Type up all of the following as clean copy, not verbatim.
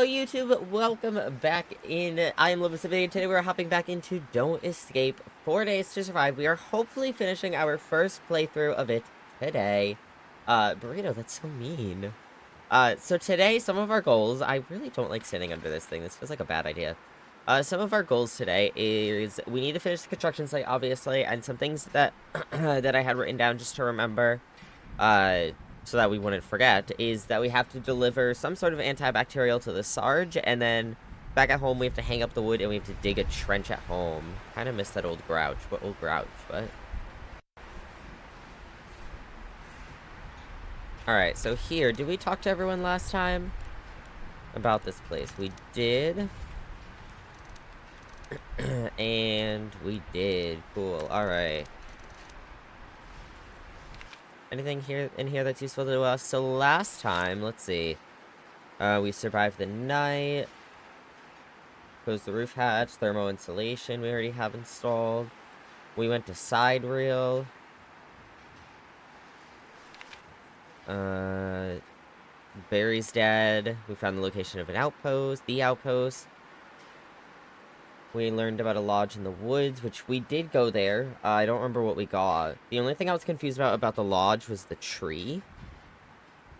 YouTube, welcome back in. I am Lobo, and today we're hopping back into Don't Escape 4 Days to Survive. We are hopefully finishing our first playthrough of it today. Burrito, that's so mean. So today, some of our goals, I really don't like sitting under this thing. This feels like a bad idea. Some of our goals today is we need to finish the construction site, obviously, and some things that, that I had written down just to remember. So that we wouldn't forget, is that we have to deliver some sort of antibacterial to the Sarge, and then back at home we have to hang up the wood and we have to dig a trench at home. Kind of miss that old grouch, but Alright, so here, did we talk to everyone last time about this place? We did. And we did. Cool, alright. Anything here in here that's useful to us? So last time, let's see. We survived the night. Close the roof hatch. Thermo insulation we already have installed. We went to side reel. Barry's dead. We found the location of an outpost. The outpost. We learned about a lodge in the woods, which we did go there. I don't remember what we got. The only thing I was confused about the lodge was the tree.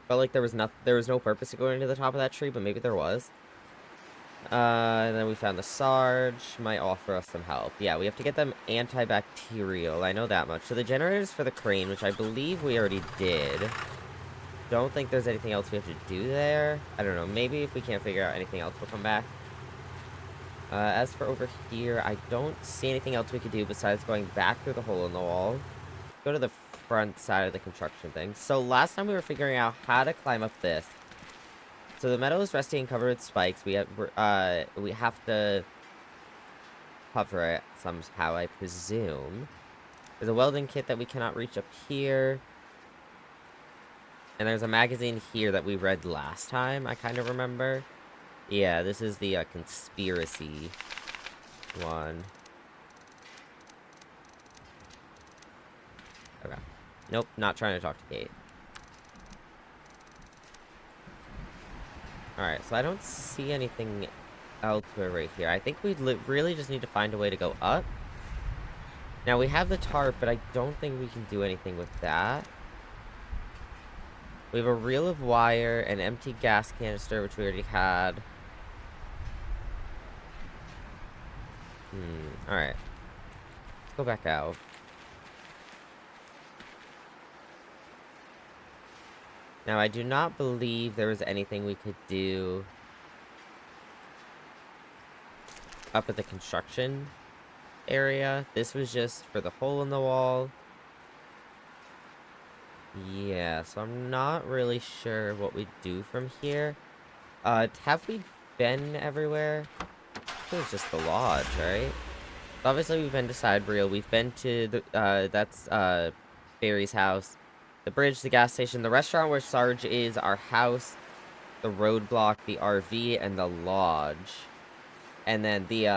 Felt like there was no purpose to going to the top of that tree, but maybe there was. And then we found the Sarge. Might offer us some help. Yeah, we have to get them antibacterial. I know that much. So the generators for the crane, which I believe we already did. Don't think there's anything else we have to do there. I don't know. Maybe if we can't figure out anything else, we'll come back. As for over here, I don't see anything else we could do besides going back through the hole in the wall. Go to the front side of the construction thing. So last time we were figuring out how to climb up this. So the metal is rusty and covered with spikes. We have to cover it somehow, I presume. There's a welding kit that we cannot reach up here. And there's a magazine here that we read last time, I kind of remember. Yeah, this is the conspiracy one. Okay. Nope, not trying to talk to Kate. Alright, so I don't see anything elsewhere right here. I think we really just need to find a way to go up. Now, we have the tarp, but I don't think we can do anything with that. We have a reel of wire, an empty gas canister, which we already had. Alright. Let's go back out. Now, I do not believe there was anything we could do up at the construction area. This was just for the hole in the wall. Yeah, so I'm not really sure what we do from here. Have we been everywhere? It was just the lodge, right? Obviously, we've been to side reel. We've been to the, that's, Barry's house. The bridge, the gas station, the restaurant where Sarge is, our house, the roadblock, the RV, and the lodge. And then the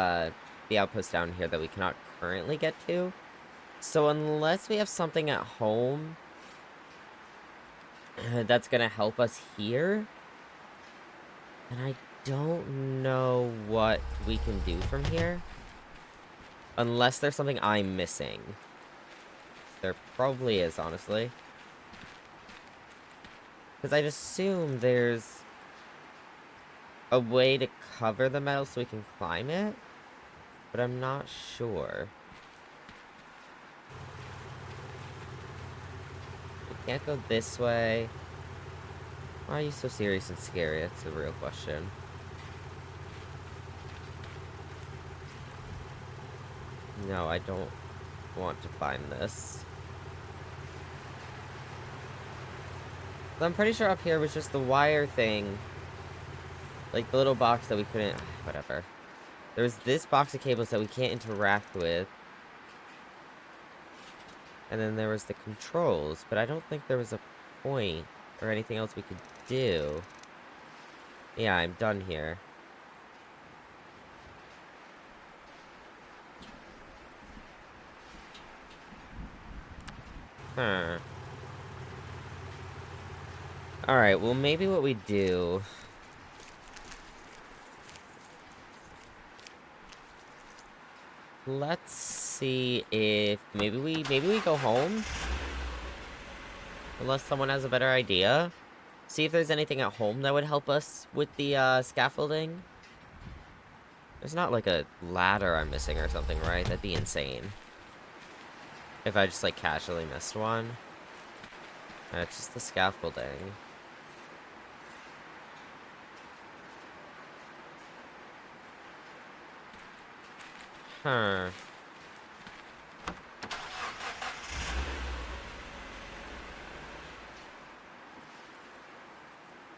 outpost down here that we cannot currently get to. So unless we have something at home that's gonna help us here, and I don't know what we can do from here. Unless there's something I'm missing. There probably is, honestly. Because I'd assume there's a way to cover the metal so we can climb it. But I'm not sure. We can't go this way. Why are you so serious and scary? That's the real question. No, I don't want to climb this. But I'm pretty sure up here was just the wire thing. Like the little box that we couldn't... Whatever. There's this box of cables that we can't interact with. And then there was the controls. But I don't think there was a point or anything else we could do. Yeah, I'm done here. Huh. Alright, well maybe what we do Let's see if maybe we go home? Unless someone has a better idea. See if there's anything at home that would help us with the scaffolding. There's not like a ladder I'm missing or something, right? That'd be insane. If I just like casually missed one. It's just the scaffolding. Huh.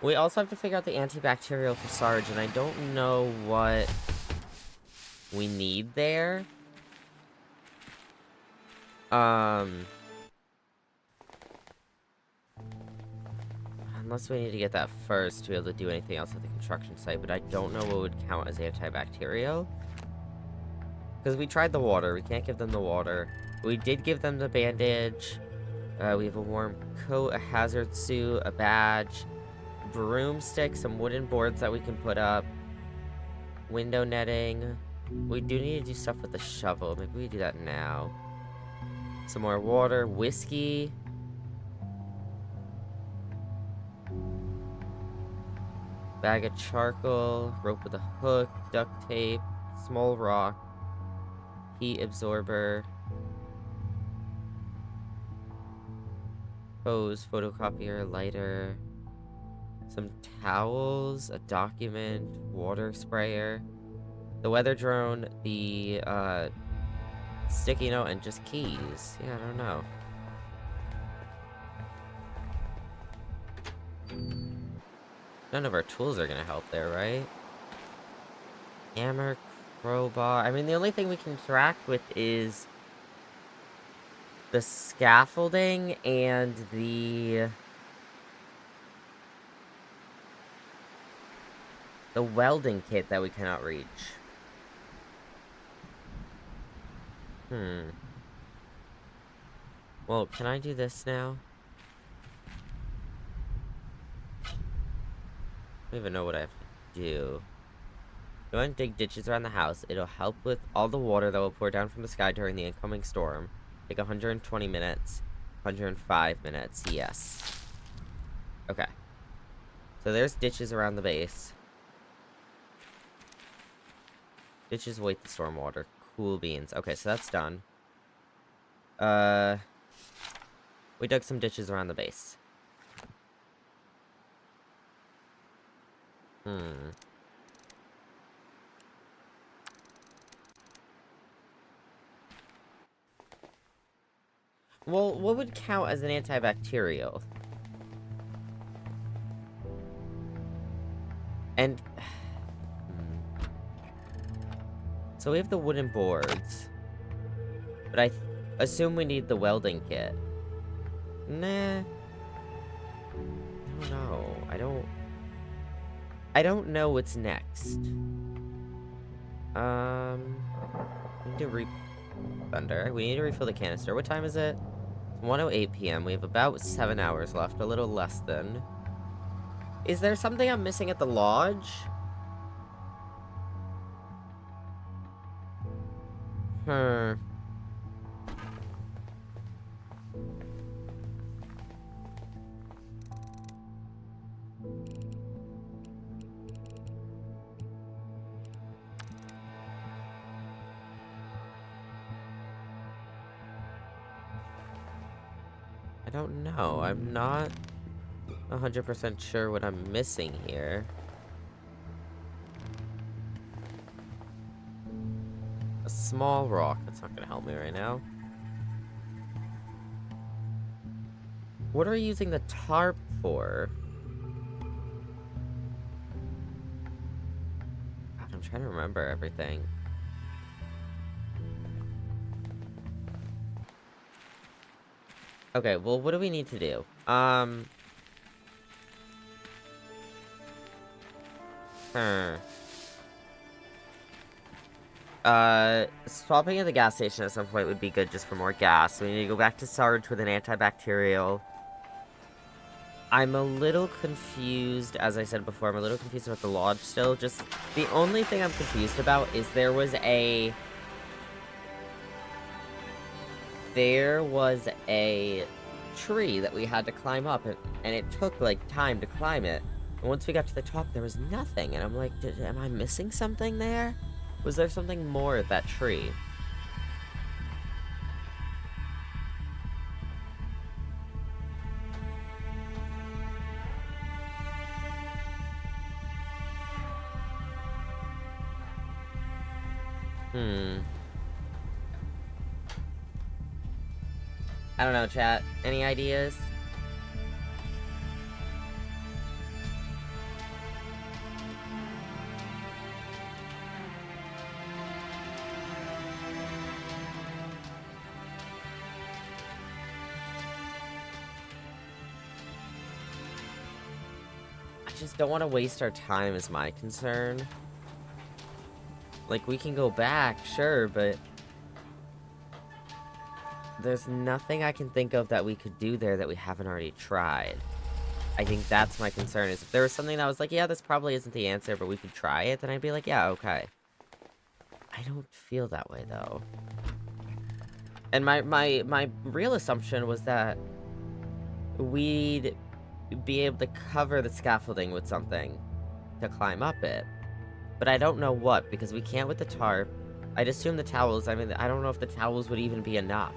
We also have to figure out the antibacterial for Sarge, and I don't know what we need there. Unless we need to get that first to be able to do anything else at the construction site, but I don't know what would count as antibacterial. Because we tried the water. We can't give them the water. We did give them the bandage. We have a warm coat, a hazard suit, a badge, broomstick, some wooden boards that we can put up, window netting. We do need to do stuff with the shovel. Maybe we do that now. Some more water, whiskey. Bag of charcoal, rope with a hook, duct tape, small rock, heat absorber, hose, photocopier, lighter, some towels, a document, water sprayer, the weather drone, the sticky note, and just keys. Yeah, I don't know. None of our tools are gonna help there, right? Hammer, crowbar. I mean, the only thing we can interact with is the scaffolding and the welding kit that we cannot reach. Well, can I do this now? I don't even know what I have to do. Go and dig ditches around the house. It'll help with all the water that will pour down from the sky during the incoming storm. Take 120 minutes. 105 minutes, yes. Okay. So there's ditches around the base. Ditches wait the storm water. Cool beans. Okay, so that's done. We dug some ditches around the base. Well, what would count as an antibacterial? And... So we have the wooden boards. But I assume we need the welding kit. Nah. I don't know. I don't know what's next. We need to Thunder. We need to refill the canister. What time is it? It's 1:08 p.m. We have about 7 hours left. A little less than. Is there something I'm missing at the lodge? I don't know. I'm not 100% sure what I'm missing here. A small rock. That's not gonna help me right now. What are we using the tarp for? God, I'm trying to remember everything. Okay, well, what do we need to do? Stopping at the gas station at some point would be good just for more gas. We need to go back to Sarge with an antibacterial. I'm a little confused, as I said before, I'm a little confused about the lodge still. Just, the only thing I'm confused about is there was a there was a tree that we had to climb up, and it took, like, time to climb it. And once we got to the top, there was nothing, and I'm like, am I missing something there? Was there something more at that tree? I don't know, chat. Any ideas? I just don't want to waste our time is my concern. Like, we can go back, sure, but there's nothing I can think of that we could do there that we haven't already tried. I think that's my concern, is if there was something that was like, yeah, this probably isn't the answer, but we could try it, then I'd be like, yeah, okay. I don't feel that way, though. And my real assumption was that we'd be able to cover the scaffolding with something to climb up it. But I don't know what, because we can't with the tarp. I'd assume the towels, I mean, I don't know if the towels would even be enough.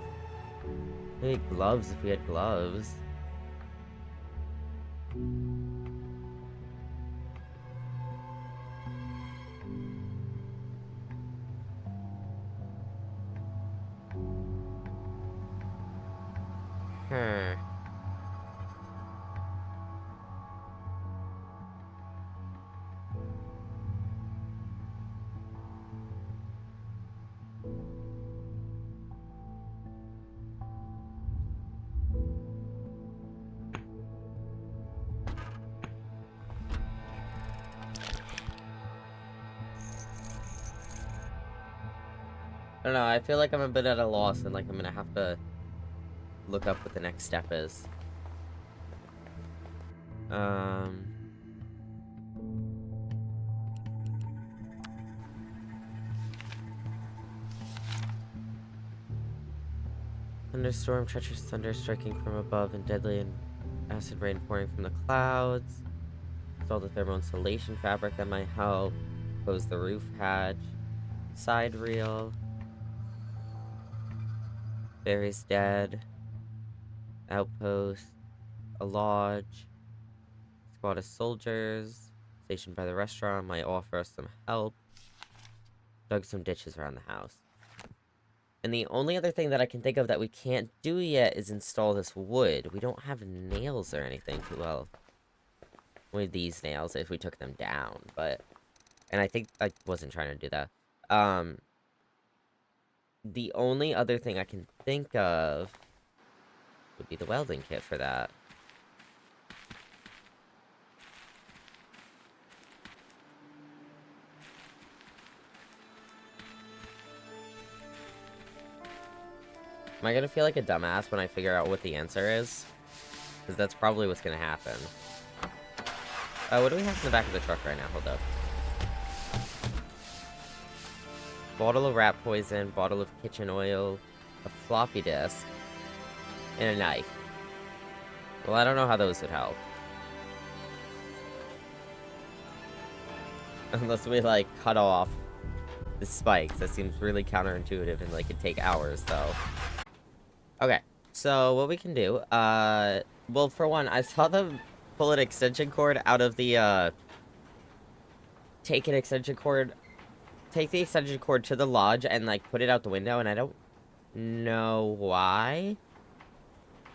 Maybe gloves if we had gloves. Huh. I don't know, I feel like I'm a bit at a loss, and like I'm gonna have to look up what the next step is. Thunderstorm, treacherous thunder striking from above, and deadly and acid rain pouring from the clouds. Install the thermal insulation fabric that might help. Close the roof hatch. Side reel. Barry's dead. Outpost. A lodge. Squad of soldiers. Stationed by the restaurant might offer us some help. Dug some ditches around the house. And the only other thing that I can think of that we can't do yet is install this wood. We don't have nails or anything too well. With these nails if we took them down, but... And I think I wasn't trying to do that. The only other thing I can think of would be the welding kit for that. Am I gonna feel like a dumbass when I figure out what the answer is? Because that's probably what's gonna happen. What do we have in the back of the truck right now? Hold up. Bottle of rat poison, bottle of kitchen oil, a floppy disk, and a knife. Well, I don't know how those would help. Unless we, like, cut off the spikes. That seems really counterintuitive and, like, it'd take hours, though. Okay, so what we can do, well, for one, I saw them pull an extension cord out of the, take the extension cord to the lodge and, like, put it out the window, and I don't know why.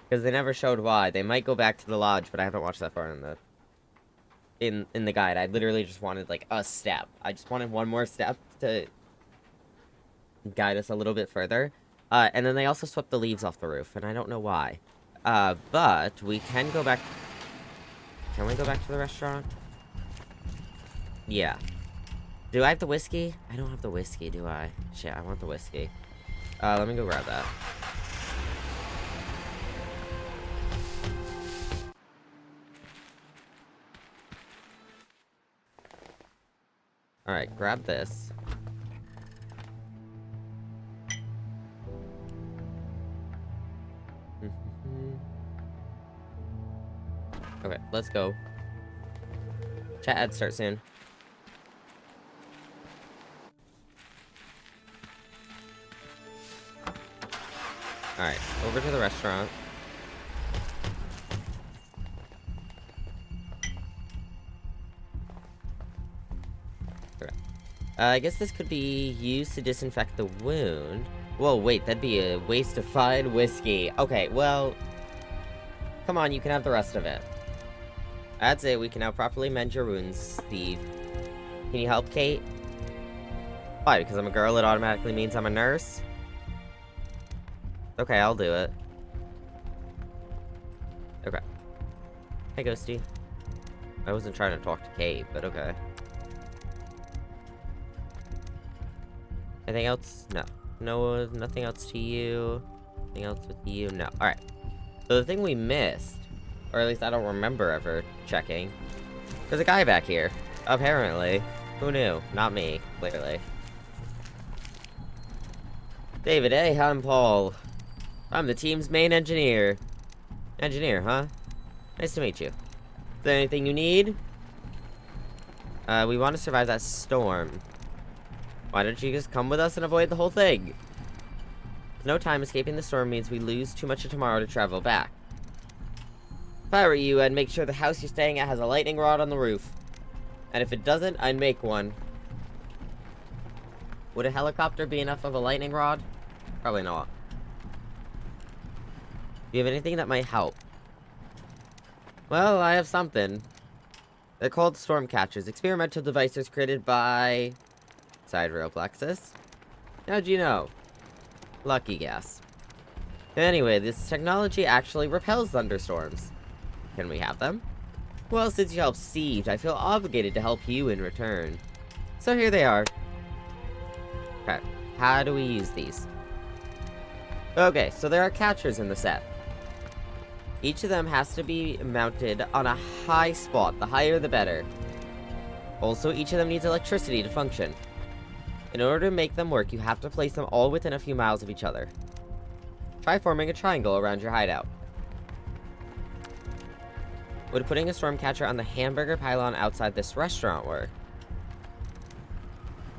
Because they never showed why. They might go back to the lodge, but I haven't watched that far in the guide. I literally just wanted, like, a step. I just wanted one more step to guide us a little bit further. And then they also swept the leaves off the roof, and I don't know why. But we can go back... Can we go back to the restaurant? Yeah. Do I have the whiskey? I don't have the whiskey, do I? Shit, I want the whiskey. Let me go grab that. Alright, grab this. let's go. Chat ads start soon. Alright, over to the restaurant. Okay. I guess this could be used to disinfect the wound. Whoa, wait, that'd be a waste of fine whiskey. Okay, well... Come on, you can have the rest of it. That's it, we can now properly mend your wounds, Steve. Can you help, Kate? Why, because I'm a girl, it automatically means I'm a nurse? Okay, I'll do it. Okay. Hey, Ghosty. I wasn't trying to talk to Kate, but okay. Anything else? No. No, nothing else to you. Nothing else with you? No. Alright. So the thing we missed, or at least I don't remember ever checking, there's a guy back here. Apparently. Who knew? Not me, clearly. David, hey, I'm Paul. I'm the team's main engineer. Engineer, huh? Nice to meet you. Is there anything you need? We want to survive that storm. Why don't you just come with us and avoid the whole thing? No time escaping the storm means we lose too much of tomorrow to travel back. If I were you, I'd make sure the house you're staying at has a lightning rod on the roof. And if it doesn't, I'd make one. Would a helicopter be enough of a lightning rod? Probably not. Do you have anything that might help? Well, I have something. They're called storm catchers, experimental devices created by... Sidereal Plexus? How'd you know? Lucky guess. Anyway, this technology actually repels thunderstorms. Can we have them? Well, since you helped Steve, I feel obligated to help you in return. So here they are. Okay, how do we use these? Okay, so there are catchers in the set. Each of them has to be mounted on a high spot, the higher the better. Also, each of them needs electricity to function. In order to make them work, you have to place them all within a few miles of each other. Try forming a triangle around your hideout. Would putting a storm catcher on the hamburger pylon outside this restaurant work?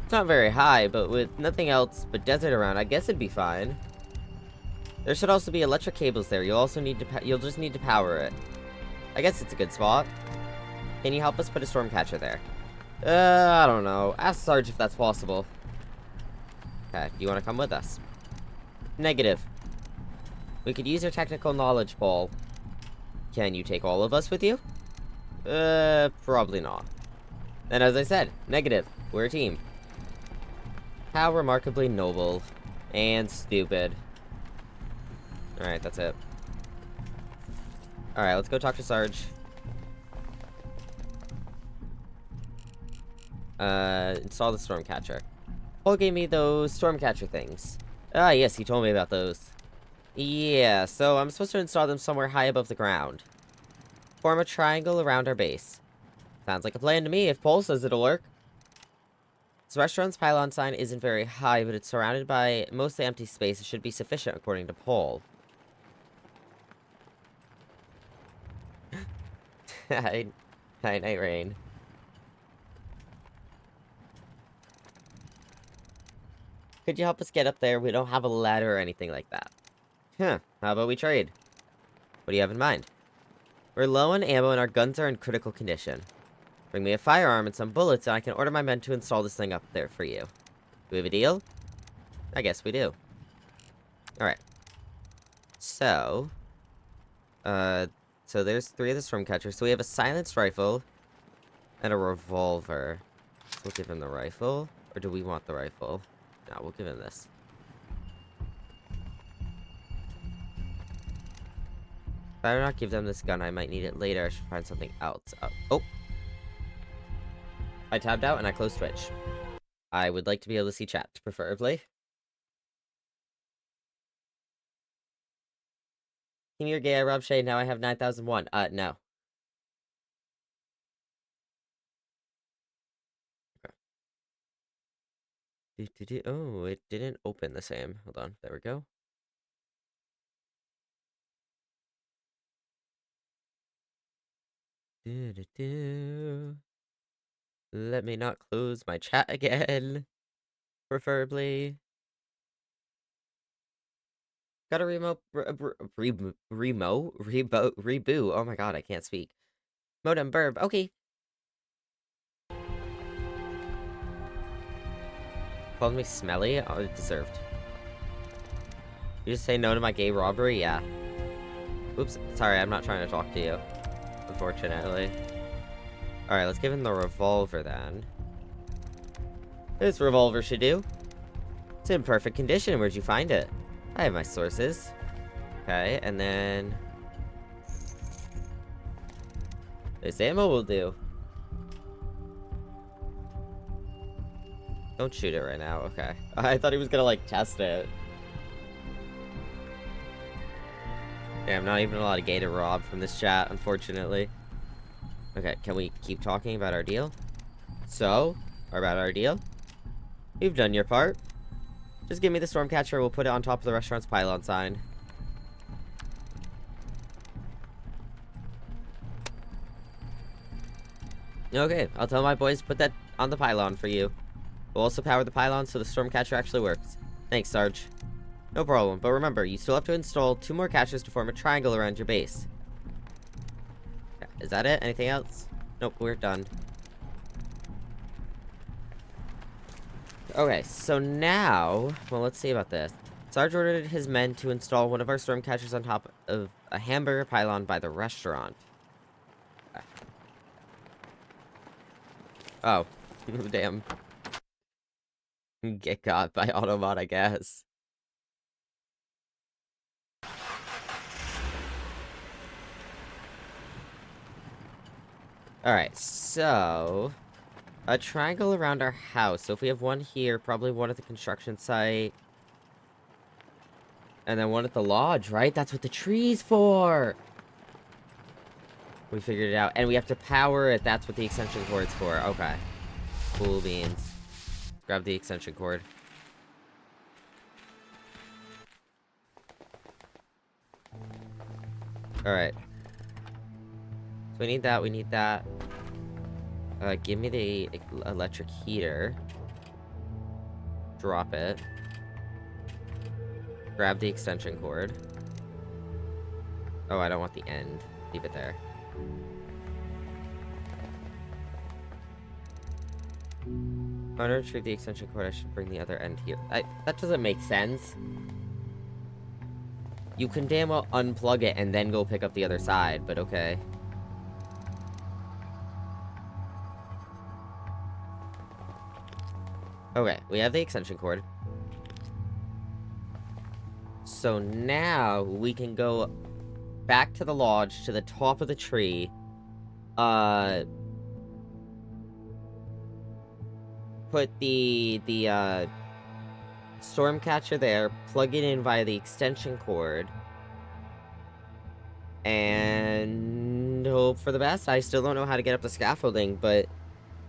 It's not very high, but with nothing else but desert around, I guess it'd be fine. There should also be electric cables there. You'll just need to power it. I guess it's a good spot. Can you help us put a storm catcher there? I don't know. Ask Sarge if that's possible. Okay, do you want to come with us? Negative. We could use your technical knowledge, Paul. Can you take all of us with you? Probably not. And as I said, negative. We're a team. How remarkably noble. And stupid. Alright, that's it. Alright, let's go talk to Sarge. Install the Stormcatcher. Paul gave me those Stormcatcher things. Ah, yes, he told me about those. Yeah, so I'm supposed to install them somewhere high above the ground. Form a triangle around our base. Sounds like a plan to me if Paul says it'll work. This restaurant's pylon sign isn't very high, but it's surrounded by mostly empty space. It should be sufficient according to Paul. Hi, Night Rain. Could you help us get up there? We don't have a ladder or anything like that. Huh, how about we trade? What do you have in mind? We're low on ammo and our guns are in critical condition. Bring me a firearm and some bullets and I can order my men to install this thing up there for you. Do we have a deal? I guess we do. Alright. So there's 3 of the Stormcatchers. So we have a silenced rifle and a revolver. So we'll give him the rifle. Or do we want the rifle? No, we'll give him this. If I do not give them this gun, I might need it later. I should find something else. Oh! I tabbed out and I closed Twitch. I would like to be able to see chat, preferably. You're gay, I robbed Shade, now I have 9,001. No. Okay. Oh, it didn't open the same. Hold on, there we go. Do-do-do. Let me not close my chat again, preferably. Got a reboot. Oh my god, I can't speak. Modem burb. Okay. Called me smelly? Oh, it deserved. You just say no to my gay robbery? Yeah. Oops. Sorry, I'm not trying to talk to you. Unfortunately. Alright, let's give him the revolver then. This revolver should do. It's in perfect condition. Where'd you find it? I have my sources. Okay, and then... this ammo will do. Don't shoot it right now. Okay. I thought he was gonna, like, test it. Yeah, I'm not even allowed to gate a rob from this chat, unfortunately. Okay, can we keep talking about our deal? So, about our deal? You've done your part. Just give me the Stormcatcher, we'll put it on top of the restaurant's pylon sign. Okay, I'll tell my boys to put that on the pylon for you. We'll also power the pylon so the Stormcatcher actually works. Thanks, Sarge. No problem, but remember, you still have to install 2 more catchers to form a triangle around your base. Is that it? Anything else? Nope, we're done. Okay, so now... well, let's see about this. Sarge ordered his men to install one of our Stormcatchers on top of a hamburger pylon by the restaurant. Oh. Damn. Get caught by Autobot, I guess. Alright, so... a triangle around our house. So if we have one here, probably one at the construction site. And then one at the lodge, right? That's what the tree's for! We figured it out. And we have to power it. That's what the extension cord's for. Okay. Cool beans. Grab the extension cord. Alright. So we need that, we need that. Give me the electric heater. Drop it. Grab the extension cord. Oh, I don't want the end. Leave it there. In order to retrieve the extension cord, I should bring the other end here. That doesn't make sense. You can damn well unplug it and then go pick up the other side, but okay. Okay, we have the extension cord. So now we can go back to the lodge, to the top of the tree. Put the Stormcatcher there, plug it in via the extension cord, and hope for the best. I still don't know how to get up the scaffolding, but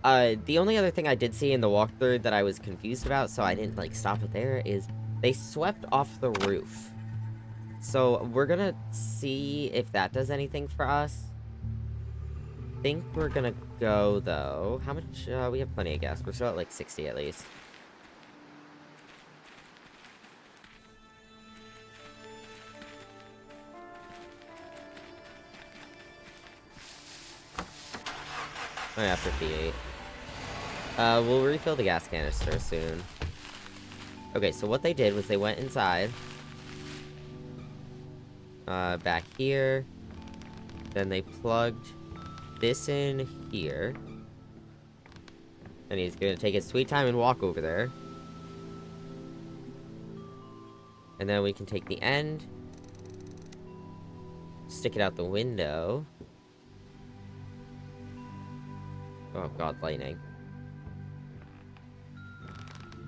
the only other thing I did see in the walkthrough that I was confused about, so I didn't, like, stop it there, is they swept off the roof. So we're gonna see if that does anything for us. I think we're gonna go, though. How much? We have plenty of gas. We're still at, like, 60 at least. Oh yeah, 58. We'll refill the gas canister soon. Okay, so what they did was they went inside. Back here. Then they plugged this in here. And he's gonna take his sweet time and walk over there. And then we can take the end. Stick it out the window. Oh god, lightning.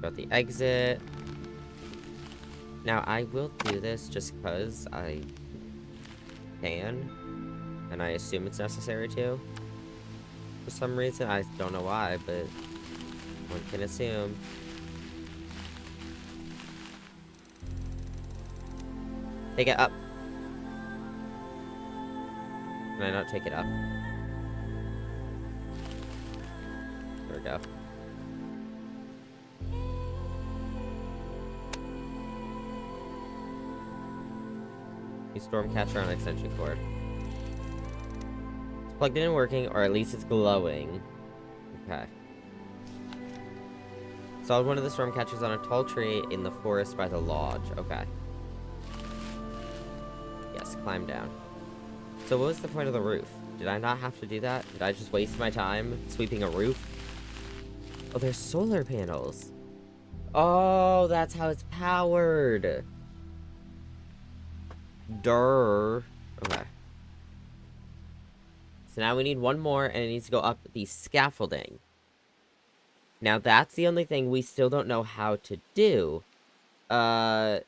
Got the exit. Now, I will do this just because I can. And I assume it's necessary to. For some reason. I don't know why, but one can assume. Take it up. Can I not take it up? There we go. New storm catcher on extension cord. It's plugged in and working, or at least it's glowing. Okay. Installed one of the storm catchers on a tall tree in the forest by the lodge. Okay. Yes, climb down. So what was the point of the roof? Did I not have to do that? Did I just waste my time sweeping a roof? Oh, there's solar panels. Oh, that's how it's powered. Durr. Okay. So now we need one more, and it needs to go up the scaffolding. Now, that's the only thing we still don't know how to do. Welcome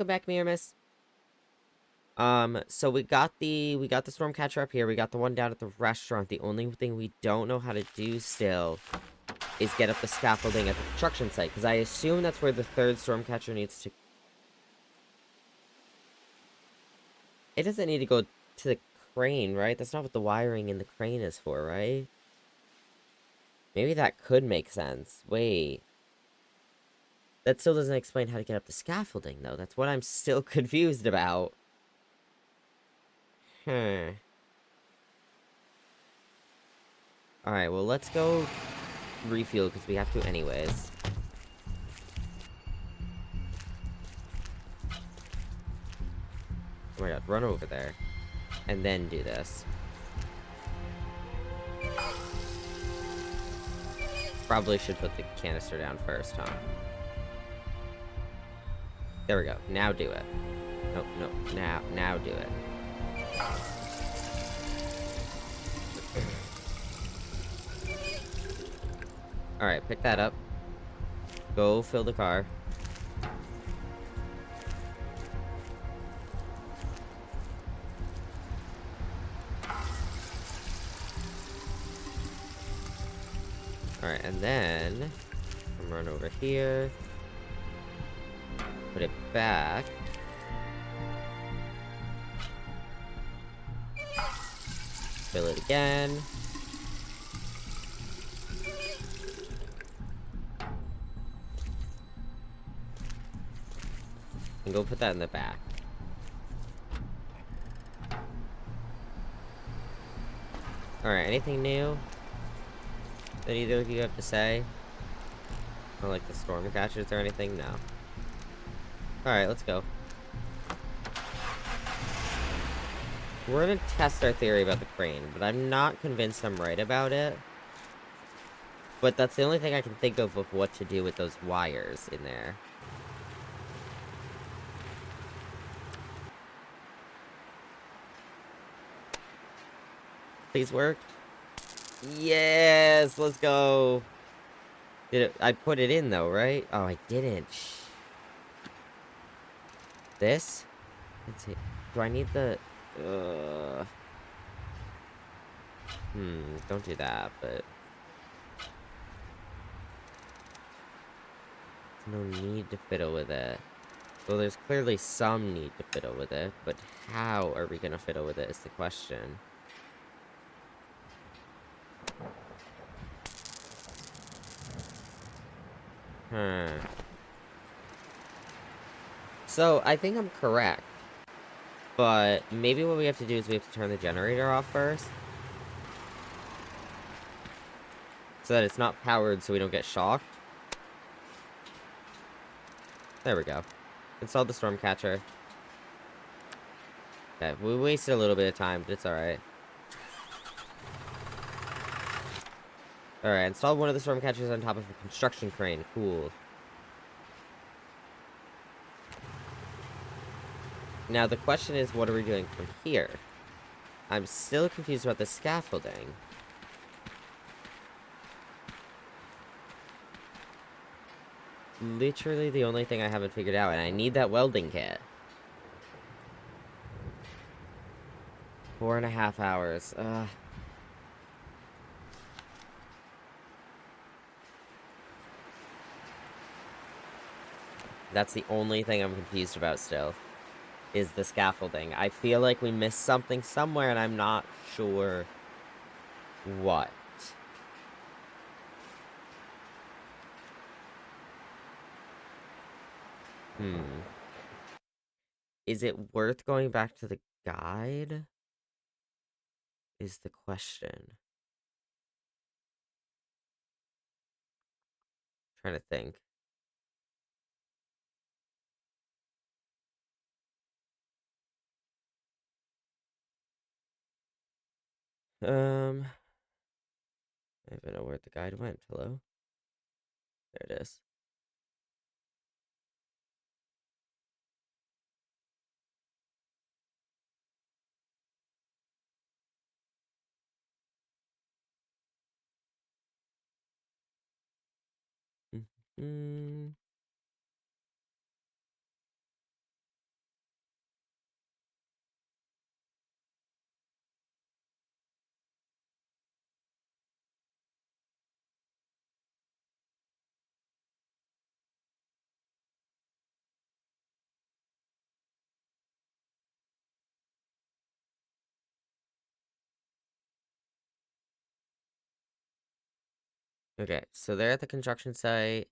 back, Miss. So we got the storm catcher up here. We got the one down at the restaurant. The only thing we don't know how to do still is get up the scaffolding at the construction site, because I assume that's where the third storm catcher needs to... It doesn't need to go to the crane, right? That's not what the wiring in the crane is for, right? Maybe that could make sense. Wait. That still doesn't explain how to get up the scaffolding, though. That's what I'm still confused about. Alright, well, let's go refuel, because we have to anyways. Oh my god, run over there. And then do this. Probably should put the canister down first, huh? There we go. Now do it. Nope, nope. Now do it. Alright, pick that up. Go fill the car. Alright, and then run over here. Put it back. Fill it again. And go put that in the back. Alright, anything new that either of you have to say? Or like the storm catchers or anything? No. Alright, let's go. We're gonna test our theory about the crane, but I'm not convinced I'm right about it. But that's the only thing I can think of what to do with those wires in there. Please work. Yes, let's go. Did it? I put it in though, right? Oh, I didn't. This? Let's see. Do I need the... don't do that, but... There's no need to fiddle with it. Well, there's clearly some need to fiddle with it, but how are we gonna fiddle with it is the question. So, I think I'm correct. But maybe what we have to do is we have to turn the generator off first. So that it's not powered so we don't get shocked. There we go. Installed the storm catcher. Okay, we wasted a little bit of time, but it's alright. Alright, installed one of the storm catchers on top of a construction crane. Cool. Now, the question is, what are we doing from here? I'm still confused about the scaffolding. Literally the only thing I haven't figured out, and I need that welding kit. 4.5 hours. Ugh. That's the only thing I'm confused about still. is the scaffolding. I feel like we missed something somewhere, and I'm not sure what. Hmm. Is it worth going back to the guide? Is the question. Trying to think. I don't know where the guide went. Hello? There it is. Mm-hmm. Okay, so they're at the construction site.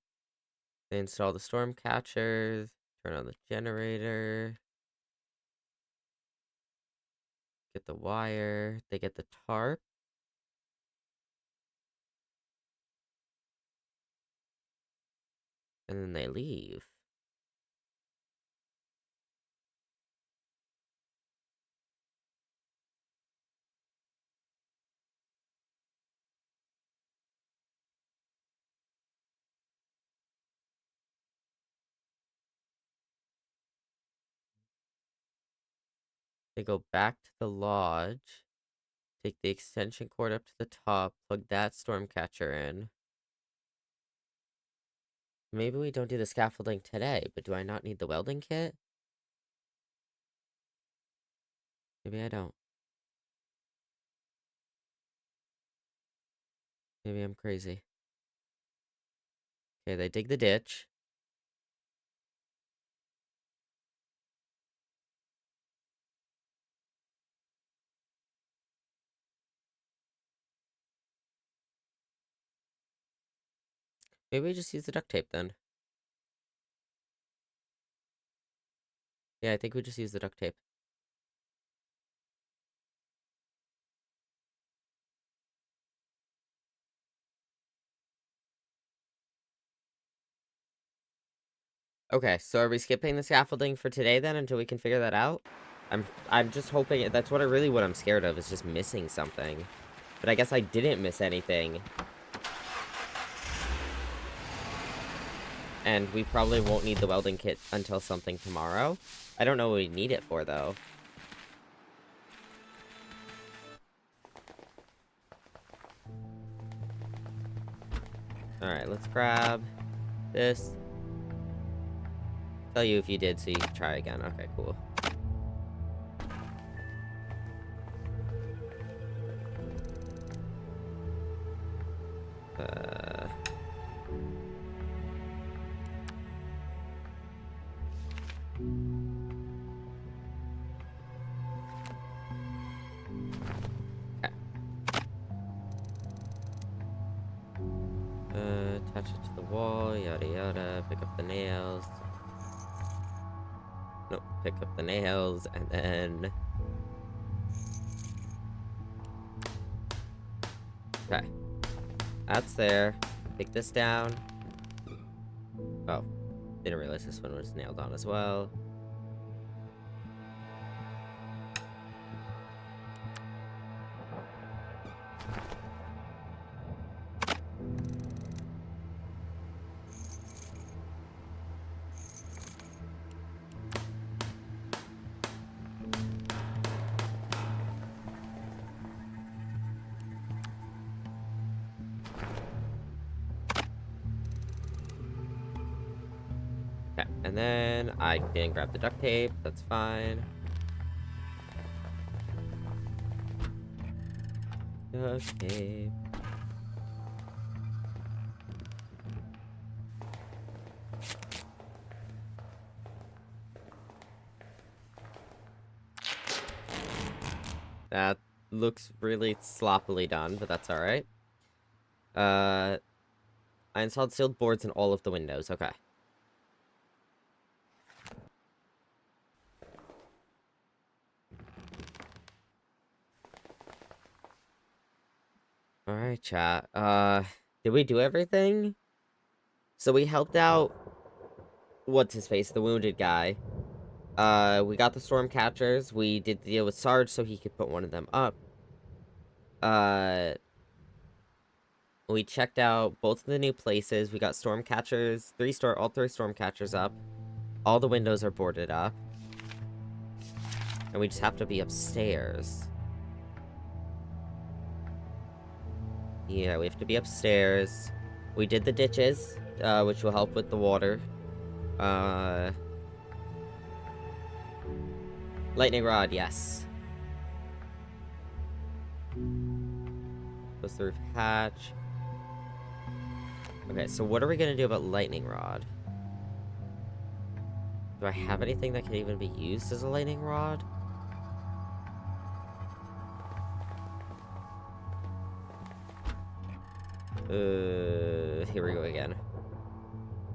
They install the storm catchers, turn on the generator, get the wire, they get the tarp, and then they leave. They go back to the lodge, take the extension cord up to the top, plug that storm catcher in. Maybe we don't do the scaffolding today, but do I not need the welding kit? Maybe I don't. Maybe I'm crazy. Okay, they dig the ditch. Maybe we just use the duct tape then. Yeah, I think we just use the duct tape. Okay, so are we skipping the scaffolding for today then until we can figure that out? I'm just hoping that's what I'm scared of is just missing something. But I guess I didn't miss anything. And we probably won't need the welding kit until something tomorrow. I don't know what we need it for though. Alright, let's grab this. Tell you if you did so you can try again. Okay, cool. Uh, okay. Attach it to the wall, yada yada, pick up the nails. Nope, pick up the nails, and then... Okay. That's there. Take this down. Oh, didn't realize this one was nailed on as well. Okay, and then I didn't grab the duct tape. That's fine. Duct tape. That looks really sloppily done, but that's alright. I installed sealed boards in all of the windows. Okay. Alright, chat. Did we do everything? So we helped out, what's his face, the wounded guy. We got the storm catchers. We did the deal with Sarge so he could put one of them up. Uh, we checked out both of the new places. We got storm catchers, all three storm catchers up. All the windows are boarded up. And we just have to be upstairs. Yeah, we have to be upstairs. We did the ditches, which will help with the water. Lightning rod, yes. Close the roof hatch. Okay, so what are we gonna do about lightning rod? Do I have anything that can even be used as a lightning rod? Here we go again.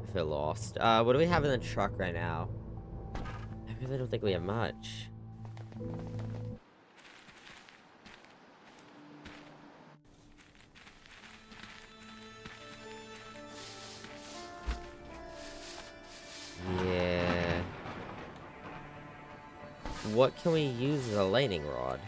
I feel lost. What do we have in the truck right now? I really don't think we have much. Yeah. What can we use as a lightning rod?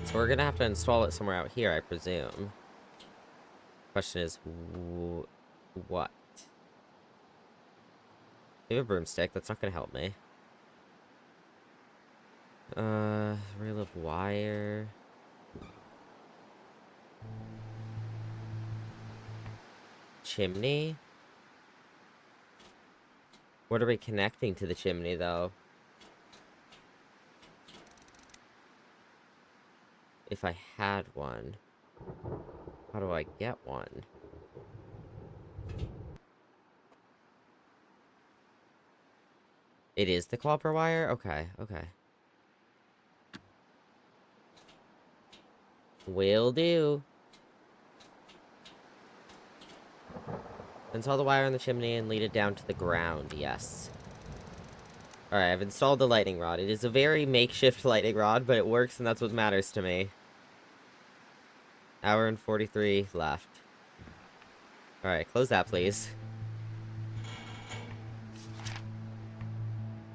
So we're gonna have to install it somewhere out here, I presume. Question is, what? I have a broomstick. That's not gonna help me. Reel of wire. Chimney? What are we connecting to the chimney, though? If I had one. How do I get one? It is the copper wire? Okay, okay. Will do. Install the wire on the chimney and lead it down to the ground, yes. Alright, I've installed the lightning rod. It is a very makeshift lightning rod, but it works and that's what matters to me. Hour and 43 left. Alright, close that, please.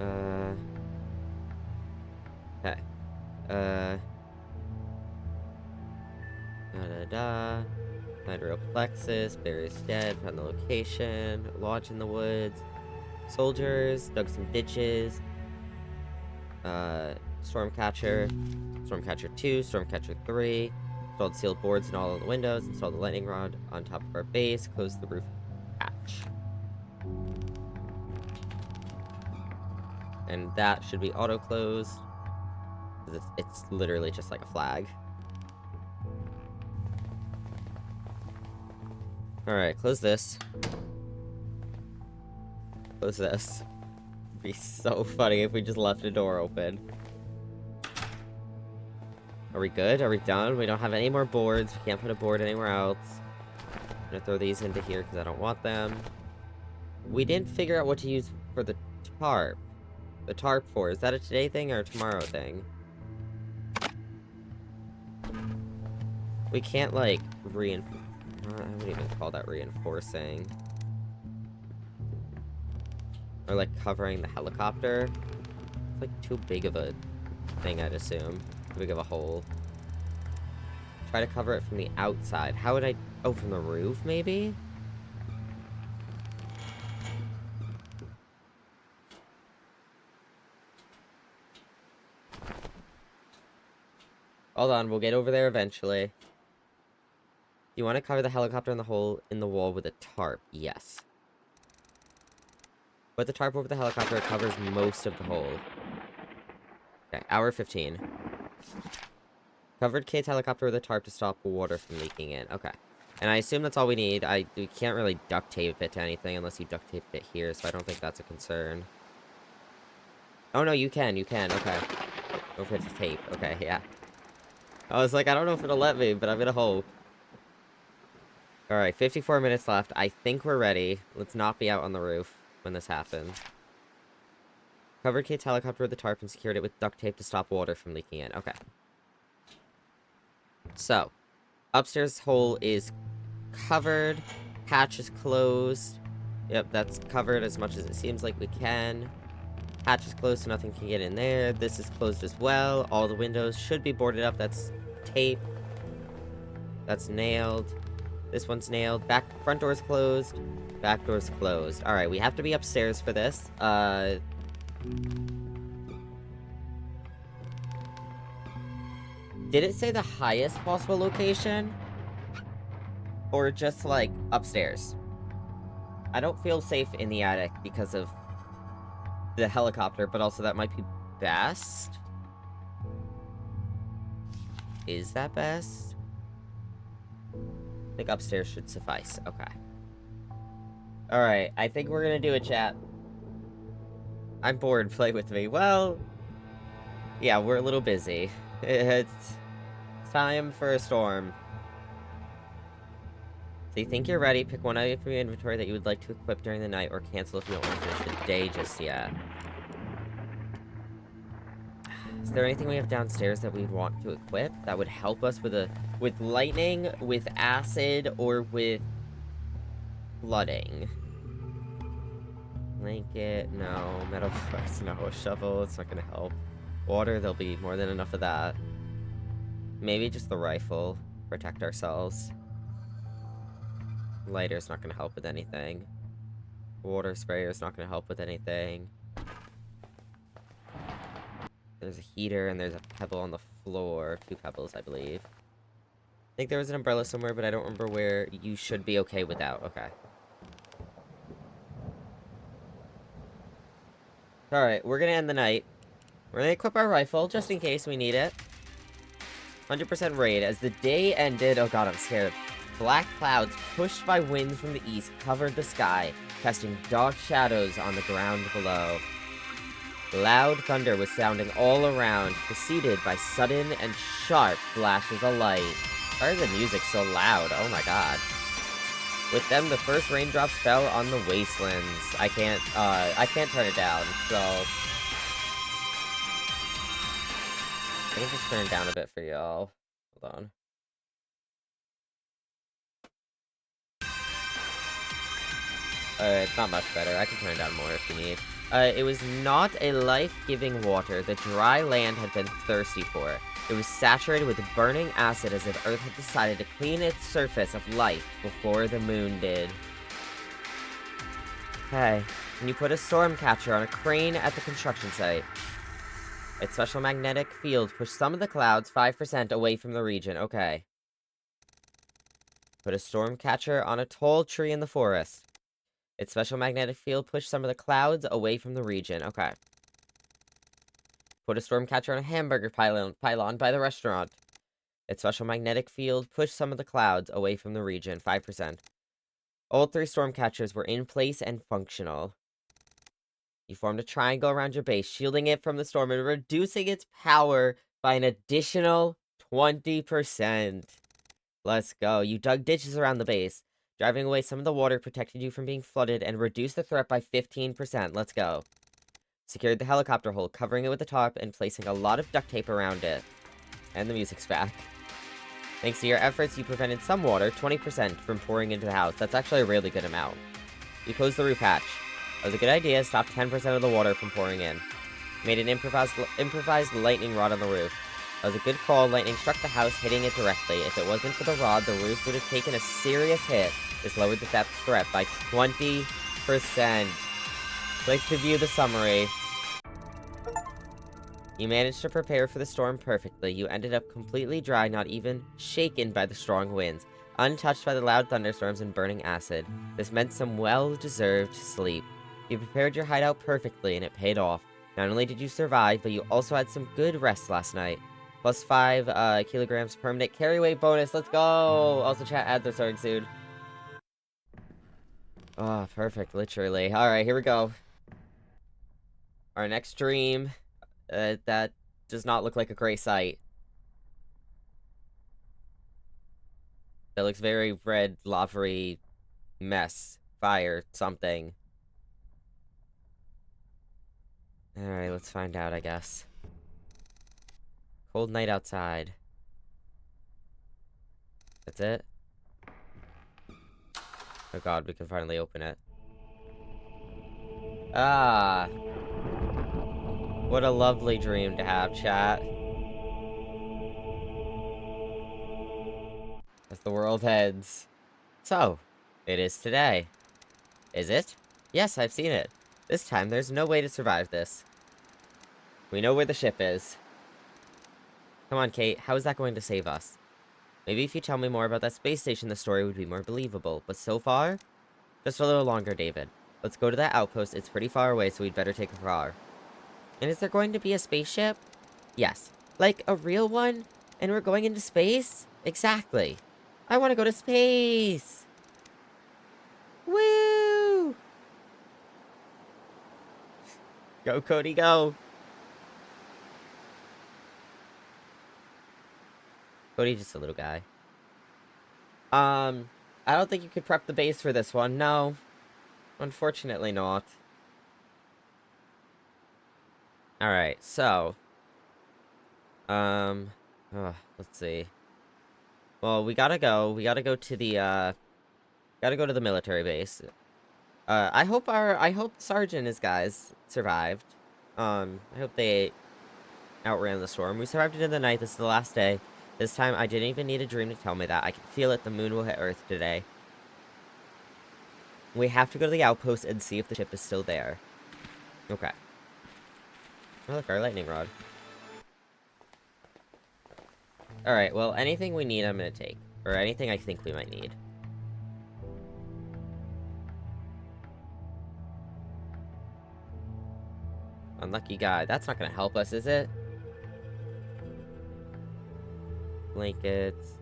Okay. Da-da-da. Find real plexus. Barry's dead. Found the location. Lodge in the woods. Soldiers. Dug some ditches. Stormcatcher. Stormcatcher 2. Stormcatcher 3. Installed sealed boards in all of the windows. Installed the lightning rod on top of our base. Closed the roof hatch. And that should be auto-closed. It's literally just like a flag. Alright, close this. Close this. It'd be so funny if we just left a door open. Are we good? Are we done? We don't have any more boards. We can't put a board anywhere else. I'm gonna throw these into here because I don't want them. We didn't figure out what to use for the tarp. The tarp for. Is that a today thing or a tomorrow thing? We can't, like, reinforce. I wouldn't even call that reinforcing. Or, like, covering the helicopter. It's, like, too big of a thing, I'd assume. Too big of a hole. Try to cover it from the outside. How would I... Oh, from the roof, maybe? Hold on, we'll get over there eventually. You want to cover the helicopter in the hole in the wall with a tarp? Yes. Put the tarp over the helicopter. It covers most of the hole. Okay, hour 15. Covered Kate's helicopter with a tarp to stop water from leaking in. Okay. And I assume that's all we need. We can't really duct tape it to anything unless you duct tape it here, so I don't think that's a concern. Oh, no, you can. Okay. Don't forget to tape. Okay, yeah. I was like, I don't know if it'll let me, but I'm gonna hope. Alright, 54 minutes left. I think we're ready. Let's not be out on the roof when this happens. Covered Kate's helicopter with the tarp and secured it with duct tape to stop water from leaking in. Okay. So, upstairs hole is covered. Hatch is closed. Yep, that's covered as much as it seems like we can. Hatch is closed so nothing can get in there. This is closed as well. All the windows should be boarded up. That's tape. That's nailed. This one's nailed. Front door's closed. Back door's closed. Alright, we have to be upstairs for this. Did it say the highest possible location? Or just, like, upstairs? I don't feel safe in the attic because of the helicopter, but also that might be best. Is that best? I think upstairs should suffice. Okay. Alright, I think we're gonna do a chat. I'm bored, play with me. Well, yeah, we're a little busy. It's time for a storm. So you think you're ready, pick one item from your inventory that you would like to equip during the night, or cancel if you don't want to finish the day just yet. Is there anything we have downstairs that we'd want to equip that would help us with lightning, with acid, or with flooding? Blanket, no. Metal parts, no. A shovel, it's not gonna help. Water, there'll be more than enough of that. Maybe just the rifle. Protect ourselves. Lighter's not gonna help with anything. Water sprayer's not gonna help with anything. There's a heater and there's a pebble on the floor. 2 pebbles, I believe. I think there was an umbrella somewhere, but I don't remember where. You should be okay without. Okay. Alright, we're gonna end the night. We're gonna equip our rifle, just in case we need it. 100% raid. As the day ended... Oh god, I'm scared. Black clouds, pushed by winds from the east, covered the sky, casting dark shadows on the ground below. Loud thunder was sounding all around, preceded by sudden and sharp flashes of light. Why is the music so loud? Oh my god. With them, the first raindrops fell on the wastelands. I can't turn it down, so... I can just turn it down a bit for y'all. Hold on. It's not much better. I can turn it down more if you need. It was not a life-giving water the dry land had been thirsty for. It was saturated with burning acid as if Earth had decided to clean its surface of life before the moon did. Okay, can you put a storm catcher on a crane at the construction site? Its special magnetic field pushed some of the clouds 5% away from the region. Okay. Put a storm catcher on a tall tree in the forest. Its special magnetic field pushed some of the clouds away from the region. Okay. Put a storm catcher on a hamburger pylon by the restaurant. Its special magnetic field pushed some of the clouds away from the region. 5%. All 3 storm catchers were in place and functional. You formed a triangle around your base, shielding it from the storm and reducing its power by an additional 20%. Let's go. You dug ditches around the base. Driving away some of the water protected you from being flooded and reduced the threat by 15%. Let's go. Secured the helicopter hull, covering it with the top and placing a lot of duct tape around it. And the music's back. Thanks to your efforts, you prevented some water, 20%, from pouring into the house. That's actually a really good amount. You closed the roof hatch. That was a good idea. Stopped 10% of the water from pouring in. Made an improvised lightning rod on the roof. That was a good call. Lightning struck the house, hitting it directly. If it wasn't for the rod, the roof would have taken a serious hit. This lowered the threat by 20%. Click to view the summary. You managed to prepare for the storm perfectly. You ended up completely dry, not even shaken by the strong winds, untouched by the loud thunderstorms and burning acid. This meant some well-deserved sleep. You prepared your hideout perfectly, and it paid off. Not only did you survive, but you also had some good rest last night. Plus 5 kilograms permanent carry weight bonus. Let's go! Also, chat, ads are starting soon. Oh, perfect, literally. Alright, here we go. Our next dream. That does not look like a gray site. That looks very red, lavery, mess, fire, something. Alright, let's find out, I guess. Cold night outside. That's it? Oh god, we can finally open it. Ah! What a lovely dream to have, chat. As the world ends. So, it is today. Is it? Yes, I've seen it. This time, there's no way to survive this. We know where the ship is. Come on, Kate, how is that going to save us? Maybe if you tell me more about that space station, the story would be more believable. But so far? Just a little longer, David. Let's go to that outpost. It's pretty far away, so we'd better take a car. And is there going to be a spaceship? Yes. Like, a real one? And we're going into space? Exactly. I want to go to space! Woo! Go, Cody, go! Cody's just a little guy. I don't think you could prep the base for this one. No. Unfortunately not. Alright, so. Let's see. Well, we gotta go. We gotta go to the, gotta go to the military base. I hope Sergeant and his guys survived. I hope they outran the storm. We survived into the night. This is the last day. This time, I didn't even need a dream to tell me that. I can feel it. The moon will hit Earth today. We have to go to the outpost and see if the ship is still there. Okay. Oh, look, our lightning rod. Alright, well, anything we need, I'm gonna take. Or anything I think we might need. Unlucky guy. That's not gonna help us, is it? Blankets.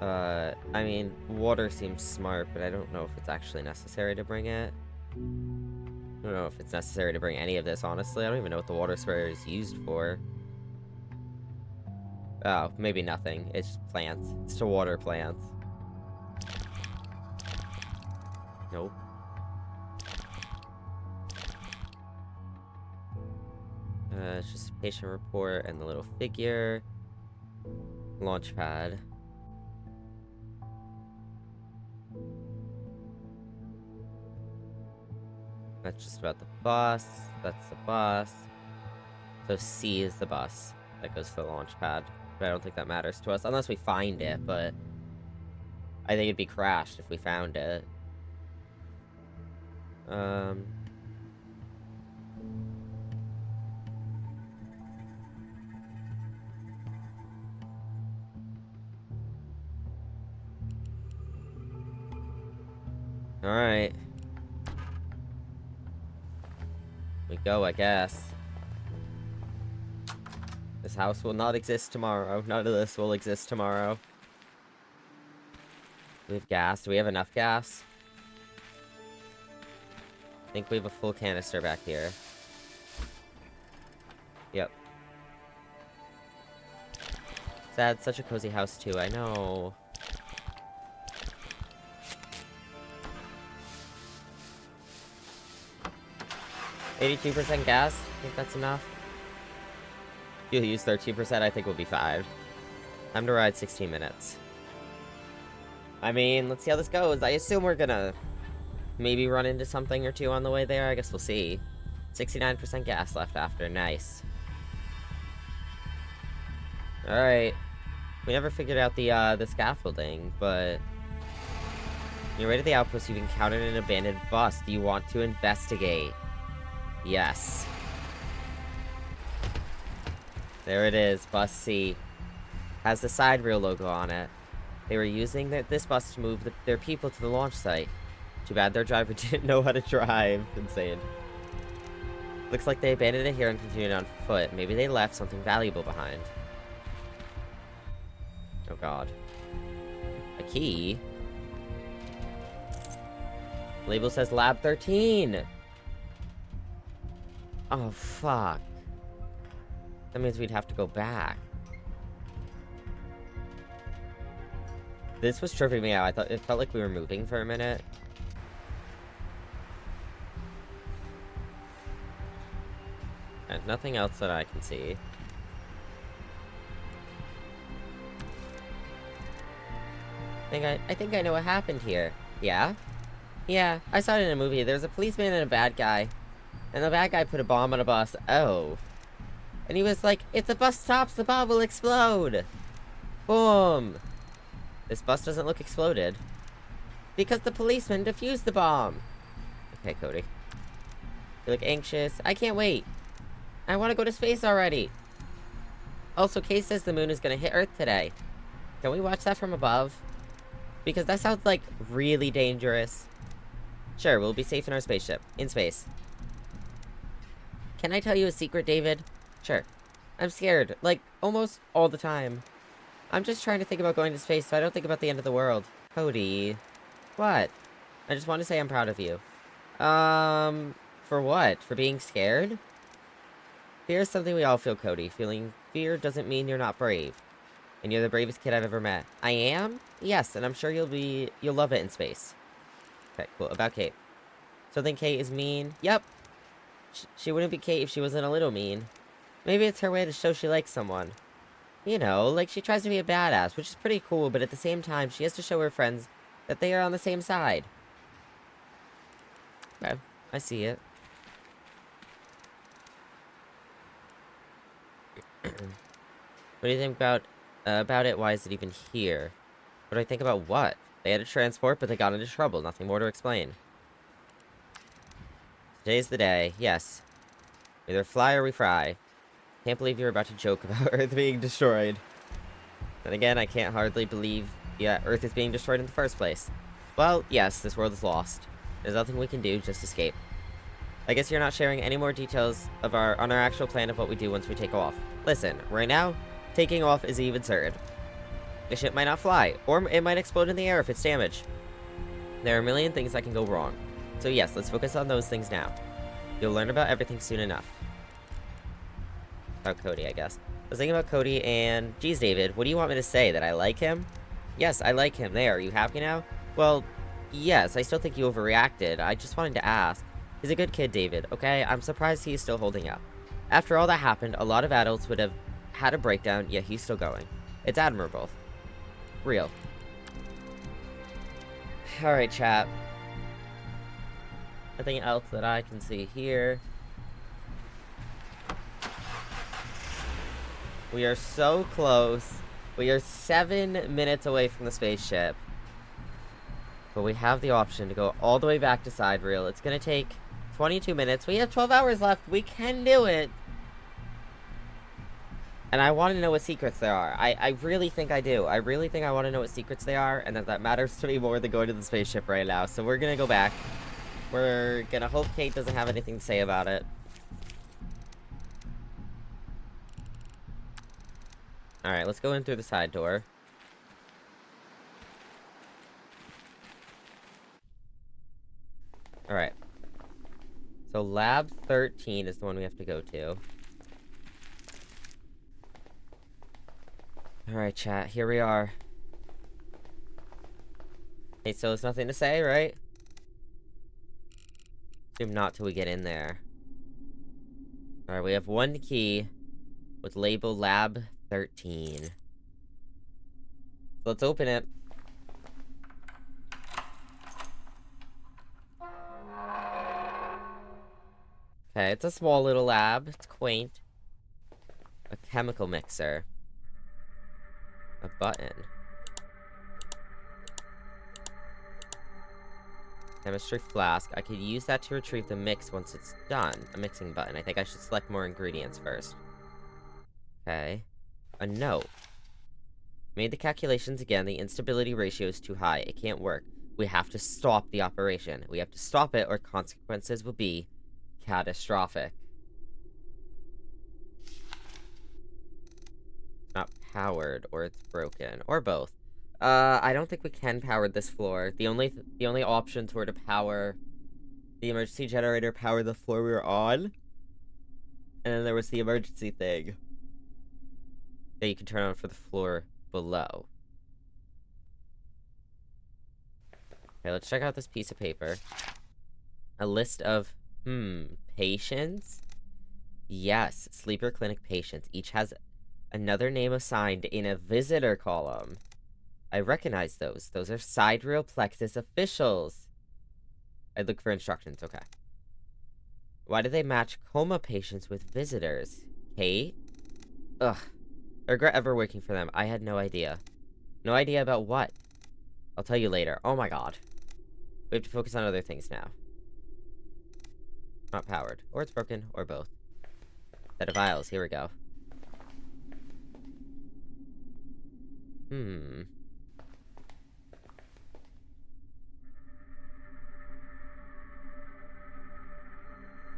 I mean, water seems smart, but I don't know if it's actually necessary to bring it. I don't know if it's necessary to bring any of this, honestly. I don't even know what the water sprayer is used for. Oh, maybe nothing. It's just plants. It's to water plants. Nope. It's just a patient report and the little figure. Launch pad. That's just about the bus. That's the bus. So C is the bus that goes to the launch pad. But I don't think that matters to us, unless we find it, but I think it'd be crashed if we found it. Alright. We go, I guess. This house will not exist tomorrow. None of this will exist tomorrow. We have gas. Do we have enough gas? I think we have a full canister back here. Yep. Sad, such a cozy house too, I know. $82% gas? I think that's enough. If you'll use 13%, I think we'll be 5. Time to ride 16 minutes. I mean, let's see how this goes. I assume we're gonna maybe run into something or two on the way there. I guess we'll see. 69% gas left after. Nice. Alright. We never figured out the scaffolding, but... On your way to the outpost, you've encountered an abandoned bus. Do you want to investigate? Yes. There it is, Bus C. Has the side rail logo on it. They were using this bus to move their people to the launch site. Too bad their driver didn't know how to drive. Insane. Looks like they abandoned it here and continued on foot. Maybe they left something valuable behind. Oh god. A key? Label says Lab 13! Oh, fuck. That means we'd have to go back. This was tripping me out. I thought it felt like we were moving for a minute. And nothing else that I can see. I think I know what happened here. Yeah? Yeah, I saw it in a movie. There's a policeman and a bad guy. And the bad guy put a bomb on a bus. Oh. And he was like, if the bus stops, the bomb will explode. Boom. This bus doesn't look exploded. Because the policeman defused the bomb. Okay, Cody. You look anxious. I can't wait. I want to go to space already. Also, Kay says the moon is going to hit Earth today. Can we watch that from above? Because that sounds like really dangerous. Sure, we'll be safe in our spaceship. In space. Can I tell you a secret, David? Sure. I'm scared. Like, almost all the time. I'm just trying to think about going to space so I don't think about the end of the world. Cody. What? I just want to say I'm proud of you. For what? For being scared? Fear is something we all feel, Cody. Feeling fear doesn't mean you're not brave. And you're the bravest kid I've ever met. I am? Yes, and I'm sure you'll love it in space. Okay, cool. About Kate. So think Kate is mean? Yep. She wouldn't be Kate if she wasn't a little mean. Maybe it's her way to show she likes someone. You know, like she tries to be a badass, which is pretty cool, but at the same time, she has to show her friends that they are on the same side. Okay, I see it. What do you think about it? Why is it even here? What do I think about what? They had a transport, but they got into trouble. Nothing more to explain. Today's the day. Yes. We either fly or we fry. Can't believe you're about to joke about Earth being destroyed. Then again, I can't hardly believe, Earth is being destroyed in the first place. Well, yes, this world is lost. There's nothing we can do, just escape. I guess you're not sharing any more details on our actual plan of what we do once we take off. Listen, right now, taking off is even certain. The ship might not fly, or it might explode in the air if it's damaged. There are a million things that can go wrong. So yes, let's focus on those things now. You'll learn about everything soon enough. About Cody, I guess. I was thinking about Cody and... Geez, David, what do you want me to say? That I like him? Yes, I like him. There, are you happy now? Well, yes, I still think you overreacted. I just wanted to ask. He's a good kid, David, okay? I'm surprised he's still holding up. After all that happened, a lot of adults would have had a breakdown, yet he's still going. It's admirable. Real. Alright, chat. Nothing else that I can see here. We are so close. We are 7 minutes away from the spaceship. But we have the option to go all the way back to Sidereal. It's gonna take 22 minutes. We have 12 hours left. We can do it. And I want to know what secrets there are. I really think I do. I really think I want to know what secrets they are, and that matters to me more than going to the spaceship right now. So we're gonna go back. We're gonna hope Kate doesn't have anything to say about it. Alright, let's go in through the side door. Alright. So Lab 13 is the one we have to go to. Alright, chat, here we are. Hey, so there's nothing to say, right? Assume not till we get in there. Alright, we have one key with label Lab 13. So let's open it. Okay, it's a small little lab. It's quaint. A chemical mixer. A button. Chemistry flask. I could use that to retrieve the mix once it's done. A mixing button. I think I should select more ingredients first. Okay. A note. Made the calculations again. The instability ratio is too high. It can't work. We have to stop the operation. We have to stop it, or consequences will be catastrophic. Not powered, or it's broken, or both. I don't think we can power this floor. The only options were to power the emergency generator, power the floor we were on, and then there was the emergency thing that you can turn on for the floor below. Okay, let's check out this piece of paper. A list of, patients? Yes, sleeper clinic patients. Each has another name assigned in a visitor column. I recognize those. Those are sidereal plexus officials. I look for instructions, okay. Why do they match coma patients with visitors? Kate? Ugh. I regret ever working for them. I had no idea. No idea about what? I'll tell you later. Oh my god. We have to focus on other things now. Not powered. Or it's broken, or both. Set of vials. Here we go.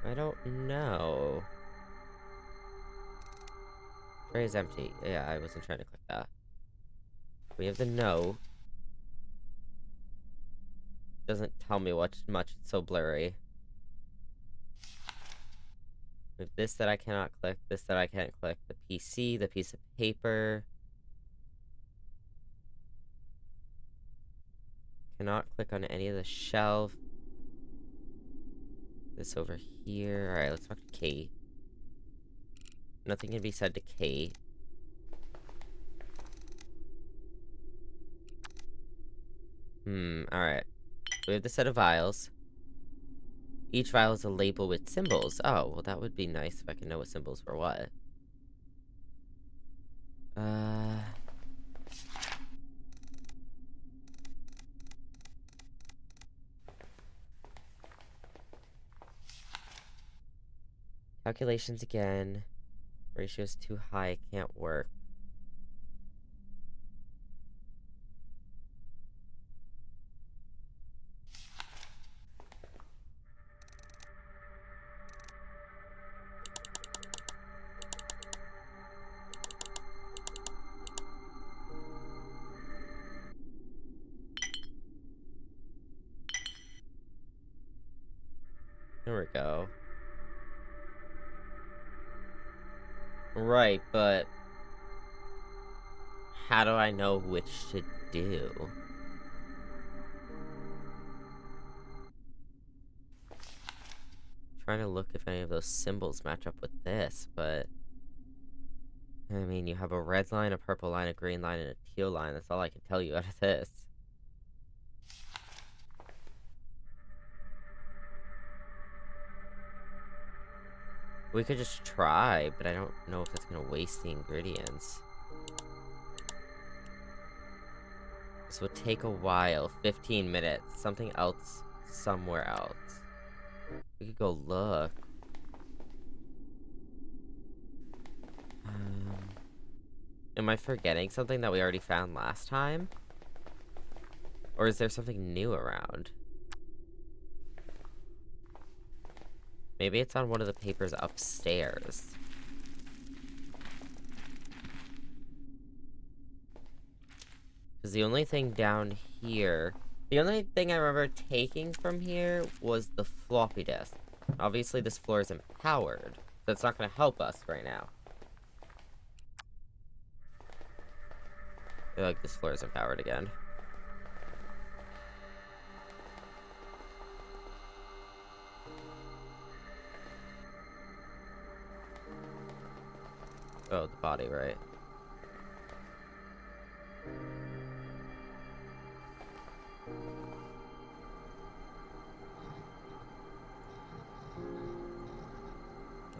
I don't know. Tray is empty. Yeah, I wasn't trying to click that. We have the no. Doesn't tell me much. It's so blurry. We have this that I cannot click. This that I can't click. The PC, the piece of paper. Cannot click on any of the shelf. This over here. Alright, let's talk to Kate. Nothing can be said to Kate. Alright. We have the set of vials. Each vial is a label with symbols. Oh, well that would be nice if I could know what symbols were what. Calculations again. Ratio's too high, can't work. There we go. Right, but how do I know which to do? Trying to look if any of those symbols match up with this, but I mean, you have a red line, a purple line, a green line, and a teal line. That's all I can tell you out of this. We could just try, but I don't know if it's gonna waste the ingredients. This would take a while. 15 minutes. Something else somewhere else. We could go look. Am I forgetting something that we already found last time? Or is there something new around? Maybe it's on one of the papers upstairs. Because the only thing down here... The only thing I remember taking from here was the floppy disk. Obviously, this floor isn't powered, so it's not going to help us right now. I feel like this floor isn't powered again. Oh, the body, right.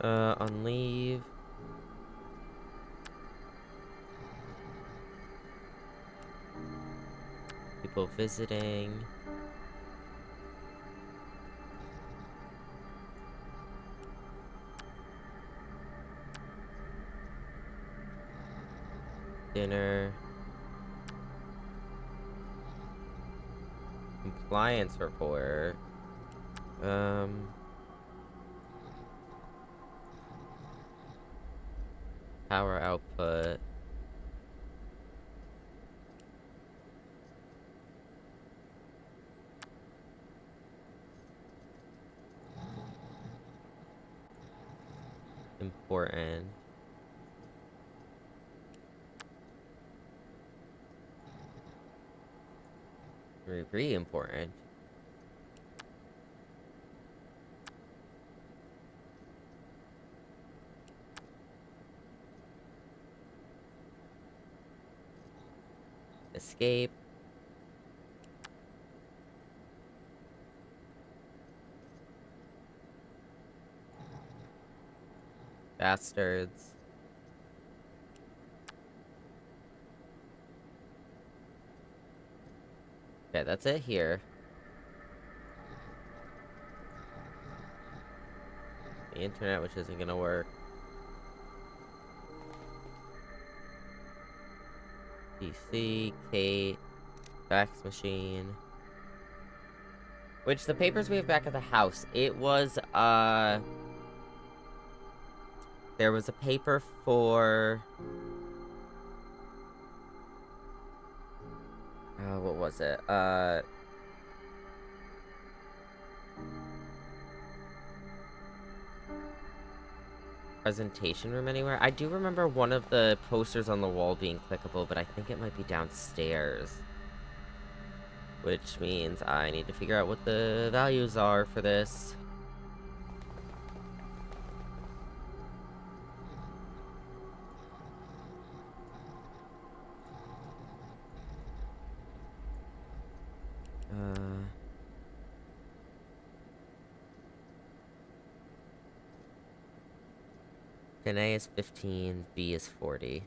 On leave. People visiting. Dinner. Compliance report. Power output. Important. Very important. Escape. Bastards. Okay, that's it here. The internet, which isn't gonna work. PC, Kate, fax machine. Which, the papers we have back at the house, it was, there was a paper for... what was it? Presentation room anywhere? I do remember one of the posters on the wall being clickable, but I think it might be downstairs. Which means I need to figure out what the values are for this. A is 15, B is 40.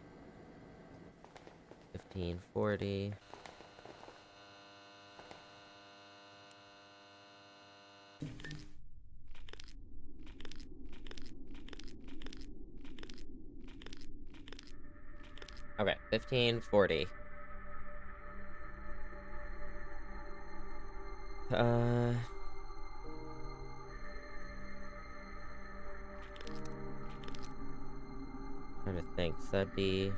15, 40. Okay, 15, 40. Trying to think. So that'd be...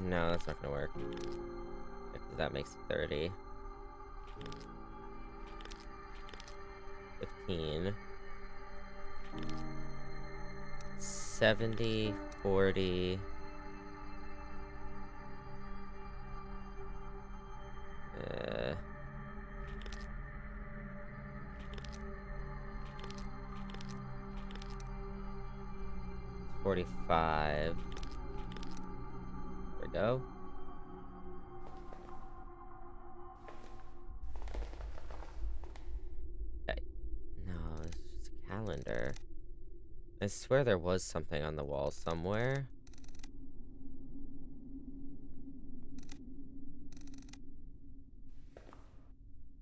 No, that's not gonna work. That makes 30. 15. 70, 40. 45. There we go. Okay. No, it's just a calendar. I swear there was something on the wall somewhere.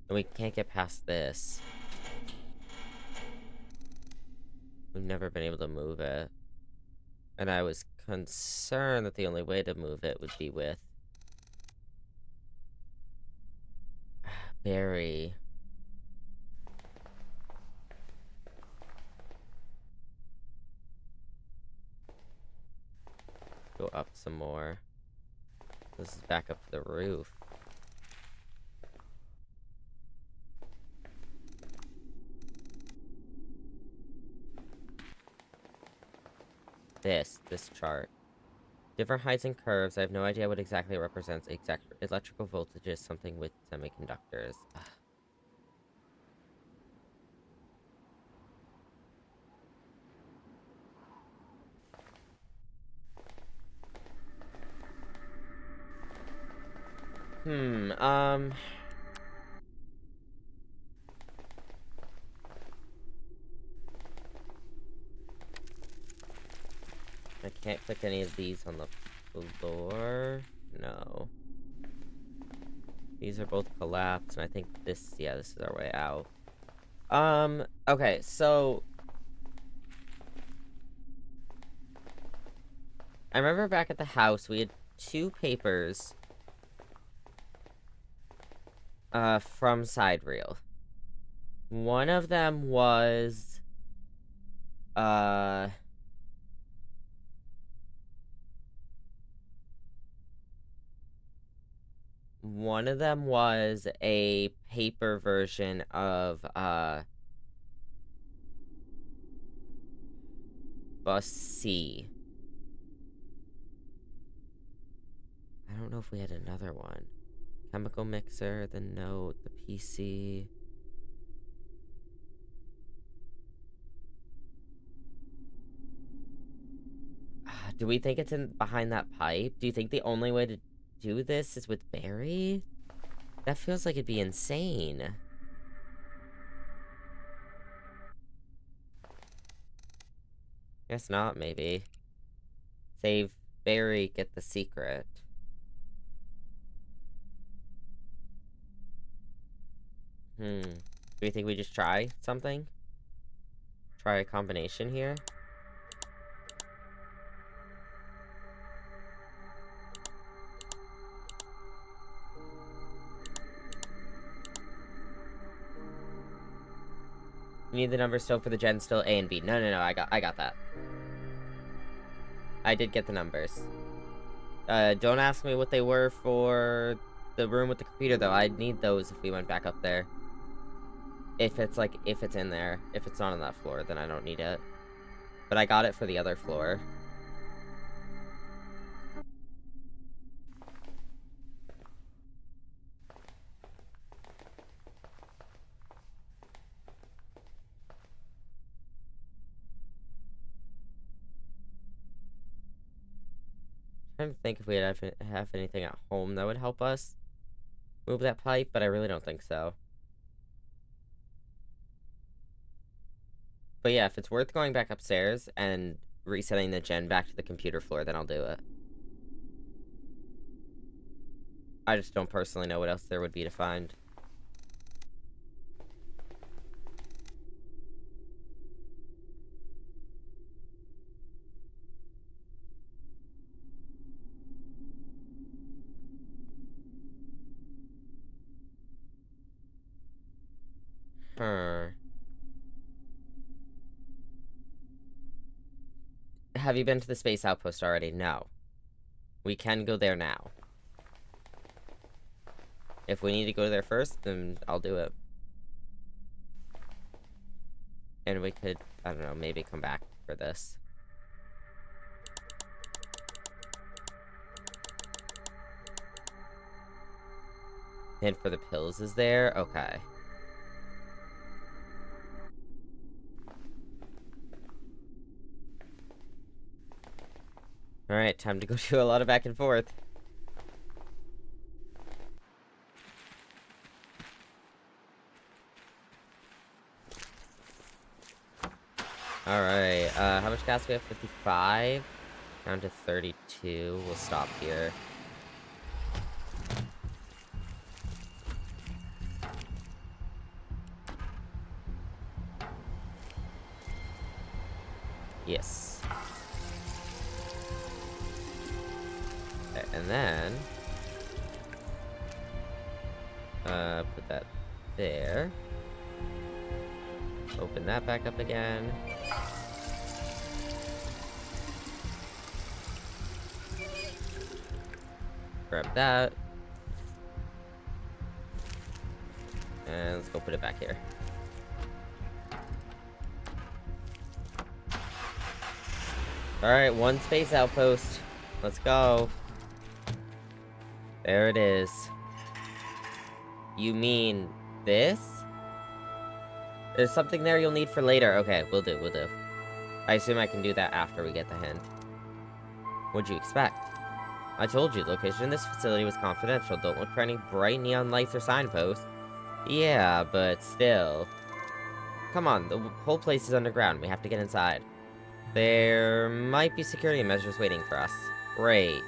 And we can't get past this. We've never been able to move it. And I was concerned that the only way to move it would be with... Barry. Go up some more. This is back up to the roof. This chart. Different heights and curves. I have no idea what exactly it represents. Exact electrical voltages, something with semiconductors. I can't click any of these on the floor. No. These are both collapsed, and I think this, yeah, this is our way out. Okay, so... I remember back at the house, we had 2 papers from side reel. One of them was uh one of them was a paper version of bus C. I don't know if we had another one. Chemical mixer, the note, the PC. Do we think it's in behind that pipe? Do you think the only way to do this is with Barry? That feels like it'd be insane. Guess not, maybe. Save Barry, get the secret. Do we think we just try something? Try a combination here? You need the numbers still for the gen, still A and B. No, I got that. I did get the numbers. Don't ask me what they were for the room with the computer, though. I'd need those if we went back up there. If it's in there. If it's not on that floor, then I don't need it. But I got it for the other floor. I'm trying to think if we have anything at home that would help us move that pipe, but I really don't think so. But yeah, if it's worth going back upstairs and resetting the gen back to the computer floor, then I'll do it. I just don't personally know what else there would be to find. Have you been to the space outpost already? No. We can go there now. If we need to go there first, then I'll do it. And we could, I don't know, maybe come back for this. Hint for the pills is there? Okay. Alright, time to go do a lot of back and forth. Alright, how much gas do we have? 55? Down to 32. We'll stop here. Yes. Okay, and then... put that there. Open that back up again. Grab that. And let's go put it back here. Alright, one space outpost. Let's go. There it is. You mean this? There's something there you'll need for later. Okay, we'll do. I assume I can do that after we get the hint. What'd you expect? I told you, the location in this facility was confidential. Don't look for any bright neon lights or signposts. Yeah, but still. Come on, the whole place is underground. We have to get inside. There might be security measures waiting for us. Great.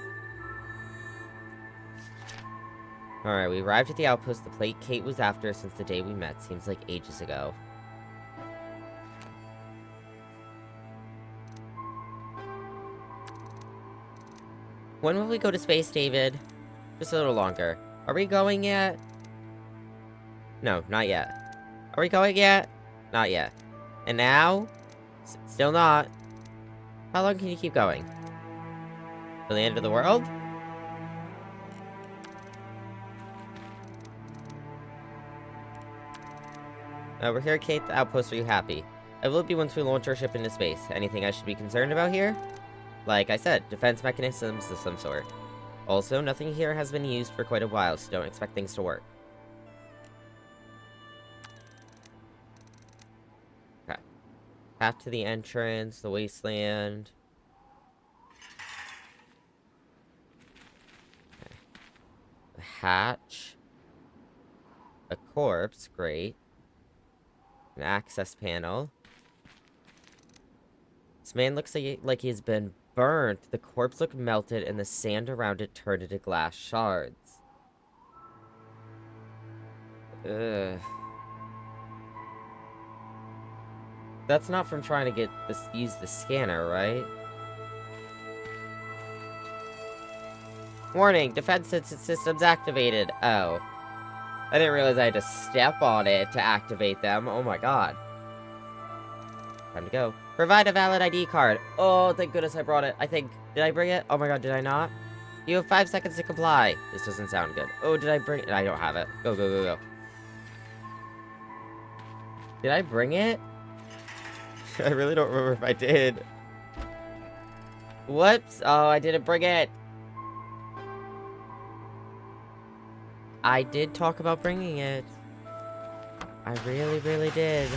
Alright, we arrived at the outpost. The plate Kate was after since the day we met. Seems like ages ago. When will we go to space, David? Just a little longer. Are we going yet? No, not yet. Are we going yet? Not yet. And now? Still not. How long can you keep going? Till the end of the world? We're here at Kate, the outpost. Are you happy? I will be once we launch our ship into space. Anything I should be concerned about here? Like I said, defense mechanisms of some sort. Also, nothing here has been used for quite a while, so don't expect things to work. Okay. Path to the entrance, the wasteland. Okay. A hatch. A corpse, great. An access panel. This man looks like he's been burnt. The corpse looked melted, and the sand around it turned into glass shards. Ugh. That's not from trying to use the scanner, right? Warning, defense systems activated. Oh. I didn't realize I had to step on it to activate them. Oh my god. Time to go. Provide a valid ID card. Oh, thank goodness I brought it. I think. Did I bring it? Oh my god, did I not? You have 5 seconds to comply. This doesn't sound good. Oh, did I bring it? I don't have it. Go, go, go, go. Did I bring it? I really don't remember if I did. Whoops. Oh, I didn't bring it. I did talk about bringing it. I really, really did.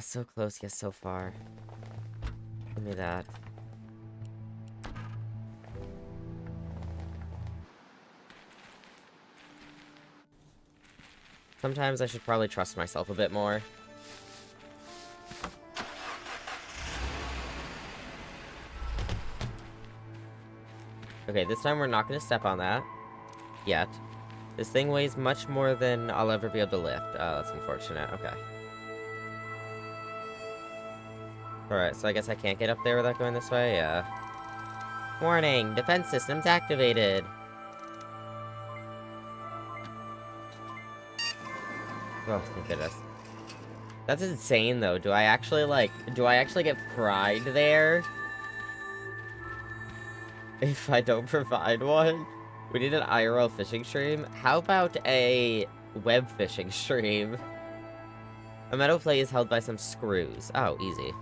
So close, yet so far. Give me that. Sometimes I should probably trust myself a bit more. Okay, this time we're not going to step on that. Yet. This thing weighs much more than I'll ever be able to lift. Oh, that's unfortunate. Okay. Alright, so I guess I can't get up there without going this way? Yeah. Warning! Defense systems activated! Oh, thank goodness. That's insane, though. Do I actually get fried there? If I don't provide one? We need an IRL fishing stream? How about a web fishing stream? A metal plate is held by some screws. Oh, easy.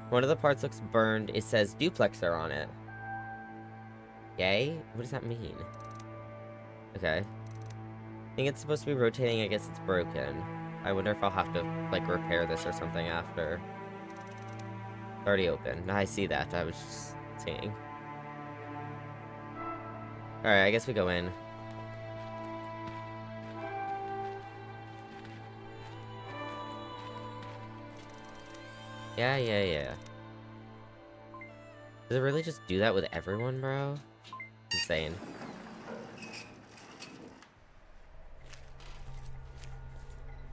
One of the parts looks burned. It says duplexer on it. Yay? What does that mean? Okay. I think it's supposed to be rotating. I guess it's broken. I wonder if I'll have to, like, repair this or something after. It's already open. I see that. I was just seeing. Alright, I guess we go in. Yeah. Does it really just do that with everyone, bro? Insane.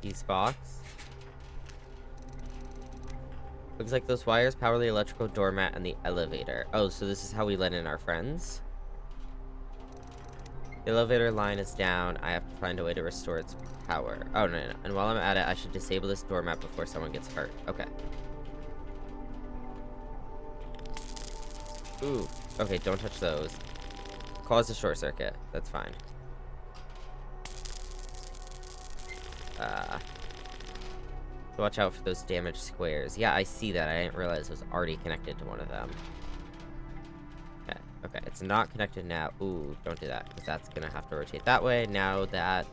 East box. Looks like those wires power the electrical doormat and the elevator. Oh, so this is how we let in our friends? The elevator line is down. I have to find a way to restore its power. Oh, no. And while I'm at it, I should disable this doormat before someone gets hurt. Okay. Ooh. Okay, don't touch those. Cause a short circuit. That's fine. Watch out for those damaged squares. Yeah, I see that. I didn't realize it was already connected to one of them. Okay, it's not connected now. Ooh, don't do that, because that's gonna have to rotate that way. Now that...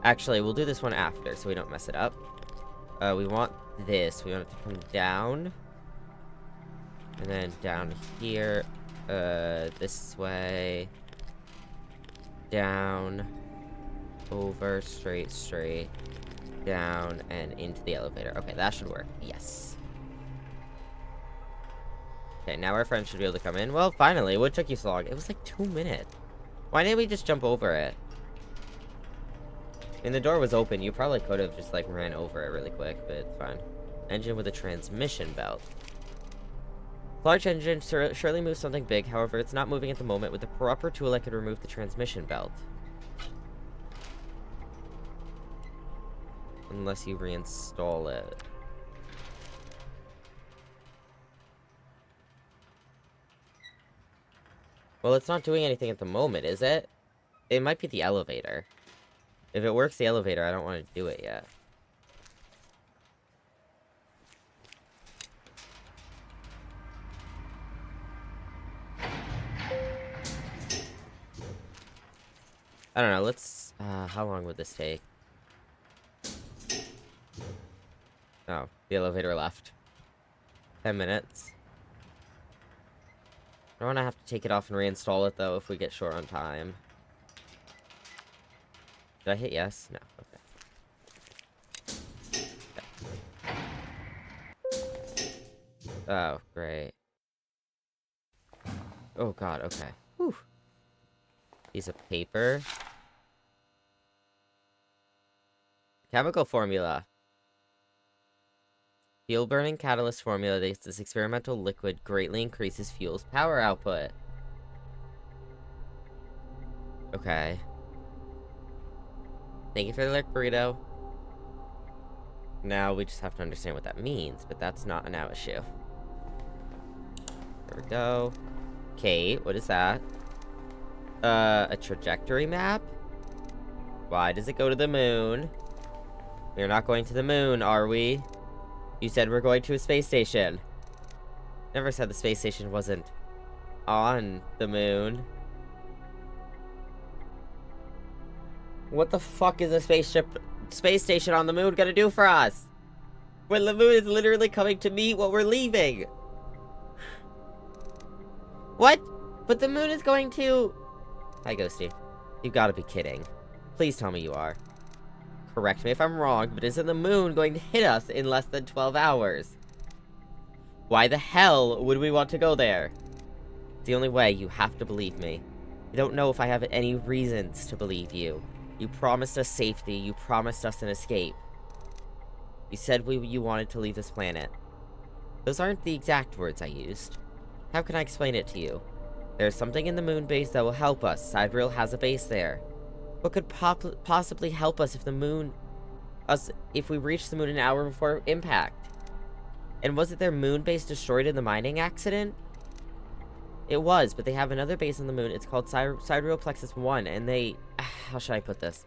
Actually, we'll do this one after, so we don't mess it up. We want this. We want it to come down. And then down here. This way. Down. Over, straight. Down, and into the elevator. Okay, that should work. Yes. Okay, now our friend should be able to come in. Well, finally. What took you so long? It was like 2 minutes. Why didn't we just jump over it? And the door was open. You probably could have just, like, ran over it really quick, but it's fine. Engine with a transmission belt. Large engine surely moves something big. However, it's not moving at the moment. With the proper tool, I could remove the transmission belt. Unless you reinstall it. Well, it's not doing anything at the moment, is it? It might be the elevator. If it works the elevator, I don't want to do it yet. I don't know, let's... how long would this take? Oh, the elevator left. 10 minutes. I don't want to have to take it off and reinstall it, though, if we get short on time. Did I hit yes? No. Okay. Oh, great. Oh, God, okay. Whew. Piece of paper. Chemical formula. Fuel burning catalyst formula. This experimental liquid greatly increases fuel's power output. Okay. Thank you for the lick, burrito. Now we just have to understand what that means, but that's not a now issue. There we go. Kate, what is that? A trajectory map? Why does it go to the moon? We're not going to the moon, are we? You said we're going to a space station. Never said the space station wasn't on the moon. What the fuck is a space station on the moon gonna do for us? When the moon is literally coming to meet what we're leaving. What? But the moon is going to... Hi, Ghosty. You've got to be kidding. Please tell me you are. Correct me if I'm wrong, but isn't the moon going to hit us in less than 12 hours? Why the hell would we want to go there? It's the only way. You have to believe me. I don't know if I have any reasons to believe you. You promised us safety. You promised us an escape. You said you wanted to leave this planet. Those aren't the exact words I used. How can I explain it to you? There's something in the moon base that will help us. Sidereal has a base there. What could possibly help us if if we reach the moon an hour before impact? And was it their moon base destroyed in the mining accident? It was, but they have another base on the moon. It's called Sidereal Plexus 1, and they... How should I put this?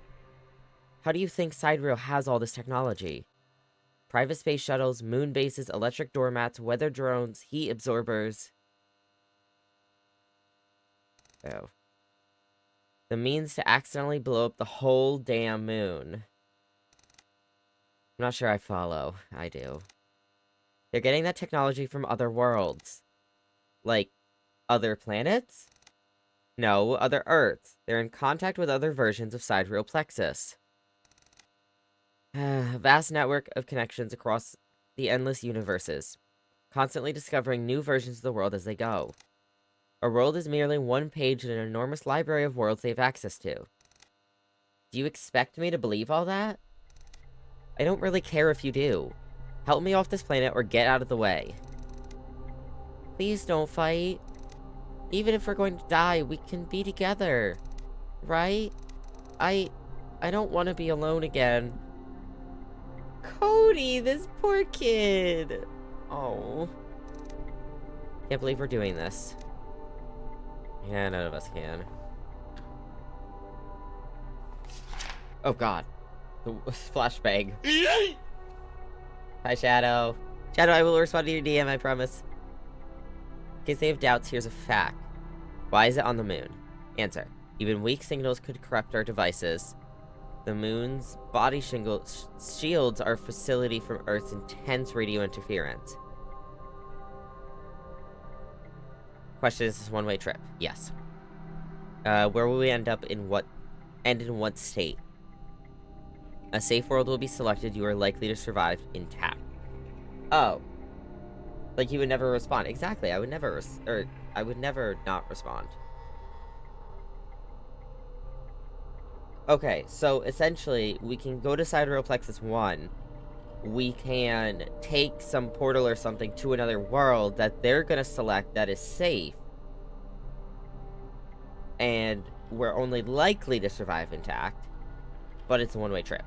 How do you think Sidereal has all this technology? Private space shuttles, moon bases, electric doormats, weather drones, heat absorbers... Oh. The means to accidentally blow up the whole damn moon. I'm not sure I follow. I do. They're getting that technology from other worlds. Like, other planets? No, other Earths. They're in contact with other versions of Sidereal Plexus. A vast network of connections across the endless universes. Constantly discovering new versions of the world as they go. A world is merely one page in an enormous library of worlds they have access to. Do you expect me to believe all that? I don't really care if you do. Help me off this planet or get out of the way. Please don't fight. Even if we're going to die, we can be together. Right? I don't want to be alone again. Cody, this poor kid. Oh. Can't believe we're doing this. Yeah, none of us can. Oh, God. The flashbang. Hi, Shadow. Shadow, I will respond to your DM, I promise. In case they have doubts, here's a fact. Why is it on the moon? Answer. Even weak signals could corrupt our devices. The moon's body shields are a facility from Earth's intense radio interference. Question, is this a one-way trip? Yes. Where will we end in what state? A safe world will be selected. You are likely to survive intact. Oh. Like you would never respond. Exactly, I would never I would never not respond. Okay, so essentially, we can go to Sidereal Plexus 1. We can take some portal or something to another world that they're gonna select that is safe. And we're only likely to survive intact. But it's a one-way trip.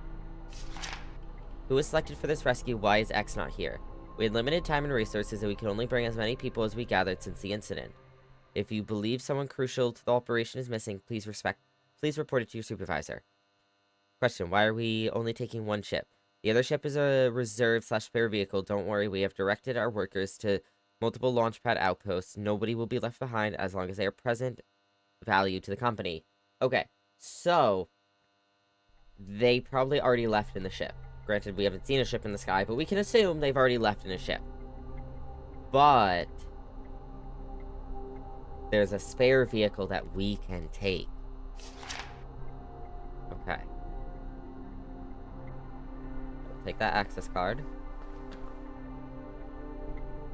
Who was selected for this rescue? Why is X not here? We had limited time and resources, and we could only bring as many people as we gathered since the incident. If you believe someone crucial to the operation is missing, please report it to your supervisor. Question, why are we only taking one ship? The other ship is a reserve/spare vehicle. Don't worry, we have directed our workers to multiple launchpad outposts. Nobody will be left behind as long as they are present value to the company. Okay, so they probably already left in the ship. Granted, we haven't seen a ship in the sky, but we can assume they've already left in a ship. But there's a spare vehicle that we can take. Okay. We'll take that access card.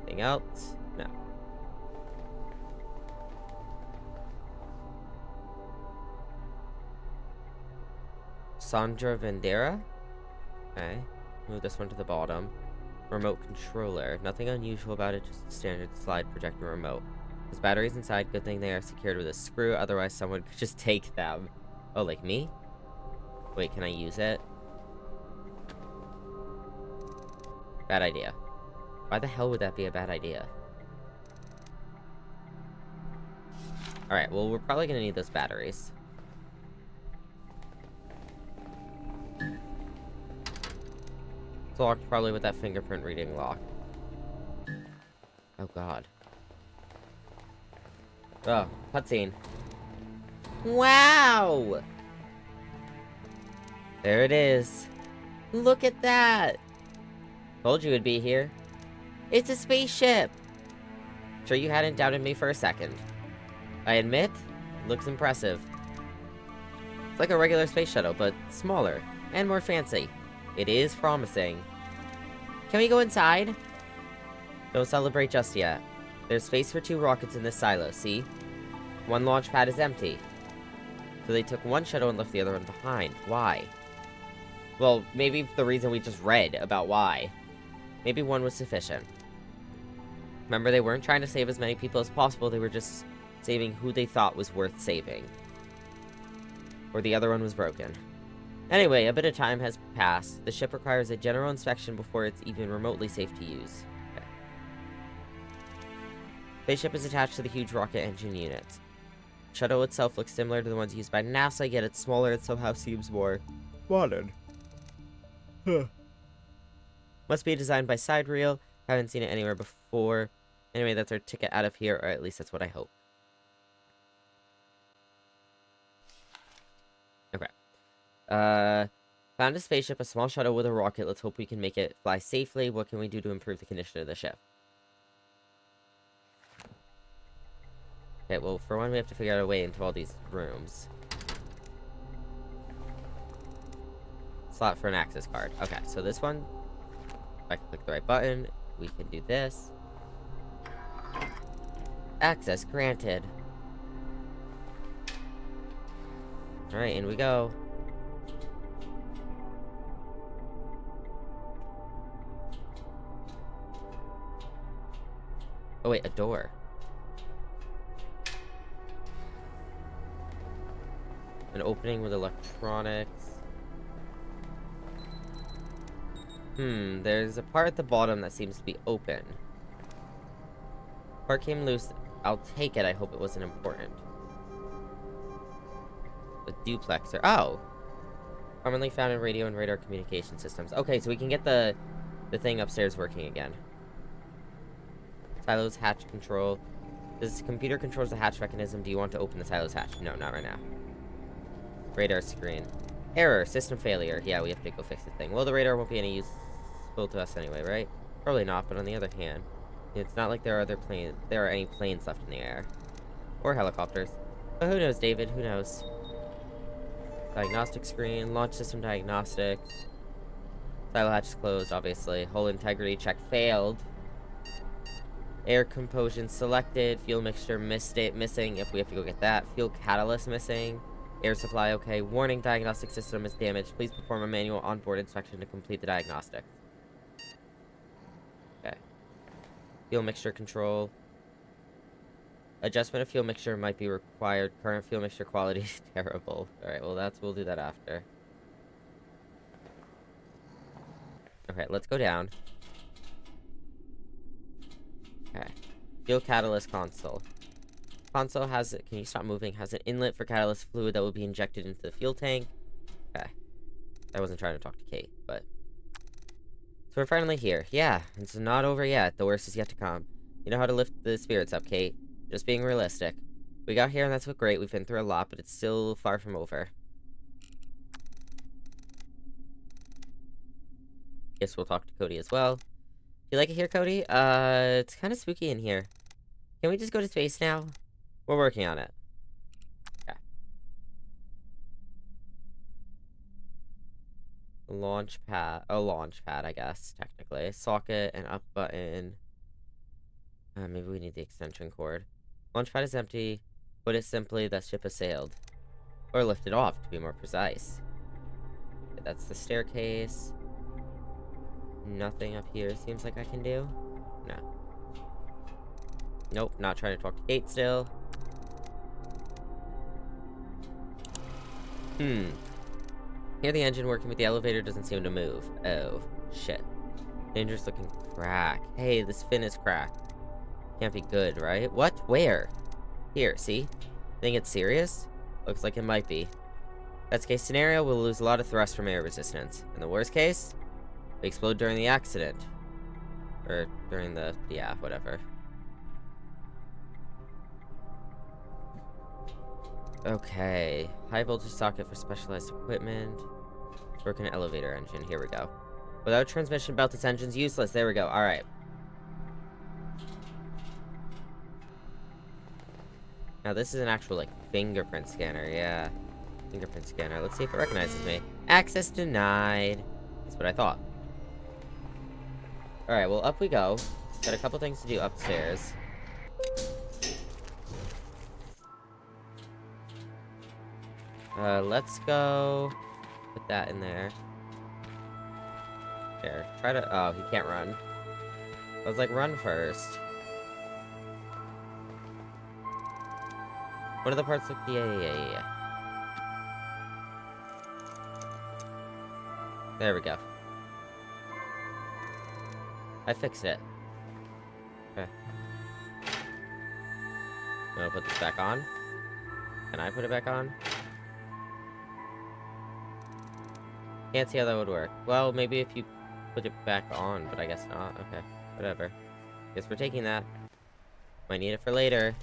Anything else? No. Sandra Vendera? Okay. Move this one to the bottom. Remote controller. Nothing unusual about it, just a standard slide projector remote. There's batteries inside. Good thing they are secured with a screw, otherwise someone could just take them. Oh, like me? Wait, can I use it? Bad idea. Why the hell would that be a bad idea? Alright, well, we're probably gonna need those batteries. It's locked probably with that fingerprint reading lock. Oh, God. Oh, cutscene. Wow! There it is. Look at that! Told you it'd be here. It's a spaceship! Sure you hadn't doubted me for a second. I admit, looks impressive. It's like a regular space shuttle, but smaller and more fancy. It is promising. Can we go inside? Don't celebrate just yet. There's space for 2 rockets in this silo, see? One launch pad is empty. So they took one shuttle and left the other one behind. Why? Well, maybe the reason we just read about why. Maybe one was sufficient. Remember, they weren't trying to save as many people as possible, they were just saving who they thought was worth saving. Or the other one was broken. Anyway, a bit of time has passed. The ship requires a general inspection before it's even remotely safe to use. Okay. Spaceship is attached to the huge rocket engine units. Shuttle itself looks similar to the ones used by NASA, yet it's smaller and somehow seems more modern. Huh. Must be designed by Sidereal. Haven't seen it anywhere before. Anyway, that's our ticket out of here, or at least that's what I hope. Okay. Found a spaceship, a small shuttle with a rocket. Let's hope we can make it fly safely. What can we do to improve the condition of the ship? Okay, well, for one, we have to figure out a way into all these rooms. Slot for an access card. Okay, so this one, if I can click the right button, we can do this. Access granted. Alright, in we go. Oh wait, a door. An opening with electronics. There's a part at the bottom that seems to be open. Part came loose. I'll take it. I hope it wasn't important. The duplexer. Oh! Commonly found in radio and radar communication systems. Okay, so we can get the thing upstairs working again. Silos hatch control. This computer controls the hatch mechanism. Do you want to open the silos hatch? No, not right now. Radar screen. Error. System failure. Yeah, we have to go fix the thing. Well, the radar won't be any useful to us anyway, right? Probably not, but on the other hand, it's not like there are any planes left in the air. Or helicopters. But who knows, David? Who knows? Diagnostic screen. Launch system diagnostics. Silo hatch is closed, obviously. Hull integrity check failed. Air compulsion selected. Fuel mixture missing if we have to go get that. Fuel catalyst missing. Air supply, okay. Warning, diagnostic system is damaged. Please perform a manual onboard inspection to complete the diagnostics. Okay. Fuel mixture control. Adjustment of fuel mixture might be required. Current fuel mixture quality is terrible. Alright, well we'll do that after. Okay, let's go down. Okay. Fuel catalyst console. Console has it. Can you stop moving? Has an inlet for catalyst fluid that will be injected into the fuel tank. Okay. I wasn't trying to talk to Kate, but. So we're finally here. Yeah, it's not over yet. The worst is yet to come. You know how to lift the spirits up, Kate. Just being realistic. We got here and that's great. We've been through a lot, but it's still far from over. Guess we'll talk to Cody as well. You like it here, Cody? It's kind of spooky in here. Can we just go to space now? We're working on it. Okay. Launch pad. Oh, launch pad, I guess, technically. Socket and up button. Maybe we need the extension cord. Launch pad is empty. Put it simply, the ship has sailed. Or lifted off, to be more precise. Okay, that's the staircase. Nothing up here seems like I can do. No. Nope, not trying to talk to Kate still. Hear the engine working, but the elevator doesn't seem to move. Oh, shit. Dangerous looking crack. Hey, this fin is cracked. Can't be good, right? What? Where? Here, see? Think it's serious? Looks like it might be. Best case scenario, we'll lose a lot of thrust from air resistance. In the worst case, we explode during the accident. Or during the, yeah, whatever. Okay. High voltage socket for specialized equipment. Broken elevator engine. Here we go. Without a transmission belt, this engine's useless. There we go. Alright. Now this is an actual, like, fingerprint scanner. Yeah. Fingerprint scanner. Let's see if it recognizes me. Access denied. That's what I thought. Alright, well, up we go. Got a couple things to do upstairs. Let's go put that in there. There. Try to... Oh, he can't run. I was like, run first. What are the parts look? Yeah. There we go. I fixed it. Okay. I'm gonna put this back on. Can I put it back on? Can't see how that would work. Well, maybe if you put it back on, but I guess not. Okay, whatever. Guess we're taking that. Might need it for later.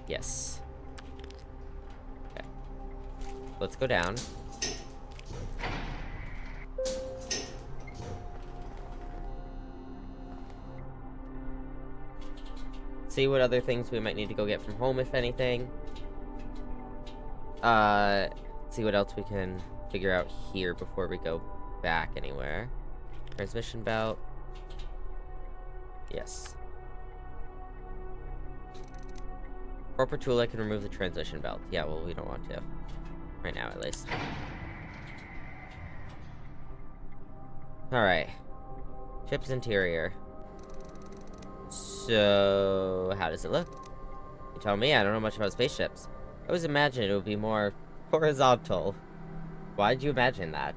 Yes. Okay. Let's go down. See what other things we might need to go get from home, if anything. See what else we can figure out here before we go back anywhere. Transmission belt. Yes. Proper tool, I can remove the transmission belt. Yeah, well, we don't want to. Right now, at least. Alright. Ship's interior. So, how does it look? You tell me, I don't know much about spaceships. I always imagined it would be more horizontal. Why'd you imagine that?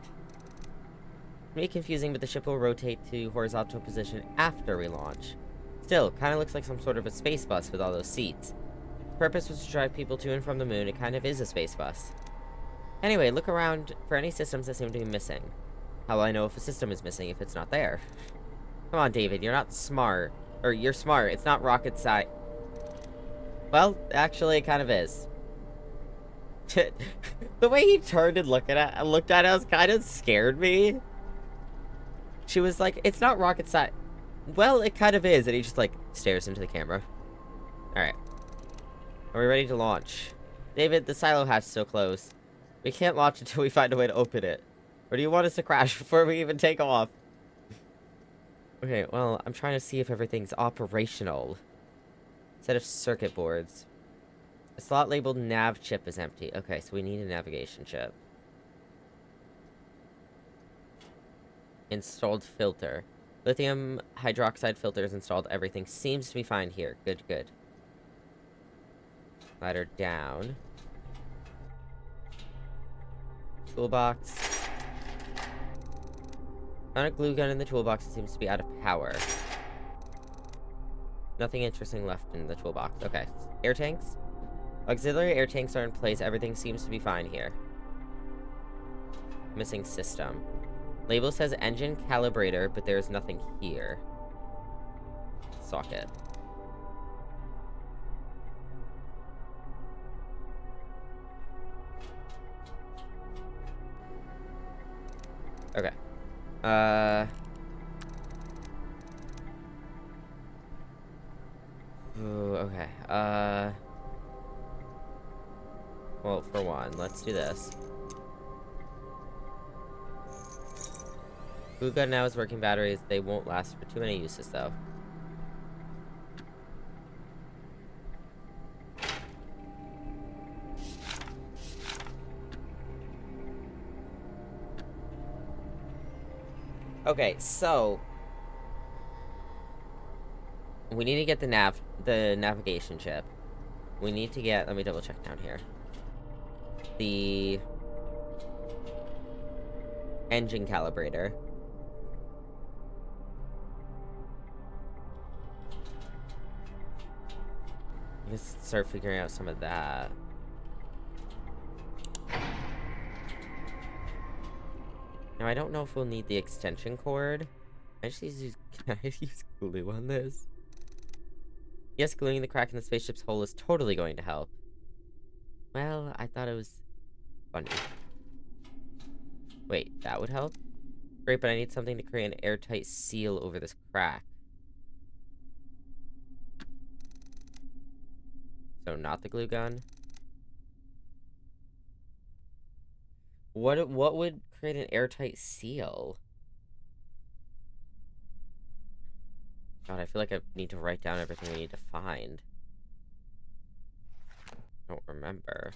It may be confusing, but the ship will rotate to horizontal position after we launch. Still, kinda looks like some sort of a space bus with all those seats. The purpose was to drive people to and from the moon. It kind of is a space bus. Anyway, look around for any systems that seem to be missing. How will I know if a system is missing if it's not there? Come on, David, you're not smart. Or, you're smart. It's not rocket science. Well, actually, it kind of is. The way he turned and looked at it was kind of scared me. She was like, it's not rocket science. Well, it kind of is. And he just, like, stares into the camera. Alright. Are we ready to launch? David, the silo hatch is still closed. We can't launch until we find a way to open it. Or do you want us to crash before we even take off? Okay, well, I'm trying to see if everything's operational. Set of circuit boards. The slot labeled nav chip is empty. Okay, so we need a navigation chip. Installed filter. Lithium hydroxide filter is installed. Everything seems to be fine here. Good, good. Ladder down. Toolbox. Found a glue gun in the toolbox. It seems to be out of power. Nothing interesting left in the toolbox. Okay. Air tanks. Auxiliary air tanks are in place. Everything seems to be fine here. Missing system. Label says engine calibrator, but there's nothing here. Socket. Okay. Ooh, okay. Well, for one, let's do this. Glue gun now is working batteries. They won't last for too many uses, though. Okay, so we need to get the navigation chip. We need to get, let me double check down here. The engine calibrator. I guess start figuring out some of that. Now, I don't know if we'll need the extension cord. Can I use glue on this? Yes, gluing the crack in the spaceship's hole is totally going to help. Well, I thought it was funny. Wait, that would help? Great, but I need something to create an airtight seal over this crack. So not the glue gun. What would create an airtight seal? God, I feel like I need to write down everything we need to find. I don't remember.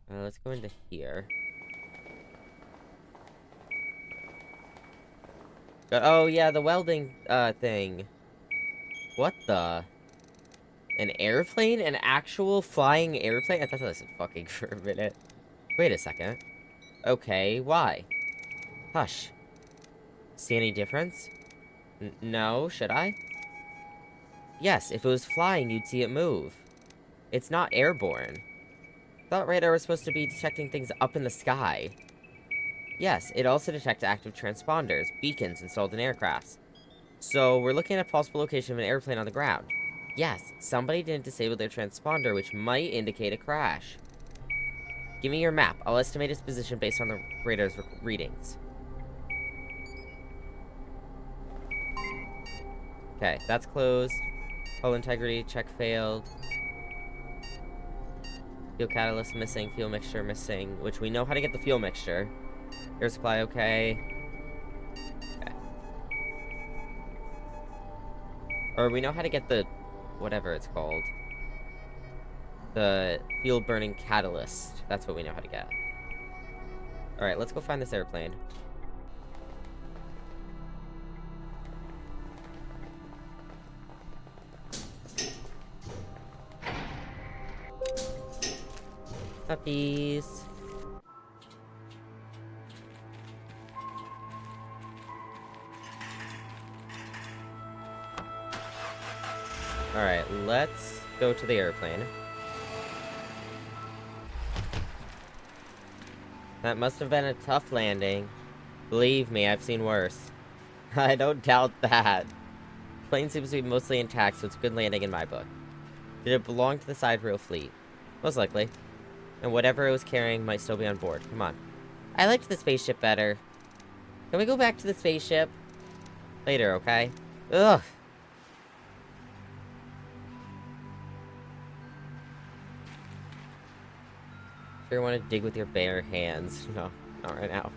Let's go into here. Oh, yeah, the welding, thing. What the? An airplane? An actual flying airplane? I thought that was fucking for a minute. Wait a second. Okay, why? Hush. See any difference? No, should I? Yes, if it was flying, you'd see it move. It's not airborne. Thought radar was supposed to be detecting things up in the sky. Yes, it also detects active transponders, beacons installed in aircrafts. So, we're looking at a possible location of an airplane on the ground. Yes, somebody didn't disable their transponder, which might indicate a crash. Give me your map. I'll estimate its position based on the radar's readings. Okay, that's closed. Hull integrity check failed. Fuel catalyst missing, fuel mixture missing, which we know how to get the fuel mixture. Air supply okay. Okay. Or we know how to get the, whatever it's called. The fuel burning catalyst. That's what we know how to get. Alright, let's go find this airplane. Puppies. Alright, let's go to the airplane. That must have been a tough landing. Believe me, I've seen worse. I don't doubt that. Plane seems to be mostly intact, so it's a good landing in my book. Did it belong to the sidereal fleet? Most likely. And whatever it was carrying might still be on board. Come on. I liked the spaceship better. Can we go back to the spaceship? Later, okay? Ugh. Sure want to dig with your bare hands. No, not right now.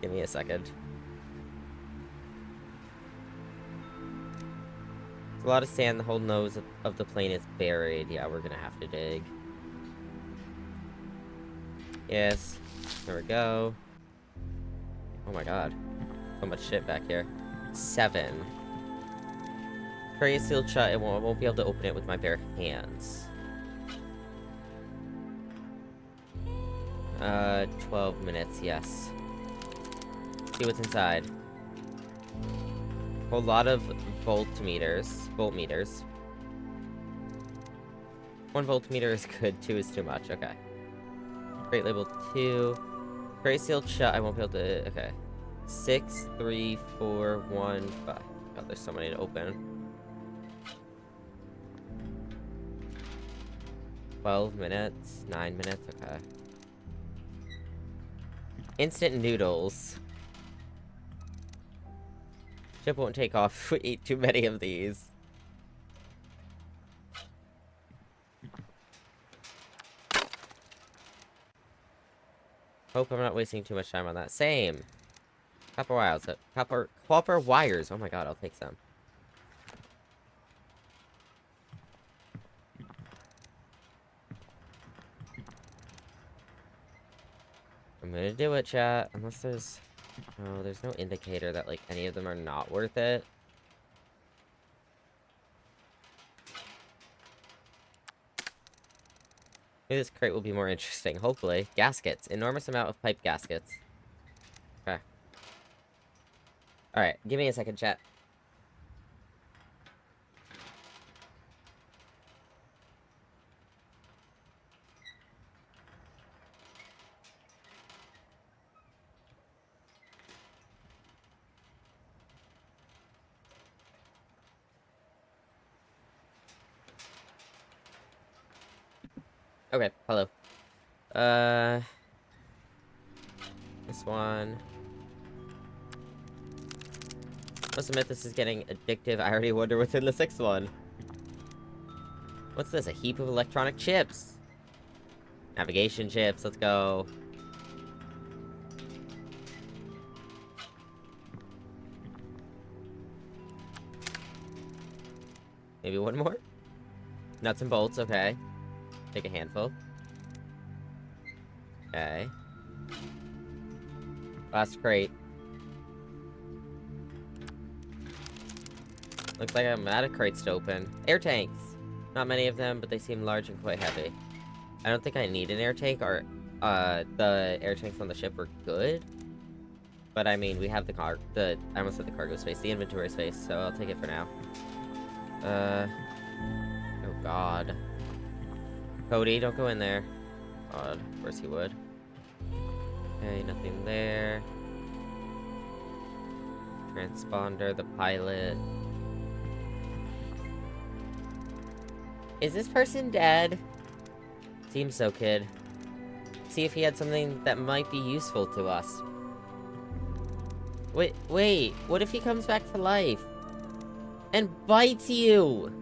Give me a second. A lot of sand. The whole nose of the plane is buried. Yeah, we're gonna have to dig. Yes. There we go. Oh my god. So much shit back here. 7. Tray is sealed shut. I won't be able to open it with my bare hands. 12 minutes, yes. See what's inside. A whole lot of voltmeters. 1 voltmeter is good, 2 is too much, okay. Crate label 2. Crate sealed shut, I won't be able to, okay. 6, 3, 4, 1, 5. God, there's so many to open. 12 minutes, 9 minutes, okay. Instant noodles. Ship won't take off if we eat too many of these. Hope I'm not wasting too much time on that. Same. Copper wires. Copper wires. Oh my god, I'll take some. I'm gonna do it, chat. Unless there's... Oh, there's no indicator that, like, any of them are not worth it. Maybe this crate will be more interesting. Hopefully. Gaskets. Enormous amount of pipe gaskets. Okay. Alright, give me a second, chat. Okay, hello. This one. Must admit, this is getting addictive. I already wonder what's in the 6th one. What's this? A heap of electronic chips. Navigation chips, let's go. Maybe one more? Nuts and bolts, okay. Take a handful. Okay. Last crate. Looks like I'm out of crates to open. Air tanks! Not many of them, but they seem large and quite heavy. I don't think I need an air tank, or, the air tanks on the ship were good. But, I mean, we have I almost said the cargo space, the inventory space, so I'll take it for now. Oh god. Cody, don't go in there. God, of course he would. Okay, nothing there. Transponder, the pilot. Is this person dead? Seems so, kid. See if he had something that might be useful to us. Wait, what if he comes back to life? And bites you?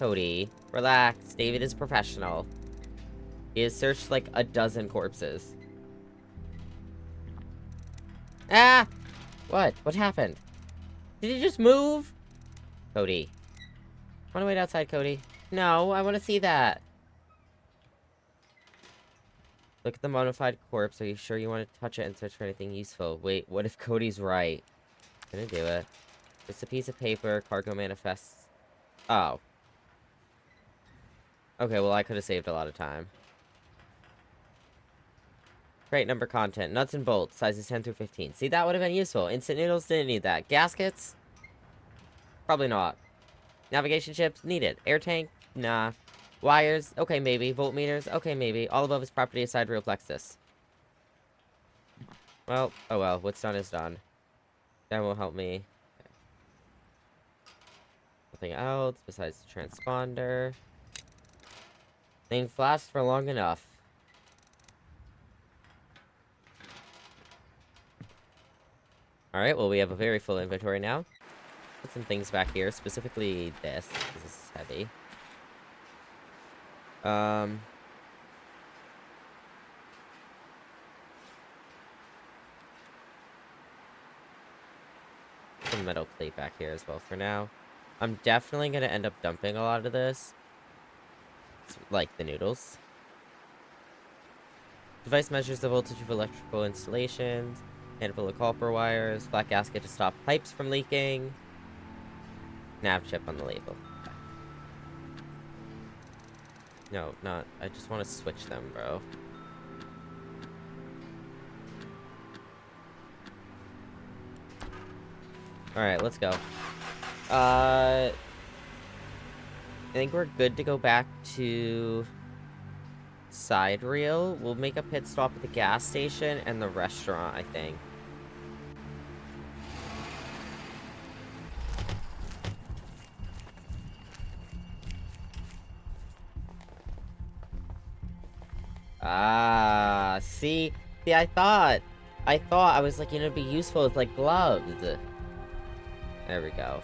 Cody, relax. David is a professional. He has searched like a dozen corpses. Ah! What? What happened? Did he just move? Cody. Wanna wait outside, Cody? No, I want to see that. Look at the modified corpse. Are you sure you want to touch it and search for anything useful? Wait, what if Cody's right? I'm gonna do it. Just a piece of paper, cargo manifests. Oh. Okay, well, I could have saved a lot of time. Crate number content. Nuts and bolts. Sizes 10 through 15. See, that would have been useful. Instant noodles, didn't need that. Gaskets? Probably not. Navigation chips? Needed. Air tank? Nah. Wires? Okay, maybe. Voltmeters? Okay, maybe. All above is property aside real plexus. Well, oh well. What's done is done. That won't help me. Okay. Nothing else besides the transponder. Thing flashed for long enough. Alright, well, we have a very full inventory now. Put some things back here, specifically this, because this is heavy. Some metal plate back here as well for now. I'm definitely gonna end up dumping a lot of this. Like the noodles. Device measures the voltage of electrical installations. Handful of copper wires. Flat gasket to stop pipes from leaking. Nav chip on the label. Okay. No, not. I just want to switch them, bro. Alright, let's go. I think we're good to go back to side rail. We'll make a pit stop at the gas station and the restaurant, I think. Ah, see, I thought I was like, it'd be useful with like gloves. There we go.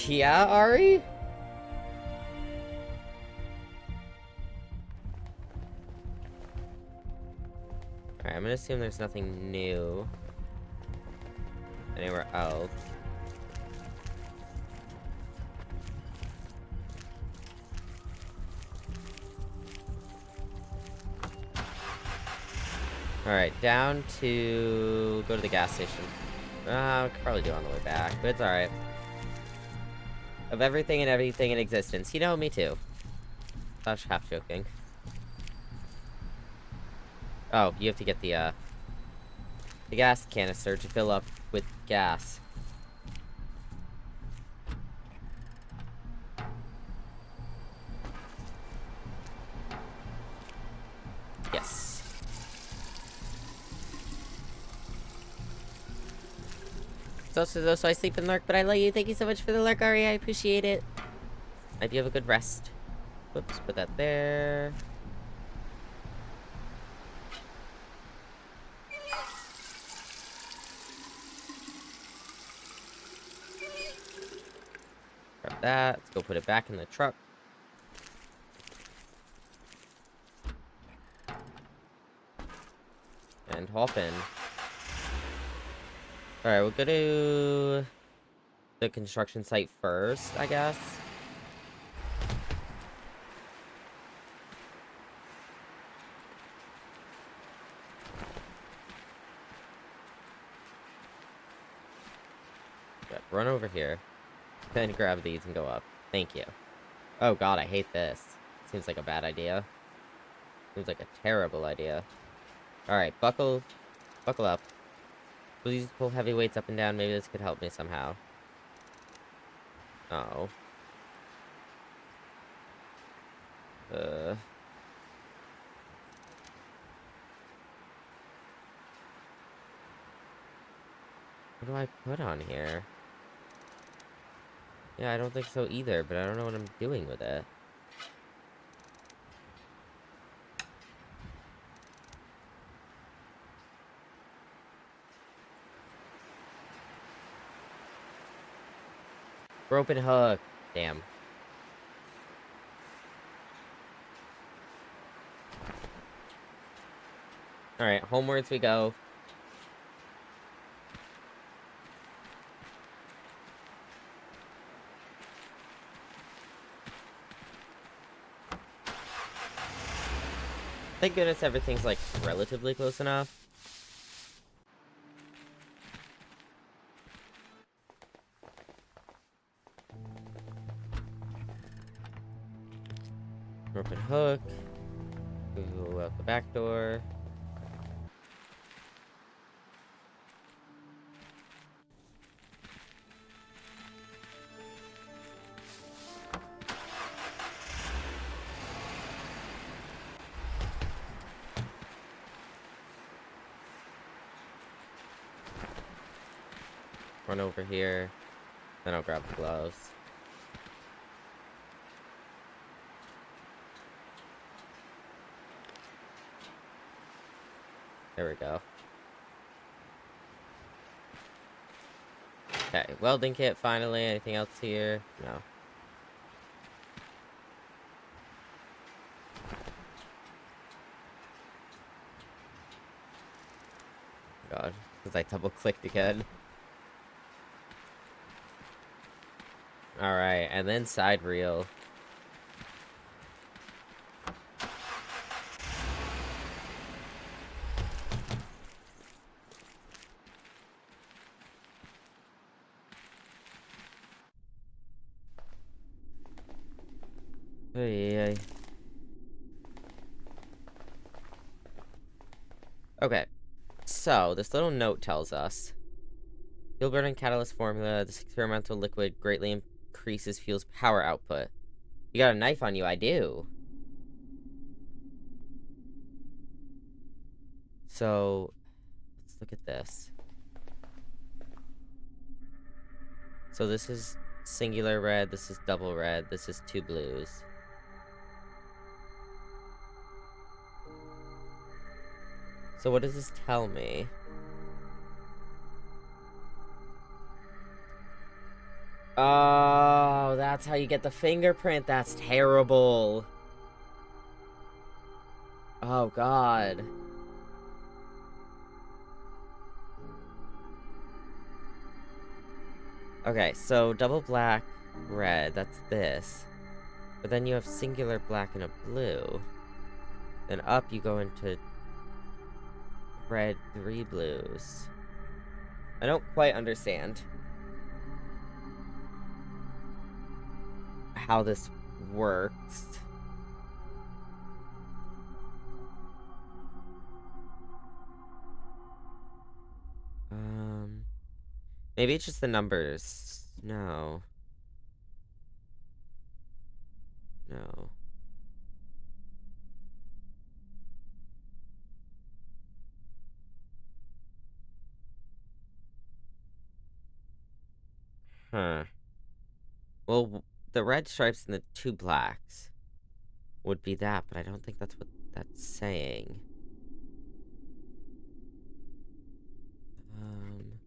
Yeah, Ari? Alright, I'm gonna assume there's nothing new anywhere else. Alright, down to... go to the gas station. We could probably do it on the way back, but it's alright. Of everything and everything in existence. You know, me too. I was half joking. Oh, you have to get the gas canister to fill up with gas. Yes. So I sleep and lurk, but I love you. Thank you so much for the lurk, Ari. I appreciate it. I hope you have a good rest. Whoops, put that there. Grab that. Let's go put it back in the truck. And hop in. Alright, we'll go to the construction site first, I guess. Good. Run over here. Then grab these and go up. Thank you. Oh god, I hate this. Seems like a bad idea. Seems like a terrible idea. Alright, buckle up. Please pull heavy weights up and down. Maybe this could help me somehow. Oh. What do I put on here? Yeah, I don't think so either, but I don't know what I'm doing with it. Rope and hook. Damn. Alright, homewards we go. Thank goodness everything's, like, relatively close enough. Rope and hook. Go out the back door. Run over here. Then I'll grab the gloves. There we go. Okay, welding kit finally. Anything else here? No. God, because I double-clicked again. Alright, and then side reel. Hey. Okay, so this little note tells us fuel burning catalyst formula. This experimental liquid greatly increases fuel's power output. You got a knife on you? I do. So let's look at this. So this is singular red. This is double red. This is two blues. So what does this tell me? Oh, that's how you get the fingerprint. That's terrible. Oh, God. Okay, so double black, red, that's this. But then you have singular black and a blue. Then up you go into red, three blues. I don't quite understand how this works. Maybe it's just the numbers. No. No. Huh. Well, the red stripes and the two blacks would be that, but I don't think that's what that's saying. Um,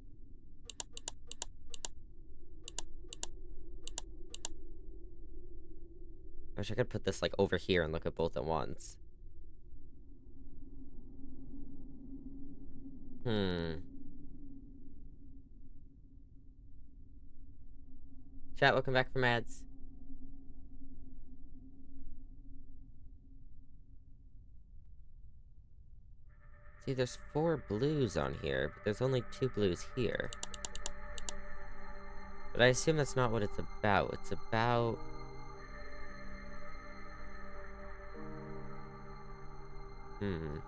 I wish I could put this, like, over here and look at both at once. Hmm. Chat, welcome back from ads. See, there's four blues on here, but there's only two blues here. But I assume that's not what it's about. It's about... Hmm.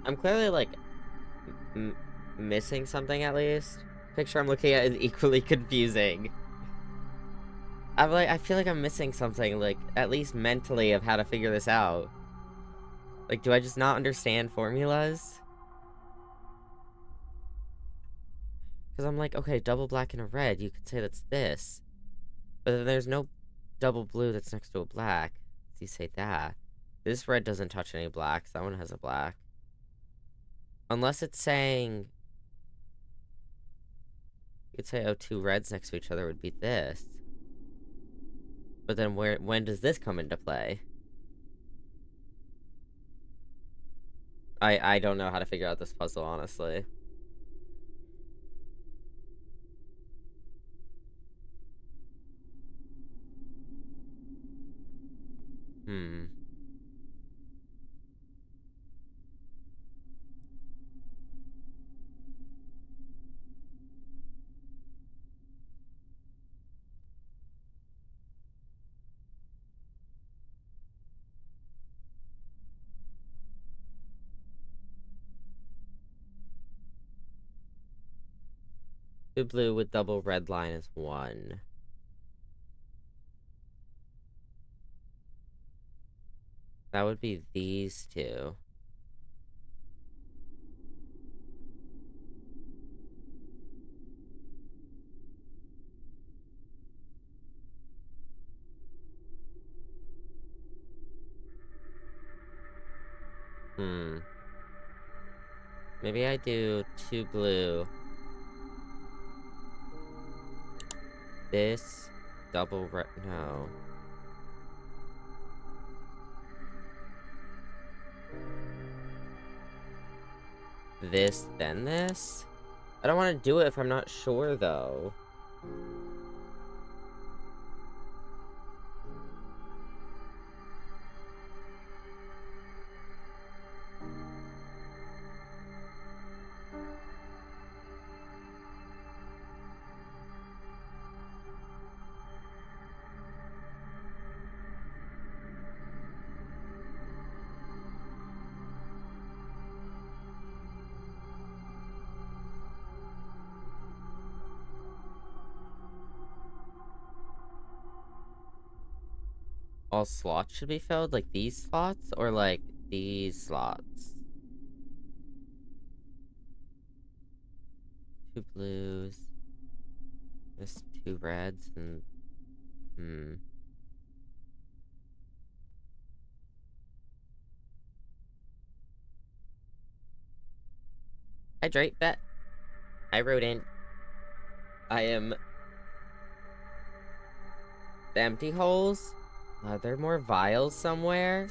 I'm clearly, like, missing something at least. Picture I'm looking at is equally confusing. I feel like I'm missing something, like, at least mentally, of how to figure this out. Like, do I just not understand formulas? Because I'm like, okay, double black and a red, you could say that's this. But then there's no double blue that's next to a black. So you say that. This red doesn't touch any blacks. That one has a black. Unless it's saying... You could say, oh, two reds next to each other would be this. But then when does this come into play? I don't know how to figure out this puzzle, honestly. Hmm. Two blue with double red line is one. That would be these two. Hmm. Maybe I do 2 blue. This double red. No. This, then this? I don't want to do it if I'm not sure, though. All slots should be filled? Like these slots? Or like these slots? 2 blues. This 2 reds and... Hmm. Hydrate, bet. I wrote in. I am... The empty holes? Are there more vials somewhere?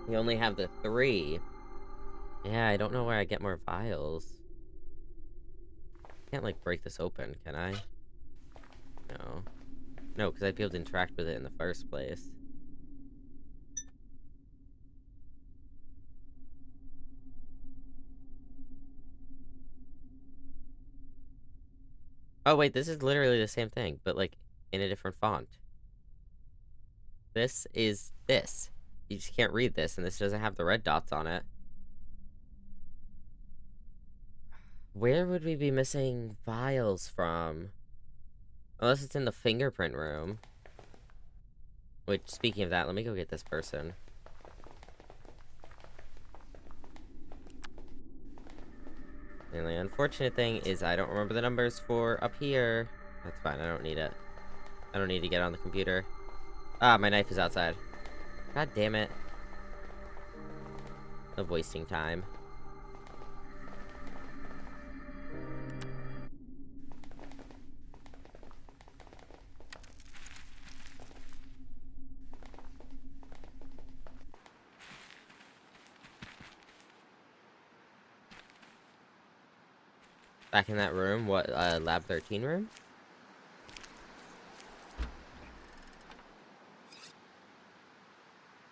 We only have the 3. Yeah, I don't know where I get more vials. Can't, like, break this open, can I? No. No, because I'd be able to interact with it in the first place. Oh, wait, this is literally the same thing, but, like, in a different font. This is this. You just can't read this, and this doesn't have the red dots on it. Where would we be missing vials from? Unless it's in the fingerprint room. Which, speaking of that, let me go get this person. And the unfortunate thing is I don't remember the numbers for up here. That's fine, I don't need it. I don't need to get on the computer. Ah, my knife is outside. God damn it. Of wasting time. Back in that room, what, Lab 13 room?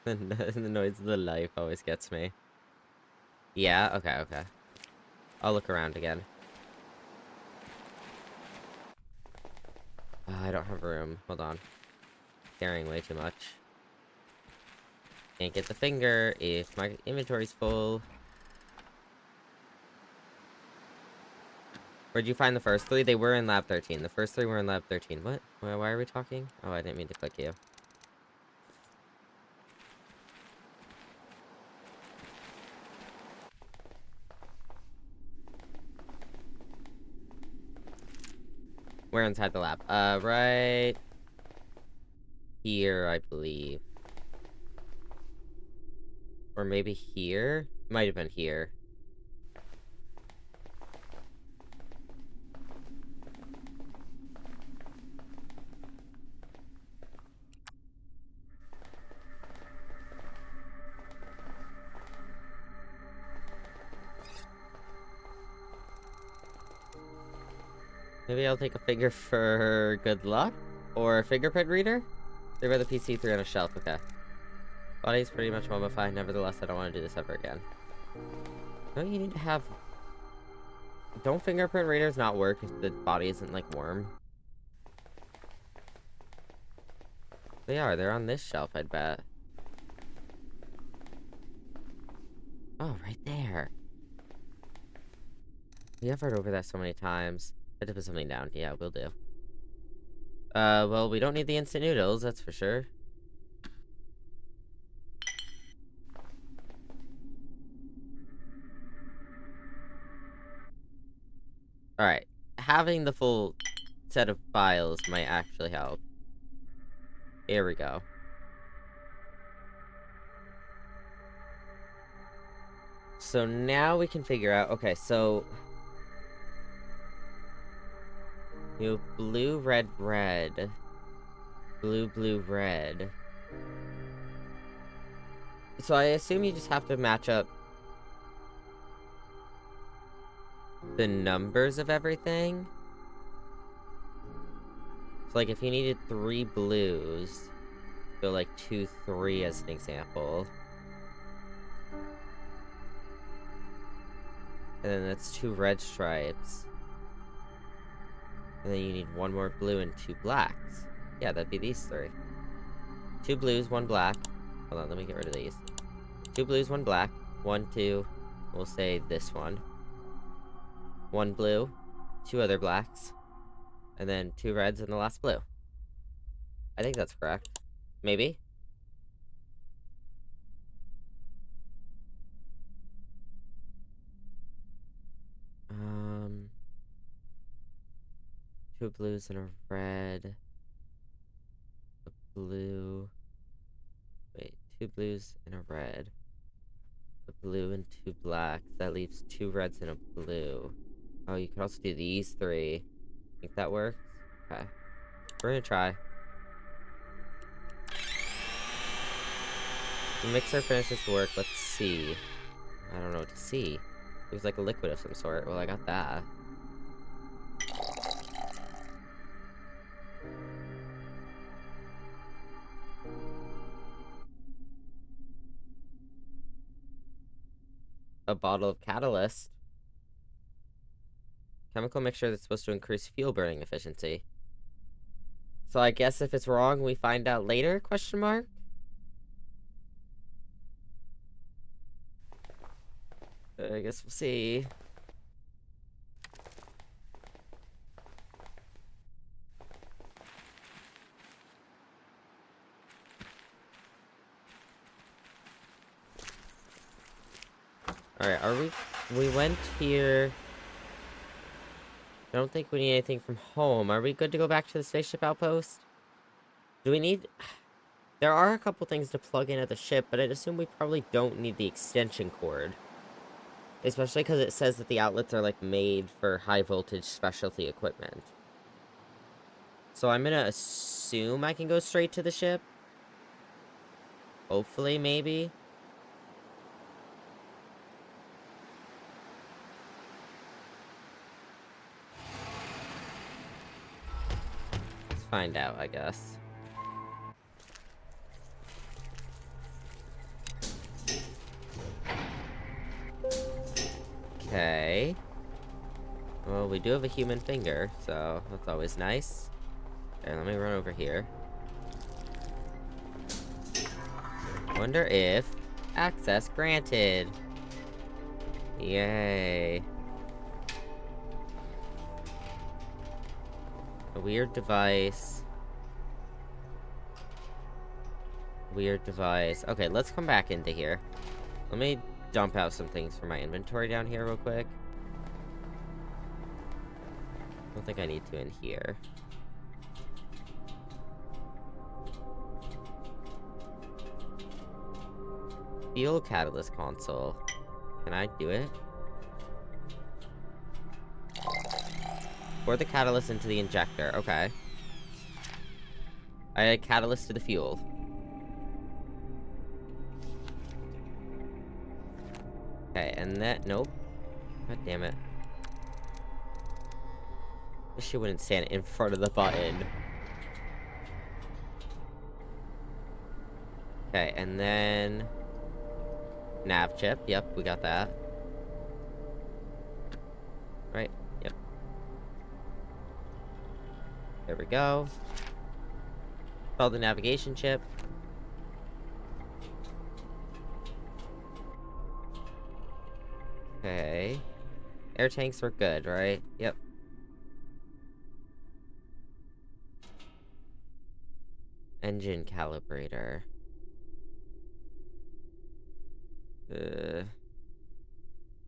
The noise of the life always gets me. Yeah, okay, okay. I'll look around again. I don't have room. Hold on. Carrying way too much. Can't get the finger if my inventory's full. Where'd you find the first 3? They were in Lab 13. The first 3 were in Lab 13. What? Why are we talking? Oh, I didn't mean to click you. We're inside the lab. Right here, I believe. Or maybe here? Might have been here. Maybe I'll take a finger for good luck? Or a fingerprint reader? They're by the PC, 3 on a shelf, okay. Body's pretty much mummified, nevertheless, I don't want to do this ever again. No, you need to have... Don't fingerprint readers not work if the body isn't, like, warm? They are, they're on this shelf, I'd bet. Oh, right there. We have heard over that so many times. I had to put something down. Yeah, we'll do. Well, we don't need the instant noodles, that's for sure. Alright. Having the full set of files might actually help. Here we go. So now we can figure out... Okay, so... You know, blue, red, red. Blue, blue, red. So I assume you just have to match up the numbers of everything. So, like, if you needed 3 blues, go, like, 2, 3 as an example. And then that's 2 red stripes. And then you need 1 more blue and 2 blacks. Yeah, that'd be these 3. 2 blues, 1 black. Hold on, let me get rid of these. 2 blues, 1 black. 1, 2. We'll say this one. 1 blue. 2 other blacks. And then 2 reds and the last blue. I think that's correct. Maybe? Um... 2 blues and a red. A blue. Wait, 2 blues and a red. A blue and 2 blacks. That leaves 2 reds and a blue. Oh, you could also do these 3. Think that works? Okay. We're gonna try. The mixer finishes work. Let's see. I don't know what to see. It was like a liquid of some sort. Well, I got that. A bottle of catalyst. Chemical mixture that's supposed to increase fuel burning efficiency. So I guess if it's wrong, we find out later, question mark? I guess we'll see. Alright, we went here. I don't think we need anything from home. Are we good to go back to the spaceship outpost? Do we need... There are a couple things to plug in at the ship, but I'd assume we probably don't need the extension cord. Especially because it says that the outlets are, like, made for high-voltage specialty equipment. So I'm gonna assume I can go straight to the ship. Hopefully, maybe. Let's find out, I guess. Okay. Well, we do have a human finger, so that's always nice. Okay, let me run over here. Wonder if... Access granted. Yay. A weird device. Weird device. Okay, let's come back into here. Let me dump out some things from my inventory down here real quick. I don't think I need to in here. Fuel catalyst console. Can I do it? Pour the catalyst into the injector. Okay. I add catalyst to the fuel. Okay, and that... Nope. God damn it. Wish you wouldn't stand in front of the button. Okay, and then... Nav chip. Yep, we got that. Right? Yep. There we go. Follow the navigation chip. Okay. Air tanks were good, right? Yep. Engine calibrator.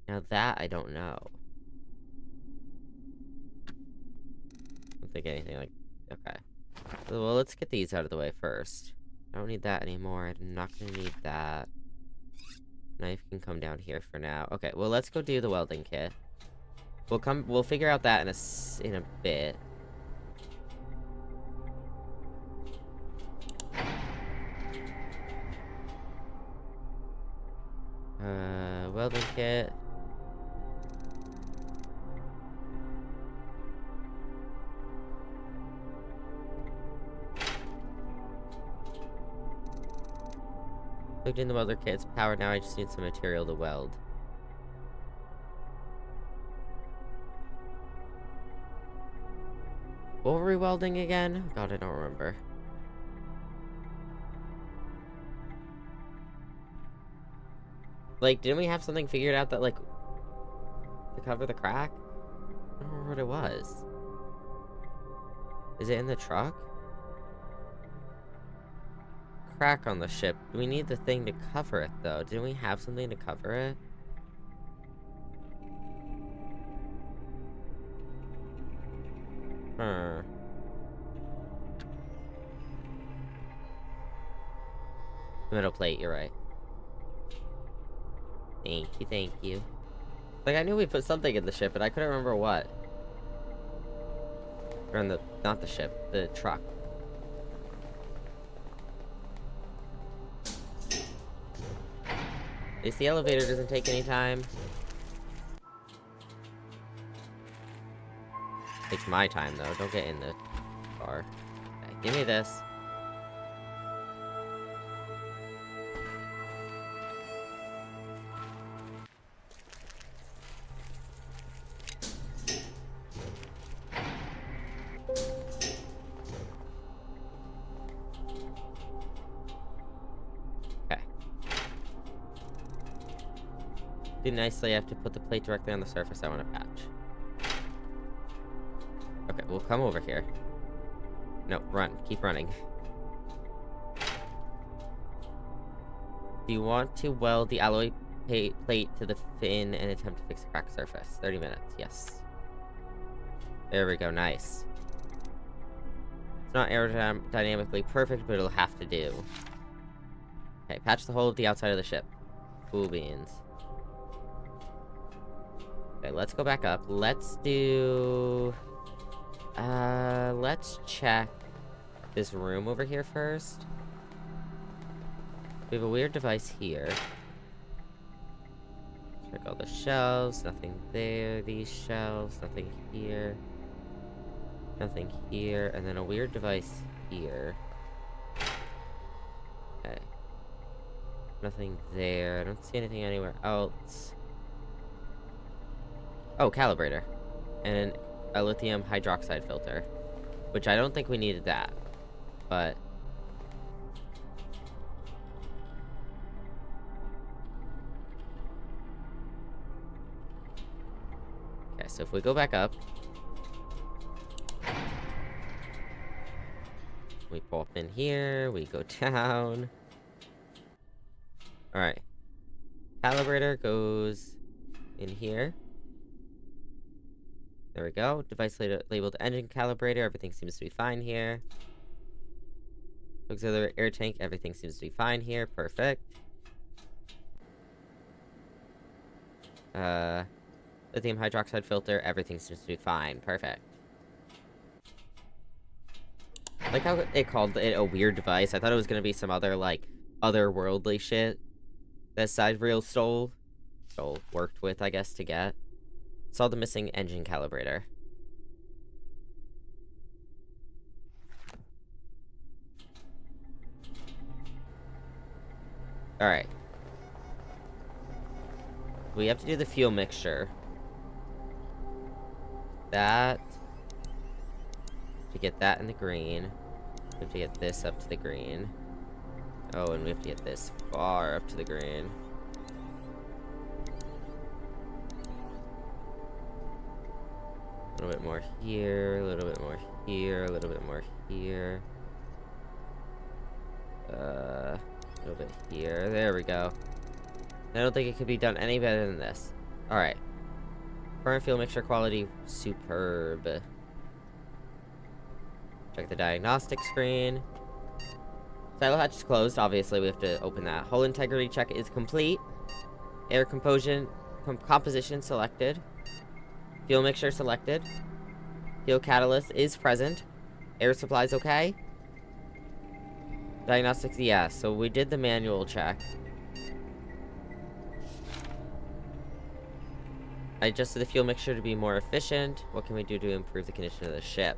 Now that I don't know. think anything like... Okay. Well, let's get these out of the way first. I don't need that anymore. I'm not gonna need that. Knife can come down here for now. Okay, well, let's go do the welding kit. We'll figure out that in a bit. Welding kit. Plugged in the welder kit. It's powered now. I just need some material to weld. What were we welding again? God, I don't remember. Like, didn't we have something figured out that, like, to cover the crack? I don't remember what it was. Is it in the truck? Crack on the ship. Do we need the thing to cover it, though? Didn't we have something to cover it? Huh. Metal plate, you're right. Thank you, thank you. Like, I knew we put something in the ship, but I couldn't remember what. Or in the... not the ship, the truck. At least the elevator doesn't take any time. Takes my time, though. Don't get in the car. Okay, give me this. Do nicely, I have to put the plate directly on the surface I want to patch. Okay, we'll come over here. No, run. Keep running. Do you want to weld the alloy plate to the fin and attempt to fix the cracked surface? 30 minutes, yes. There we go, nice. It's not aerodynamically perfect, but it'll have to do. Okay, patch the hole of the outside of the ship. Cool beans. Okay, let's go back up. Let's do... let's check this room over here first. We have a weird device here. Check all the shelves. Nothing there. These shelves. Nothing here. Nothing here. And then a weird device here. Okay. Nothing there. I don't see anything anywhere else. Oh, calibrator. And a lithium hydroxide filter. Which I don't think we needed that. But... okay, so if we go back up... we pop in here, we go down... Alright. Calibrator goes in here. There we go. Device labeled engine calibrator. Everything seems to be fine here. Auxiliary air tank. Everything seems to be fine here. Perfect. Lithium hydroxide filter. Everything seems to be fine. Perfect. Like how it called it a weird device. I thought it was gonna be some other, like, otherworldly shit that Sidereel worked with, I guess, to get. Saw the missing engine calibrator. Alright. We have to do the fuel mixture. That. To get that in the green. We have to get this up to the green. Oh, and we have to get this far up to the green. A little bit more here, a little bit more here, a little bit more here. A little bit here. There we go. I don't think it could be done any better than this. Alright. Current fuel mixture quality, superb. Check the diagnostic screen. Silo hatch is closed. Obviously, we have to open that. Hull integrity check is complete. Air composition selected. Fuel mixture selected. Fuel catalyst is present. Air supply is okay. Diagnostics, yes. So we did the manual check. I adjusted the fuel mixture to be more efficient. What can we do to improve the condition of the ship?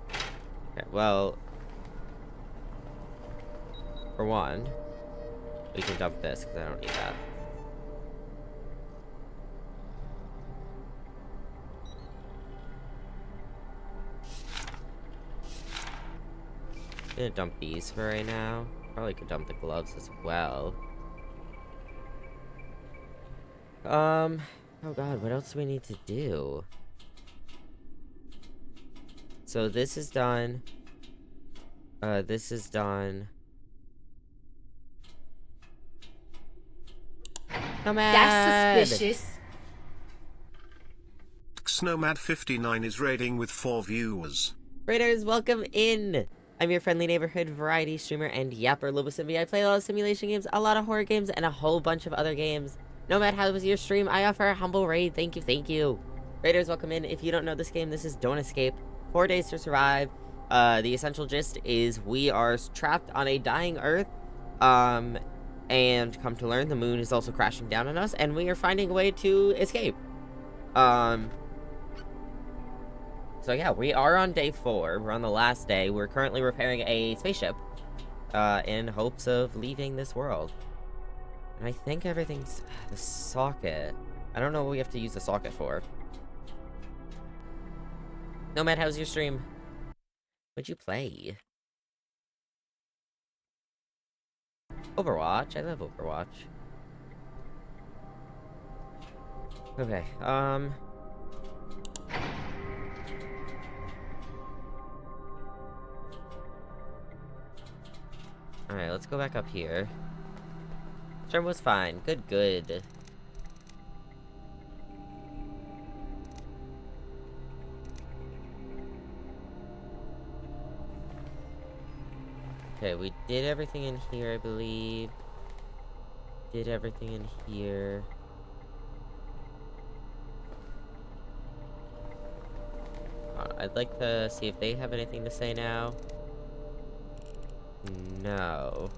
Okay, well... For one, we can dump this, because I don't need that. I'm gonna dump these for right now. Probably could dump the gloves as well. Oh god, what else do we need to do? So this is done. This is done. Nomad! That's suspicious. Nomad59 is raiding with 4 viewers. Raiders, welcome in! I'm your friendly neighborhood variety streamer and yapper, Lobo. I play a lot of simulation games, a lot of horror games, and a whole bunch of other games. Nomad, how was your stream? I offer a humble raid. Thank you, thank you. Raiders, welcome in. If you don't know this game, this is Don't Escape. 4 days to survive. The essential gist is we are trapped on a dying Earth. And come to learn, the moon is also crashing down on us, and we are finding a way to escape. So yeah, we are on day 4. We're on the last day. We're currently repairing a spaceship, in hopes of leaving this world. And I think everything's... The socket. I don't know what we have to use the socket for. Nomad, how's your stream? What'd you play? Overwatch? I love Overwatch. Okay, Alright, let's go back up here. Stream was fine. Good, good. Okay, we did everything in here, I believe. Did everything in here. I'd like to see if they have anything to say now. No.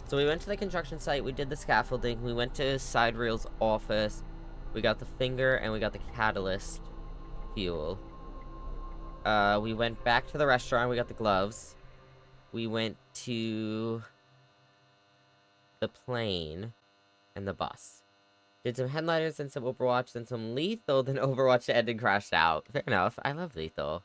So we went to the construction site, we did the scaffolding, we went to Sidereel's office, we got the finger, and we got the catalyst fuel. We went back to the restaurant, we got the gloves. We went to the plane and the bus. Did some headliners, then some Overwatch, then some Lethal, then Overwatch ended and crashed out. Fair enough. I love Lethal.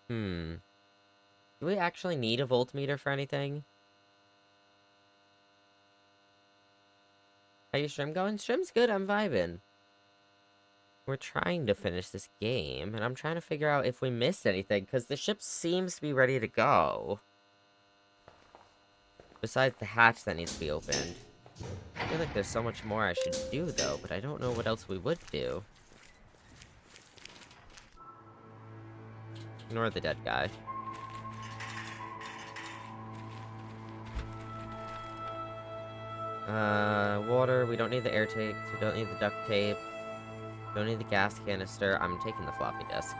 Do we actually need a voltmeter for anything? How your stream going? Stream's good, I'm vibing. We're trying to finish this game, and I'm trying to figure out if we missed anything, because the ship seems to be ready to go. Besides the hatch that needs to be opened. I feel like there's so much more I should do, though, but I don't know what else we would do. Ignore the dead guy. Water, we don't need the air tape, we don't need the duct tape. Don't need the gas canister. I'm taking the floppy disk.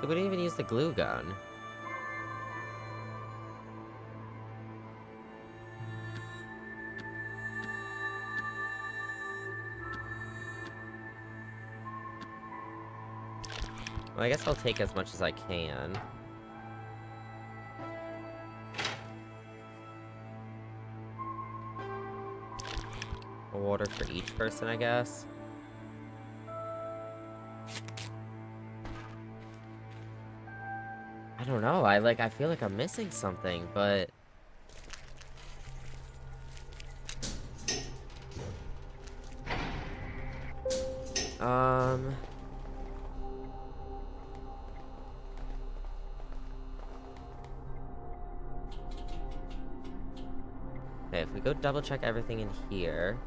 So we didn't even use the glue gun. Well, I guess I'll take as much as I can. Water for each person, I guess. I don't know. I feel like I'm missing something, but Okay, if we go double check everything in here.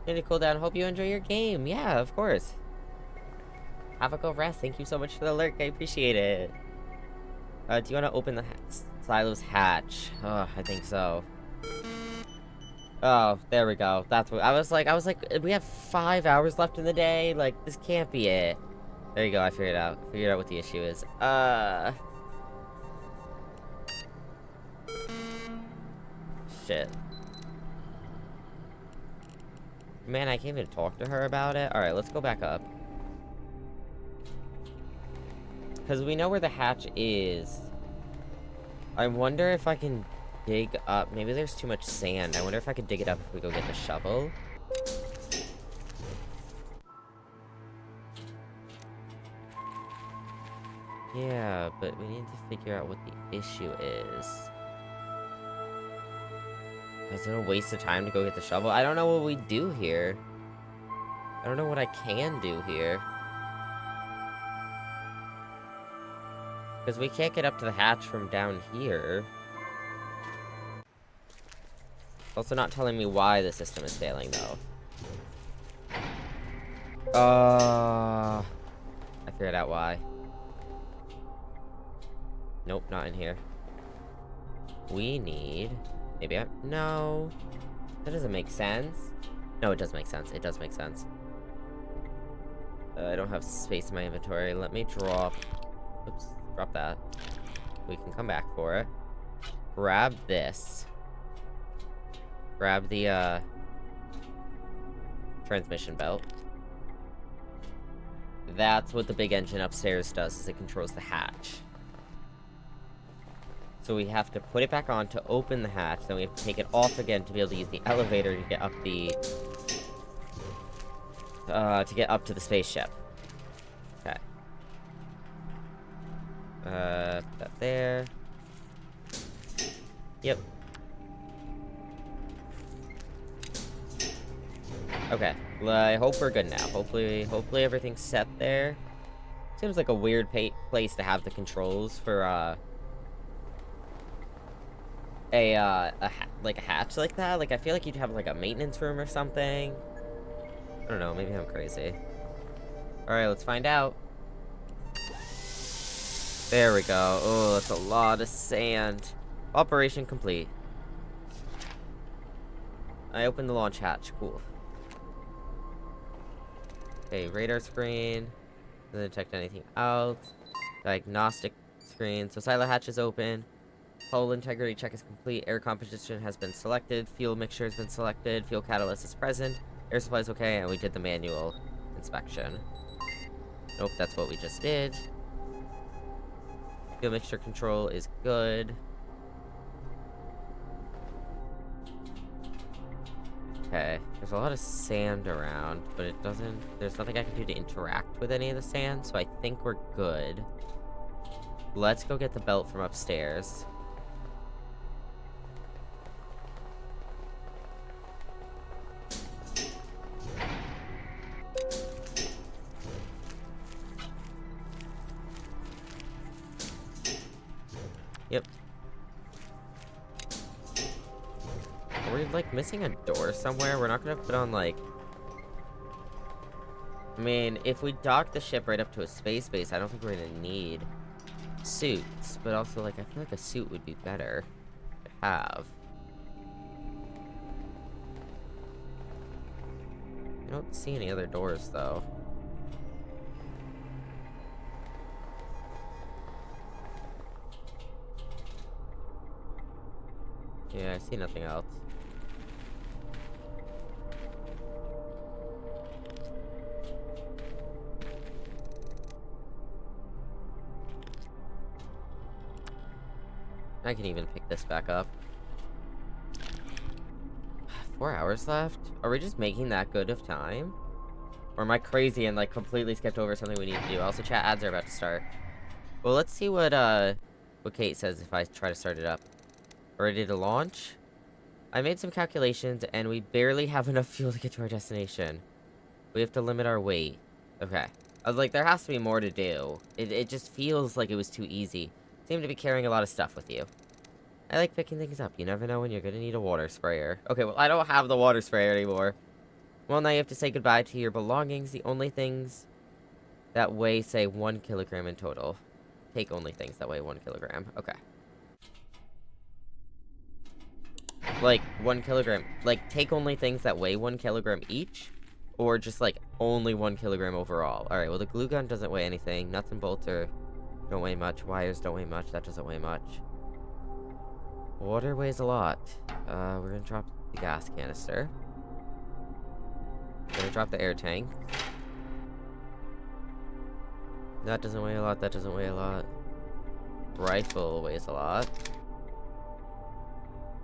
Need to cool down. Hope you enjoy your game. Yeah, of course. Have a go rest. Thank you so much for the alert. I appreciate it. Do you want to open the silo's hatch? Oh, I think so. Oh, there we go. That's what I was like. We have 5 hours left in the day. Like, this can't be it. There you go. I figured it out. Figured out what the issue is. Shit. Man, I can't even talk to her about it. Alright, let's go back up. Because we know where the hatch is. I wonder if I can dig up. Maybe there's too much sand. I wonder if I could dig it up if we go get the shovel. Yeah, but we need to figure out what the issue is. Is it a waste of time to go get the shovel? I don't know what we do here. I don't know what I can do here. Because we can't get up to the hatch from down here. It's also not telling me why the system is failing, though. I figured out why. Nope, not in here. We need... Maybe I... No. That doesn't make sense. No, it does make sense. It does make sense. I don't have space in my inventory. Let me drop... Oops. Drop that. We can come back for it. Grab this. Grab the, transmission belt. That's what the big engine upstairs does, is it controls the hatch. So we have to put it back on to open the hatch, then we have to take it off again to be able to use the elevator to get up to the spaceship. Okay. Put that there. Yep. Okay. I hope we're good now. Hopefully everything's set there. Seems like a weird place to have the controls for, like a hatch like that. Like, I feel like you'd have like a maintenance room or something. I don't know, maybe I'm crazy. Alright, let's find out. There we go. Oh, that's a lot of sand. Operation complete. I opened the launch hatch. Cool. Okay, radar screen. Doesn't detect anything else. Diagnostic screen. So silo hatch is open. Hull integrity check is complete. Air composition has been selected. Fuel mixture has been selected. Fuel catalyst is present. Air supply is okay, and we did the manual inspection. Nope, that's what we just did. Fuel mixture control is good. Okay, there's a lot of sand around, but it doesn't... There's nothing I can do to interact with any of the sand, so I think we're good. Let's go get the belt from upstairs. Yep. Are we, like, missing a door somewhere? We're not gonna put on, like... I mean, if we dock the ship right up to a space base, I don't think we're gonna need suits. But also, like, I feel like a suit would be better to have. I don't see any other doors, though. Yeah, I see nothing else. I can even pick this back up. 4 hours left? Are we just making that good of time? Or am I crazy and, like, completely skipped over something we need to do? Also, chat ads are about to start. Well, let's see what Kate says if I try to start it up. Ready to launch? I made some calculations, and we barely have enough fuel to get to our destination. We have to limit our weight. Okay. I was like, there has to be more to do. It just feels like it was too easy. Seem to be carrying a lot of stuff with you. I like picking things up. You never know when you're gonna need a water sprayer. Okay, well, I don't have the water sprayer anymore. Well, now you have to say goodbye to your belongings. The only things that weigh, say, 1 kilogram in total. Take only things that weigh 1 kilogram. Okay. Like, 1 kilogram. Like, take only things that weigh 1 kilogram each? Or just, like, only 1 kilogram overall? Alright, well, the glue gun doesn't weigh anything. Nuts and bolts don't weigh much. Wires don't weigh much. That doesn't weigh much. Water weighs a lot. We're gonna drop the gas canister. We're gonna drop the air tank. That doesn't weigh a lot. That doesn't weigh a lot. Rifle weighs a lot.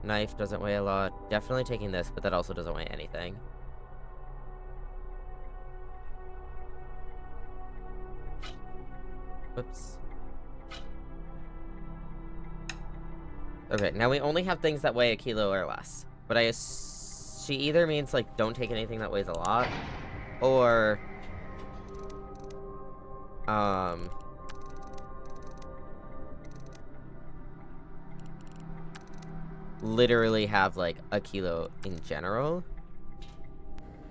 Knife doesn't weigh a lot. Definitely taking this, but that also doesn't weigh anything. Whoops. Okay, now we only have things that weigh a kilo or less. But she either means, like, don't take anything that weighs a lot, or, literally have, like, a kilo in general.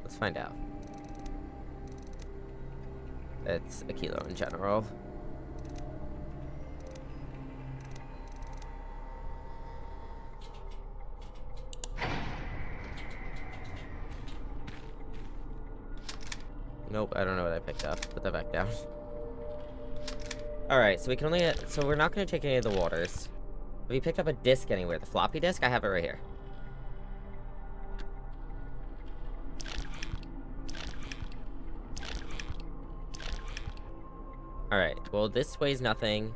Let's find out. It's a kilo in general. Nope, I don't know what I picked up. Put that back down. Alright, so we can only... So we're not going to take any of the waters. Have you picked up a disc anywhere? The floppy disk? I have it right here. Alright, well, this weighs nothing.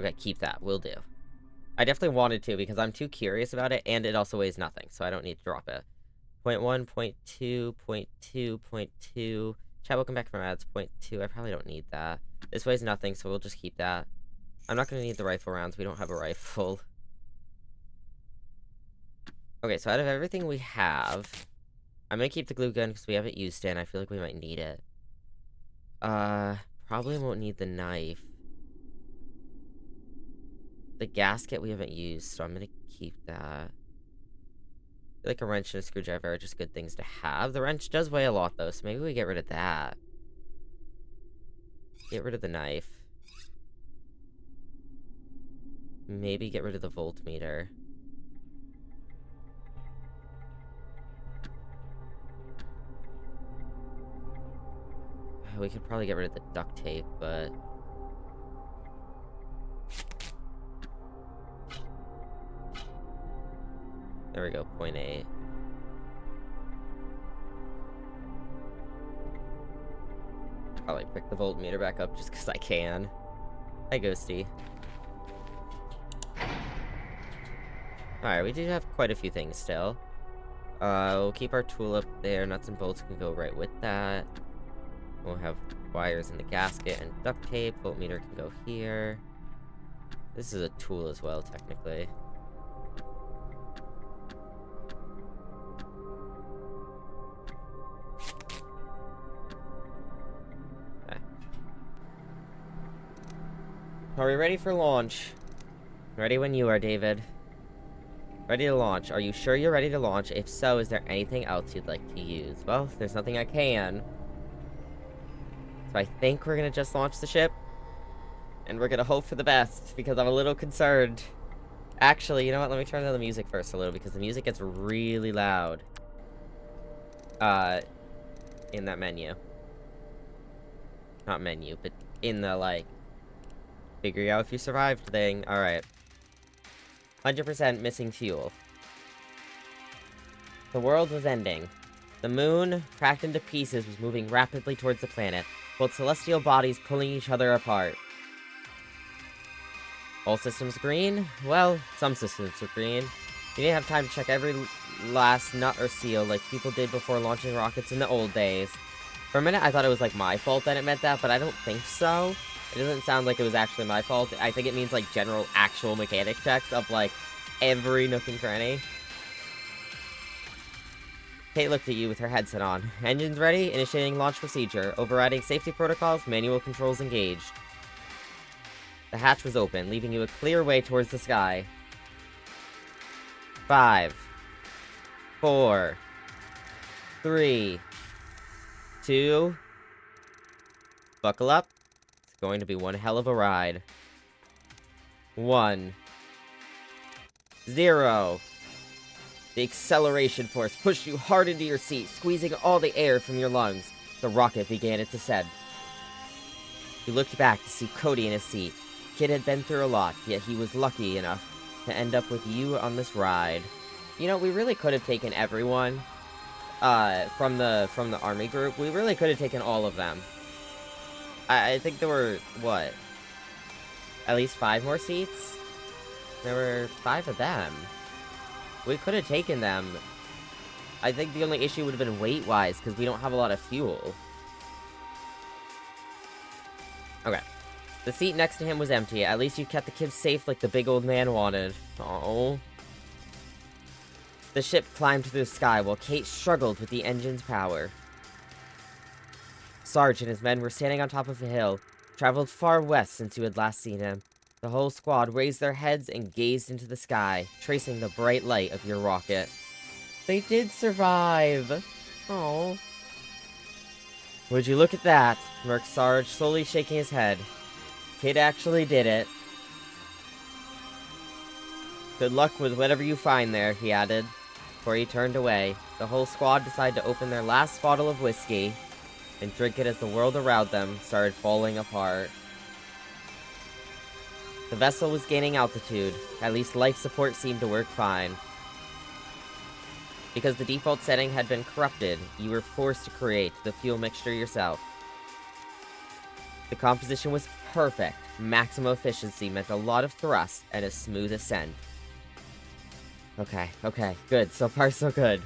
Okay, keep that. Will do. I definitely wanted to because I'm too curious about it, and it also weighs nothing, so I don't need to drop it. 0.1, 0.2, 0.2, 0.2. Chat, welcome back from ads. 0.2. I probably don't need that. This weighs nothing, so we'll just keep that. I'm not going to need the rifle rounds. We don't have a rifle. Okay, so out of everything we have, I'm going to keep the glue gun because we haven't used it, and I feel like we might need it. Probably won't need the knife. The gasket we haven't used, so I'm going to keep that. I feel like a wrench and a screwdriver are just good things to have. The wrench does weigh a lot, though, so maybe we get rid of that. Get rid of the knife. Maybe get rid of the voltmeter. We could probably get rid of the duct tape, but... There we go, 0.8. Probably pick the voltmeter back up just because I can. Hi, Ghosty. Alright, we do have quite a few things still. We'll keep our tool up there. Nuts and bolts can go right with that. We'll have wires in the gasket and duct tape. Voltmeter can go here. This is a tool as well, technically. Okay. Are we ready for launch? Ready when you are, David. Ready to launch. Are you sure you're ready to launch? If so, is there anything else you'd like to use? Well, there's nothing I can. So I think we're gonna just launch the ship. And we're gonna hope for the best, because I'm a little concerned. Actually, you know what? Let me turn down the music first a little, because the music gets really loud. In that menu. Not menu, but in the, like, figure out if you survived thing. Alright. 100% missing fuel. The world was ending. The moon, cracked into pieces, was moving rapidly towards the planet, both celestial bodies pulling each other apart. All systems green? Well, some systems were green. You didn't have time to check every last nut or seal like people did before launching rockets in the old days. For a minute, I thought it was, like, my fault that it meant that, but I don't think so. It doesn't sound like it was actually my fault. I think it means, like, general, actual mechanic checks of, like, every nook and cranny. Kate looked at you with her headset on. Engines ready? Initiating launch procedure. Overriding safety protocols. Manual controls engaged. The hatch was open, leaving you a clear way towards the sky. 5, 4, 3, 2. Buckle up. It's going to be one hell of a ride. 1, 0. The acceleration force pushed you hard into your seat, squeezing all the air from your lungs. The rocket began its ascent. You looked back to see Cody in his seat. Kid had been through a lot, yet he was lucky enough to end up with you on this ride. You know, we really could have taken everyone from the army group. We really could have taken all of them. I think there were, what? At least 5 more seats? There were 5 of them. We could have taken them. I think the only issue would have been weight-wise, because we don't have a lot of fuel. Okay. The seat next to him was empty. At least you kept the kids safe like the big old man wanted. Oh. The ship climbed through the sky while Kate struggled with the engine's power. Sarge and his men were standing on top of a hill, traveled far west since you had last seen him. The whole squad raised their heads and gazed into the sky, tracing the bright light of your rocket. They did survive! Oh. Would you look at that? Murked Sarge, slowly shaking his head. Kid actually did it. Good luck with whatever you find there, he added. Before he turned away, the whole squad decided to open their last bottle of whiskey and drink it as the world around them started falling apart. The vessel was gaining altitude. At least life support seemed to work fine. Because the default setting had been corrupted, you were forced to create the fuel mixture yourself. The composition was perfect. Maximum efficiency meant a lot of thrust and a smooth ascent. Okay, good. So far, so good.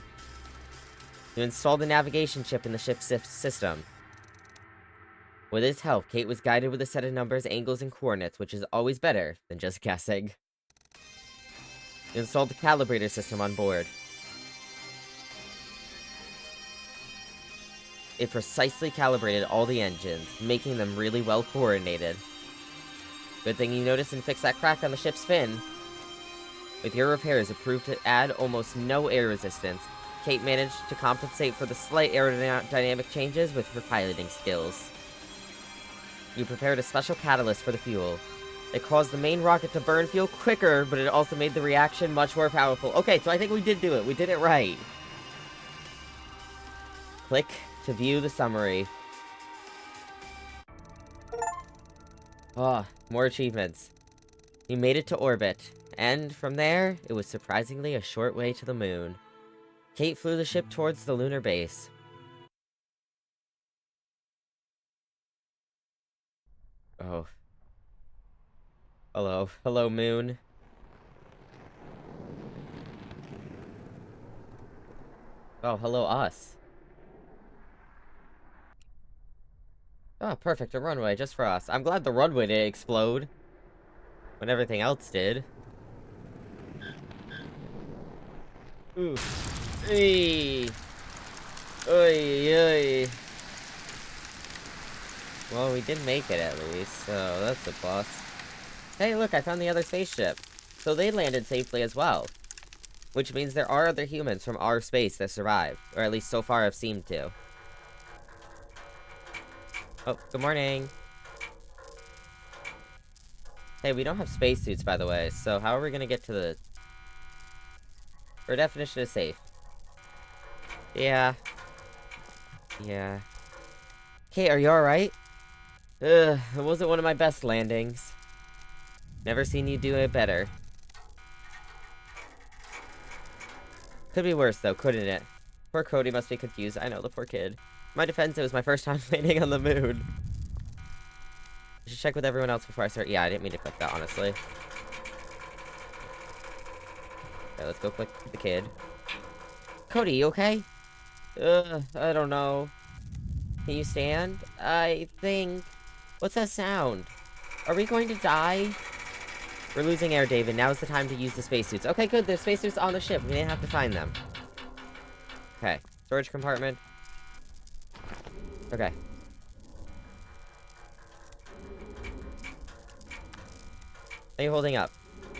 You installed the navigation chip in the ship's system. With its help, Kate was guided with a set of numbers, angles, and coordinates, which is always better than just guessing. You installed the calibrator system on board. It precisely calibrated all the engines, making them really well coordinated. Good thing you noticed and fixed that crack on the ship's fin. With your repairs, it proved to add almost no air resistance. Kate managed to compensate for the slight aerodynamic changes with her piloting skills. You prepared a special catalyst for the fuel. It caused the main rocket to burn fuel quicker, but it also made the reaction much more powerful. Okay, so I think we did do it. We did it right. Click to view the summary. More achievements. You made it to orbit, and from there, it was surprisingly a short way to the moon. Kate flew the ship towards the lunar base. Oh. Hello. Hello, moon. Oh, hello, us. Oh, perfect. A runway just for us. I'm glad the runway didn't explode when everything else did. Ooh. Hey. Oy, oy. Well, we did make it at least, so that's a plus. Hey, look, I found the other spaceship. So they landed safely as well. Which means there are other humans from our space that survived. Or at least so far have seemed to. Oh, good morning. Hey, we don't have spacesuits, by the way, so how are we gonna get to the... Our definition is safe. Yeah. Yeah. Okay, are you alright? Ugh, it wasn't one of my best landings. Never seen you do it better. Could be worse, though, couldn't it? Poor Cody must be confused. I know, the poor kid. In my defense, it was my first time landing on the moon. I should check with everyone else before I start. Yeah, I didn't mean to click that, honestly. Okay, let's go click the kid. Cody, you okay? I don't know. Can you stand? I think... What's that sound? Are we going to die? We're losing air, David. Now's the time to use the spacesuits. Okay, good. There's spacesuits on the ship. We didn't have to find them. Okay. Storage compartment. Okay. How are you holding up?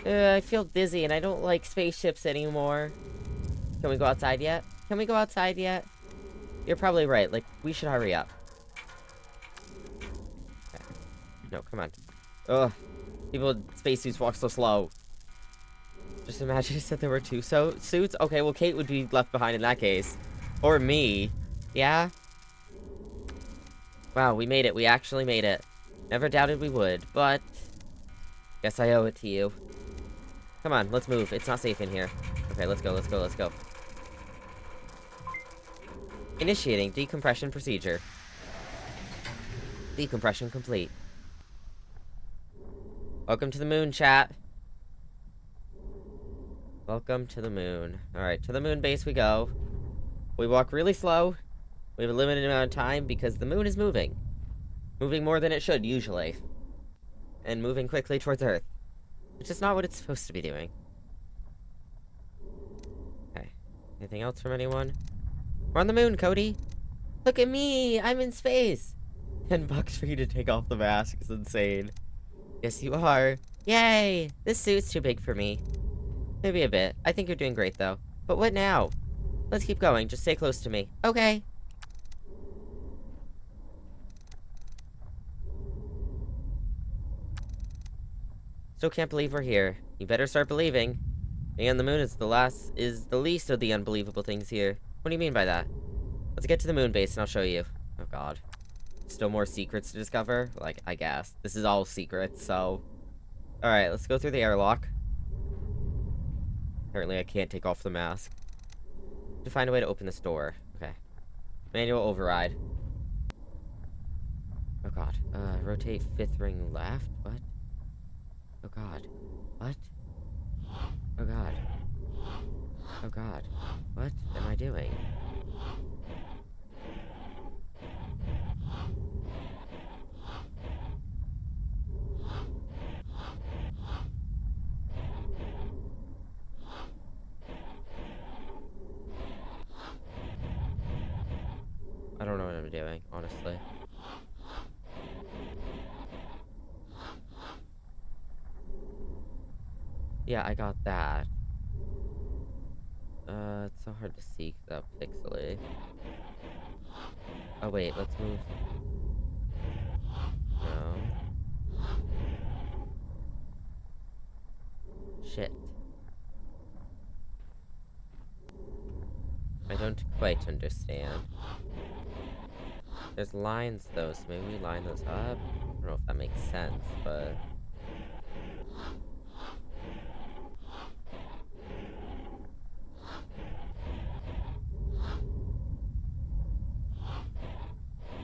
I feel dizzy and I don't like spaceships anymore. Can we go outside yet? Can we go outside yet? You're probably right. Like, we should hurry up. Okay. No, come on. Ugh. People in spacesuits walk so slow. Just imagine if there were two suits. Okay, well, Kate would be left behind in that case. Or me. Yeah? Wow, we made it. We actually made it. Never doubted we would, but... guess I owe it to you. Come on, let's move. It's not safe in here. Okay, let's go, let's go, let's go. Initiating decompression procedure. Decompression complete. Welcome to the moon, chat. Welcome to the moon. Alright, to the moon base we go. We walk really slow. We have a limited amount of time because the moon is moving. Moving more than it should, usually. And moving quickly towards Earth. Which is not what it's supposed to be doing. Okay. Anything else from anyone? We're on the moon, Cody! Look at me! I'm in space! 10 bucks for you to take off the mask is insane. Yes, you are. Yay! This suit's too big for me. Maybe a bit. I think you're doing great, though. But what now? Let's keep going. Just stay close to me. Okay. Still can't believe we're here. You better start believing. Being on the moon is the least of the unbelievable things here. What do you mean by that? Let's get to the moon base and I'll show you. Oh god. Still more secrets to discover? Like, I guess. This is all secrets, so... Alright, let's go through the airlock. Apparently I can't take off the mask. To find a way to open this door. Okay. Manual override. Oh god. Rotate fifth ring left? What? Oh god. What? Oh god. Oh god. What am I doing? I don't know what I'm doing, honestly. Yeah, I got that. It's so hard to see because I'm pixely. Oh wait, let's move. No. Shit. I don't quite understand. There's lines though, so maybe we line those up? I don't know if that makes sense, but...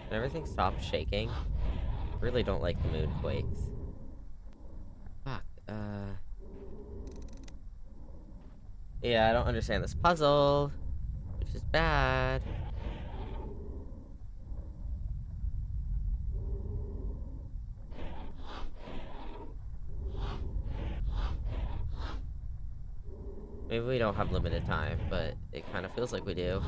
Can everything stop shaking? I really don't like the moon quakes. Fuck, yeah, I don't understand this puzzle, which is bad. Maybe we don't have limited time, but it kind of feels like we do.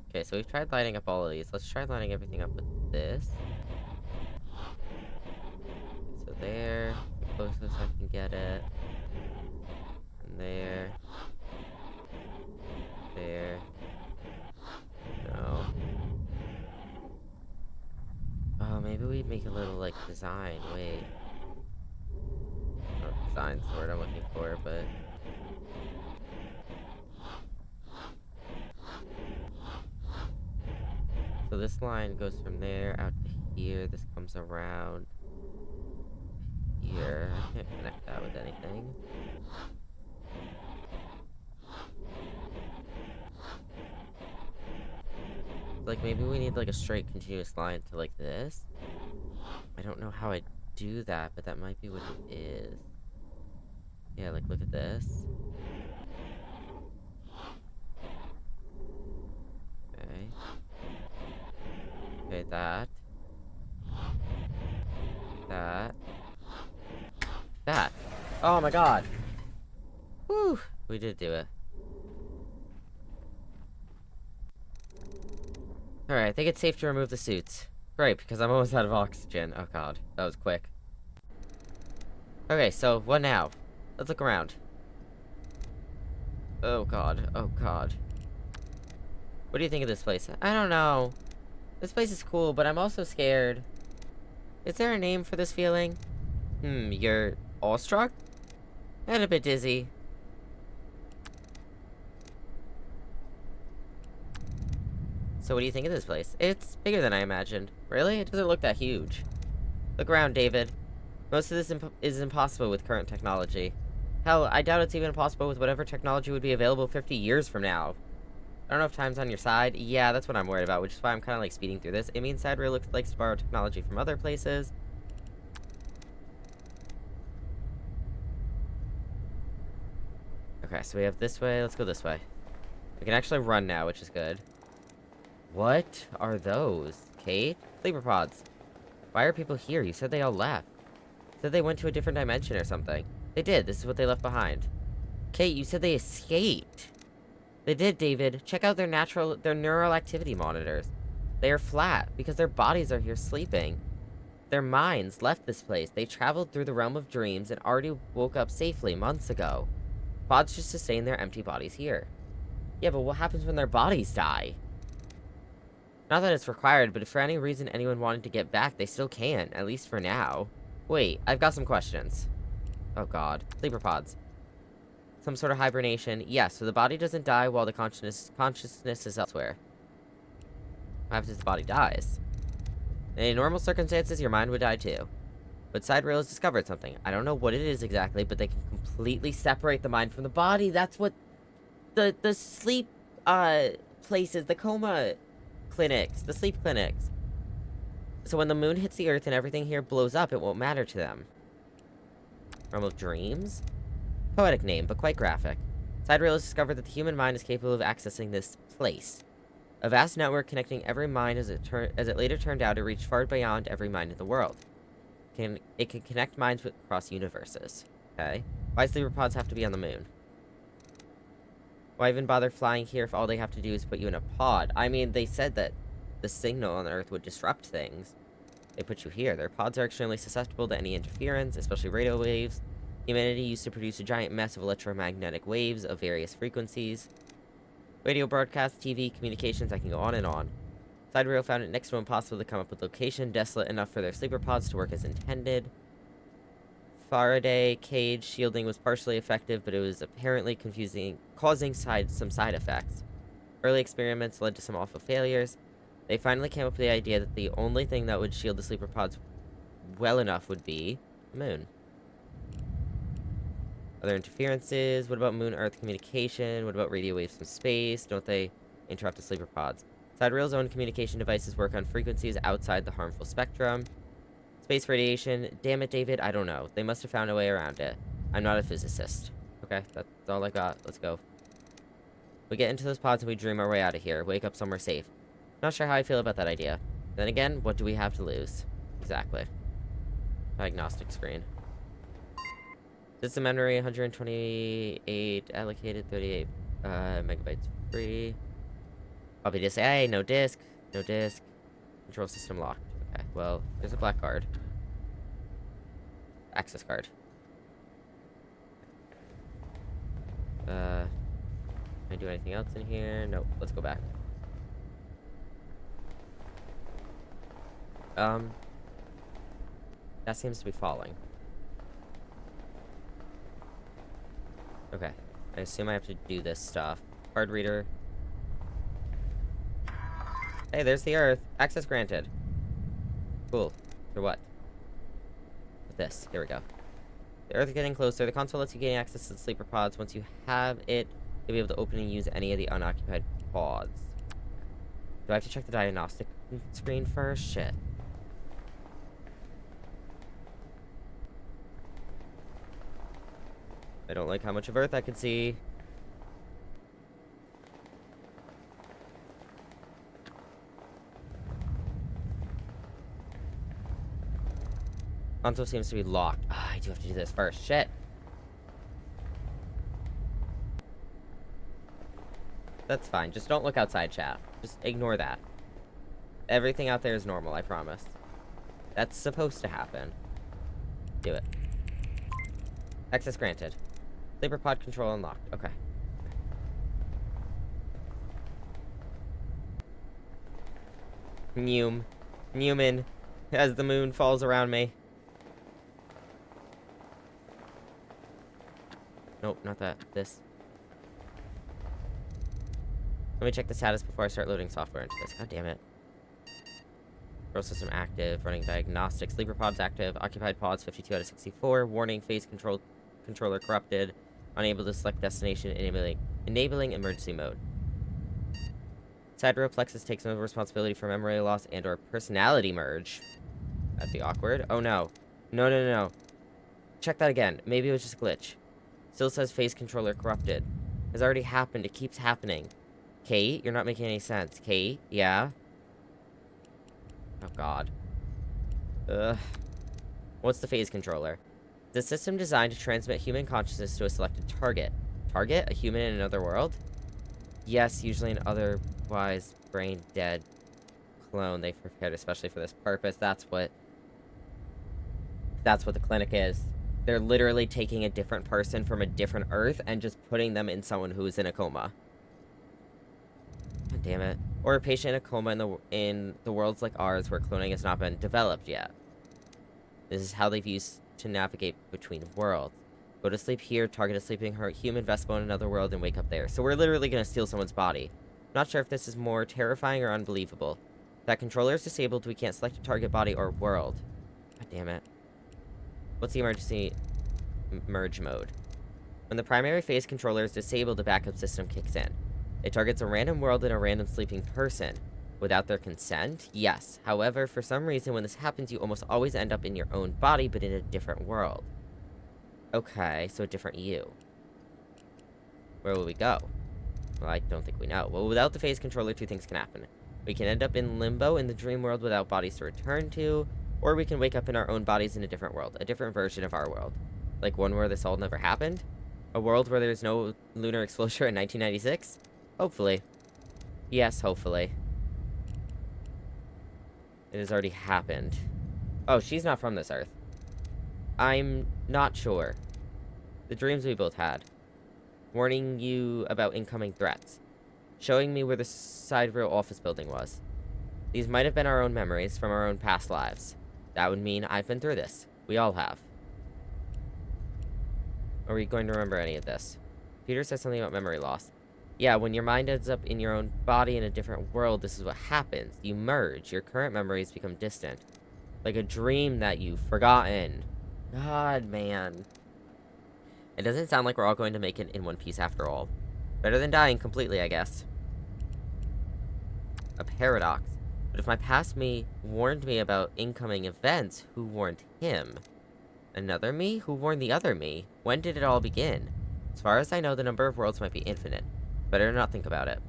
Okay, so we've tried lining up all of these. Let's try lining everything up with this. So there, the closest I can get it. And there. There. No. Oh, maybe we make a little, like, design. Wait. Oh, design's the word I'm looking for, but... So this line goes from there out to here. This comes around here. I can't connect that with anything. Like, maybe we need, like, a straight continuous line to, like, this. I don't know how I do that, but that might be what it is. Yeah, like, look at this. Okay. Okay, that. That. That. Oh my god. Whew. We did do it. Alright, I think it's safe to remove the suits. Great, because I'm almost out of oxygen. Oh god, that was quick. Okay, so what now? Let's look around. Oh god, oh god. What do you think of this place? I don't know. This place is cool, but I'm also scared. Is there a name for this feeling? You're awestruck? And a bit dizzy. So what do you think of this place? It's bigger than I imagined. Really? It doesn't look that huge. Look around, David. Most of this is impossible with current technology. Hell, I doubt it's even possible with whatever technology would be available 50 years from now. I don't know if time's on your side. Yeah, that's what I'm worried about, which is why I'm kind of like speeding through this. It means Sidereal likes to borrow technology from other places. Okay, so we have this way. Let's go this way. We can actually run now, which is good. What are those? Kate? Sleeper pods. Why are people here? You said they all left. Said they went to a different dimension or something. They did. This is what they left behind. Kate, you said they escaped. They did, David. Check out their neural activity monitors. They are flat because their bodies are here sleeping. Their minds left this place. They traveled through the realm of dreams and already woke up safely months ago. Pods just sustain their empty bodies here. Yeah, but what happens when their bodies die? Not that it's required, but if for any reason anyone wanted to get back, they still can, at least for now. Wait, I've got some questions. Oh god. Sleeper pods. Some sort of hibernation. Yes, so the body doesn't die while the consciousness is elsewhere. What happens if the body dies? In normal circumstances, your mind would die too. But Sidereal has discovered something. I don't know what it is exactly, but they can completely separate the mind from the body. That's what the sleep places, the coma clinics, the sleep clinics. So when the moon hits the earth and everything here blows up, it won't matter to them. Realm of Dreams? Poetic name, but quite graphic. Sidereal has discovered that the human mind is capable of accessing this place. A vast network connecting every mind as it later turned out to reach far beyond every mind in the world. It can connect minds across universes. Okay. Why sleeper pods have to be on the moon? Why even bother flying here if all they have to do is put you in a pod? I mean, they said that the signal on Earth would disrupt things. They put you here. Their pods are extremely susceptible to any interference, especially radio waves. Humanity used to produce a giant mess of electromagnetic waves of various frequencies. Radio broadcasts, TV, communications, I can go on and on. Sidereal found it next to impossible to come up with location desolate enough for their sleeper pods to work as intended. Faraday cage shielding was partially effective, but it was apparently causing some side effects. Early experiments led to some awful failures. They finally came up with the idea that the only thing that would shield the sleeper pods well enough would be the moon. Other interferences? What about moon-Earth communication? What about radio waves from space? Don't they interrupt the sleeper pods? Sidereal's own communication devices work on frequencies outside the harmful spectrum. Space radiation. Damn it, David, I don't know. They must have found a way around it. I'm not a physicist. Okay, that's all I got. Let's go. We get into those pods and we dream our way out of here. Wake up somewhere safe. Not sure how I feel about that idea. Then again, what do we have to lose? Exactly. Diagnostic screen. System memory, 128 allocated, 38 megabytes free. Copy disk. Hey, no disk. No disk. Control system locked. Okay, well, there's a black card. Access card. Can I do anything else in here? Nope. Let's go back. That seems to be falling. Okay. I assume I have to do this stuff. Card reader. Hey, there's the Earth. Access granted. Cool. For what? With this. Here we go. The Earth is getting closer. The console lets you gain access to the sleeper pods. Once you have it, you'll be able to open and use any of the unoccupied pods. Do I have to check the diagnostic screen first? Shit. I don't like how much of Earth I can see. Console seems to be locked. Ah, I do have to do this first. Shit. That's fine. Just don't look outside, chat. Just ignore that. Everything out there is normal, I promise. That's supposed to happen. Do it. Access granted. Sleeper pod control unlocked. Okay. Newman. As the moon falls around me. Nope, not that. This. Let me check the status before I start loading software into this. God damn it. Control system active. Running diagnostics. Sleeper pods active. Occupied pods 52 out of 64. Warning. Phase controller corrupted. Unable to select destination. Enabling emergency mode. Sidereal plexus takes no responsibility for memory loss and or personality merge. That'd be awkward. Oh no. No. Check that again. Maybe it was just a glitch. Still says phase controller corrupted. Has already happened. It keeps happening. Kate, you're not making any sense. Kate, yeah? Oh god. Ugh. What's the phase controller? The system designed to transmit human consciousness to a selected target. Target? A human in another world? Yes, usually an otherwise brain-dead clone they've prepared especially for this purpose. That's what the clinic is. They're literally taking a different person from a different Earth and just putting them in someone who's in a coma. God damn it. Or a patient in a coma in the worlds like ours where cloning has not been developed yet. This is how they've used to navigate between worlds. Go to sleep here, target a sleeping human Vespo in another world, and wake up there. So we're literally gonna steal someone's body. Not sure if this is more terrifying or unbelievable. That controller is disabled, we can't select a target body or world. God damn it. What's the emergency merge mode? When the primary phase controller is disabled, the backup system kicks in. It targets a random world and a random sleeping person. Without their consent? Yes. However, for some reason, when this happens, you almost always end up in your own body, but in a different world. Okay, so a different you. Where will we go? Well, I don't think we know. Well, without the phase controller, two things can happen. We can end up in limbo in the dream world without bodies to return to, or we can wake up in our own bodies in a different world, a different version of our world. Like one where this all never happened? A world where there's no lunar exposure in 1996? Hopefully. Yes, hopefully. It has already happened. Oh, she's not from this Earth. I'm not sure. The dreams we both had. Warning you about incoming threats. Showing me where the Sidereal office building was. These might have been our own memories from our own past lives. That would mean I've been through this. We all have. Are we going to remember any of this? Peter says something about memory loss. Yeah, when your mind ends up in your own body in a different world, this is what happens. You merge. Your current memories become distant. Like a dream that you've forgotten. God, man. It doesn't sound like we're all going to make it in one piece after all. Better than dying completely, I guess. A paradox. But if my past me warned me about incoming events, who warned him? Another me? Who warned the other me? When did it all begin? As far as I know, the number of worlds might be infinite. Better not think about it.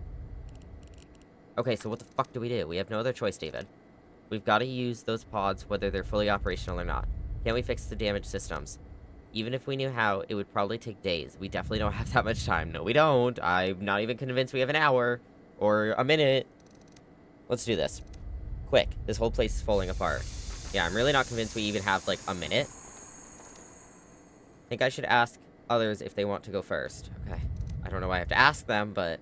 Okay, so what the fuck do? We have no other choice, David. We've got to use those pods whether they're fully operational or not. Can't we fix the damaged systems? Even if we knew how, it would probably take days. We definitely don't have that much time. No, we don't. I'm not even convinced we have an hour. Or a minute. Let's do this. Quick. This whole place is falling apart. Yeah, I'm really not convinced we even have, like, a minute. I think I should ask others if they want to go first. Okay. I don't know why I have to ask them, but...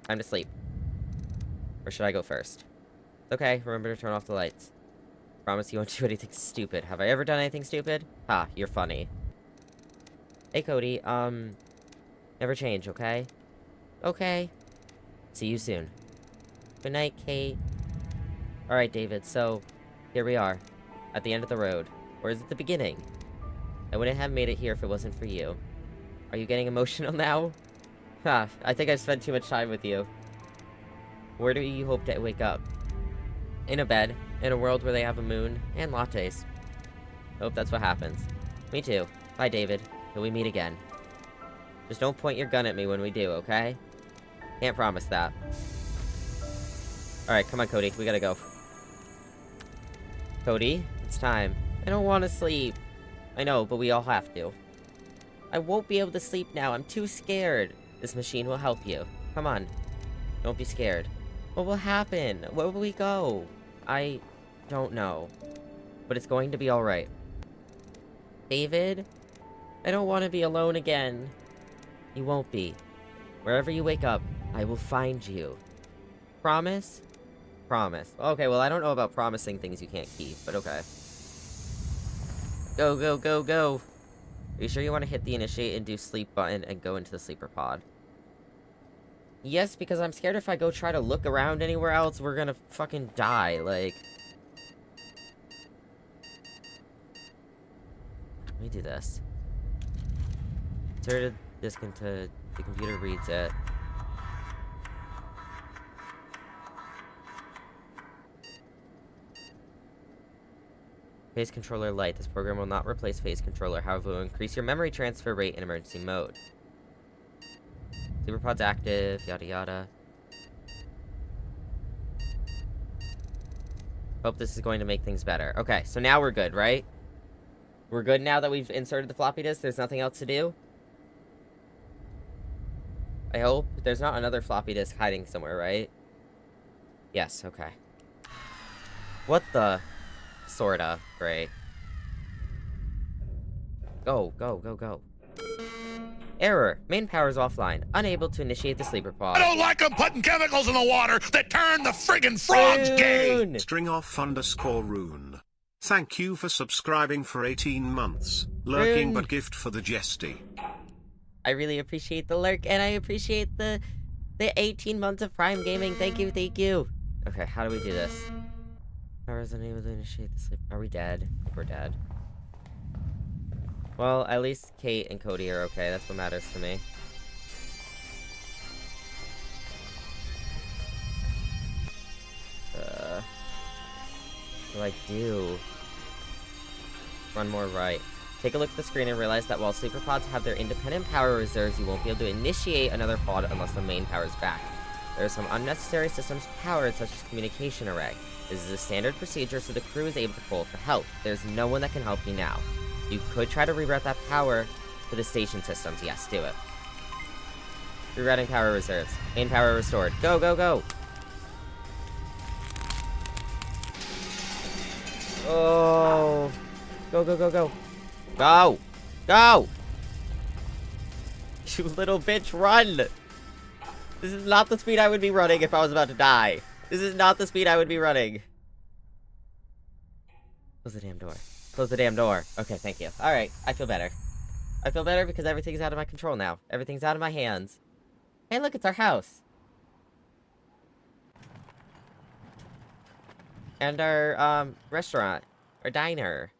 time to sleep. Or should I go first? It's okay. Remember to turn off the lights. Promise you won't do anything stupid. Have I ever done anything stupid? Ha, you're funny. Hey, Cody, never change, okay? Okay. See you soon. Good night, Kate. Alright, David, so, here we are. At the end of the road. Or is it the beginning? I wouldn't have made it here if it wasn't for you. Are you getting emotional now? Ha, I think I've spent too much time with you. Where do you hope to wake up? In a bed, in a world where they have a moon, and lattes. Hope that's what happens. Me too. Bye, David. Till we meet again. Just don't point your gun at me when we do, okay? Can't promise that. Alright, come on, Cody. We gotta go. Cody, it's time. I don't want to sleep. I know, but we all have to. I won't be able to sleep now. I'm too scared. This machine will help you. Come on. Don't be scared. What will happen? Where will we go? I don't know. But it's going to be alright. David? I don't want to be alone again. You won't be. Wherever you wake up, I will find you. Promise? Promise. Okay, well, I don't know about promising things you can't keep, but okay. Go, go, go, go! Are you sure you want to hit the initiate and do sleep button and go into the sleeper pod? Yes, because I'm scared if I go try to look around anywhere else, we're gonna fucking die, like... Let me do this. Insert a disk into... the computer reads it. Phase controller light. This program will not replace phase controller, however, it will increase your memory transfer rate in emergency mode. Superpod's active, yada yada. Hope this is going to make things better. Okay, so now we're good, right? We're good now that we've inserted the floppy disk? There's nothing else to do? I hope. There's not another floppy disk hiding somewhere, right? Yes, okay. What the... Sorta. Great. Go, go, go, go. Error. Main power is offline. Unable to initiate the sleeper pod. I don't like them putting chemicals in the water that turn the friggin' frogs gay! Rune! Stringoff_rune. Thank you for subscribing for 18 months. Lurking Rune. but gift for the jesty. I really appreciate the lurk, and I appreciate the 18 months of Prime Gaming. Thank you, thank you. Okay, how do we do this? Power is unable to initiate the sleep. Are we dead? We're dead. Well, at least Kate and Cody are okay. That's what matters to me. What do I do? Run more right. Take a look at the screen and realize that while sleeper pods have their independent power reserves, you won't be able to initiate another pod unless the main power is back. There are some unnecessary systems powered, such as communication array. This is a standard procedure so the crew is able to pull for help. There's no one that can help you now. You could try to reroute that power to the station systems. Yes, do it. Rerouting power reserves. Main power restored. Go, go, go! Oh! Go, go, go, go! Go! Go! You little bitch, run! This is not the speed I would be running if I was about to die. This is not the speed I would be running. Close the damn door. Close the damn door. Okay, thank you. Alright, I feel better. I feel better because everything's out of my control now. Everything's out of my hands. Hey, look, it's our house. And our, restaurant. Our diner.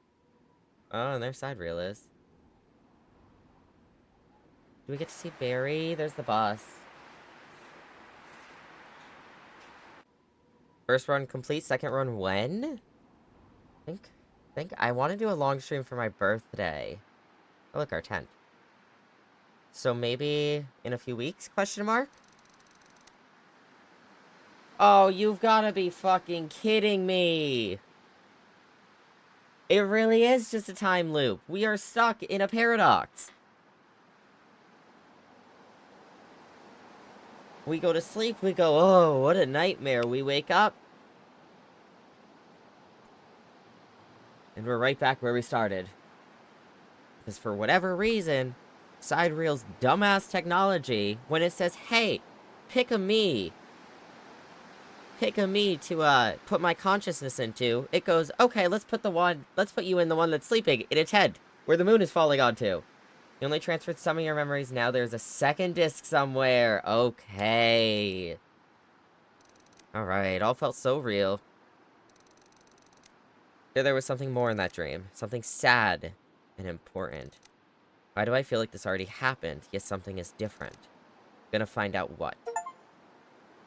Oh, and their side reel is. Do we get to see Barry? There's the bus. First run complete, second run when? I think I want to do a long stream for my birthday. Oh, look, our tent. So maybe in a few weeks, question mark? Oh, you've got to be fucking kidding me. It really is just a time loop. We are stuck in a paradox. We go to sleep, we go, oh, what a nightmare. We wake up. And we're right back where we started. Because for whatever reason, Side Reel's dumbass technology, when it says, hey, pick a me to, put my consciousness into, it goes, okay, let's put you in the one that's sleeping, in its head, where the moon is falling onto. You only transferred some of your memories, now there's a second disc somewhere. Okay. Alright, all felt so real. There was something more in that dream. Something sad and important. Why do I feel like this already happened, yet something is different? Gonna find out what. And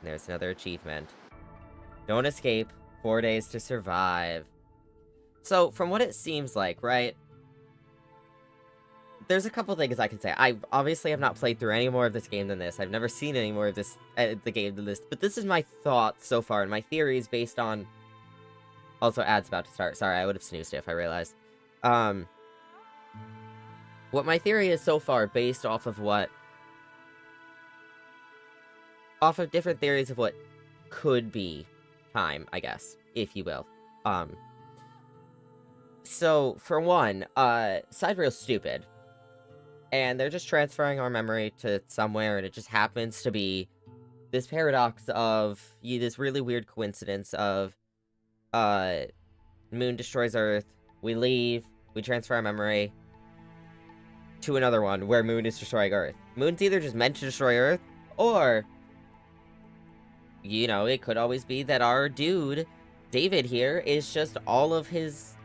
there's another achievement. Don't escape. 4 days to survive. So, from what it seems like, right? There's a couple things I can say. I obviously have not played through any more of this game than this. I've never seen any more of this, the game than this. But this is my thoughts so far, and my theories based on Also, ad's about to start. Sorry, I would have snoozed it if I realized. Um, what my theory is so far, based off of different theories of what could be time, I guess, if you will. So, for one, Sidereal's stupid. And they're just transferring our memory to somewhere, and it just happens to be this paradox of this really weird coincidence of Moon destroys Earth, we leave, we transfer our memory to another one where Moon is destroying Earth. Moon's either just meant to destroy Earth, or, it could always be that our dude, David here, is just all of his,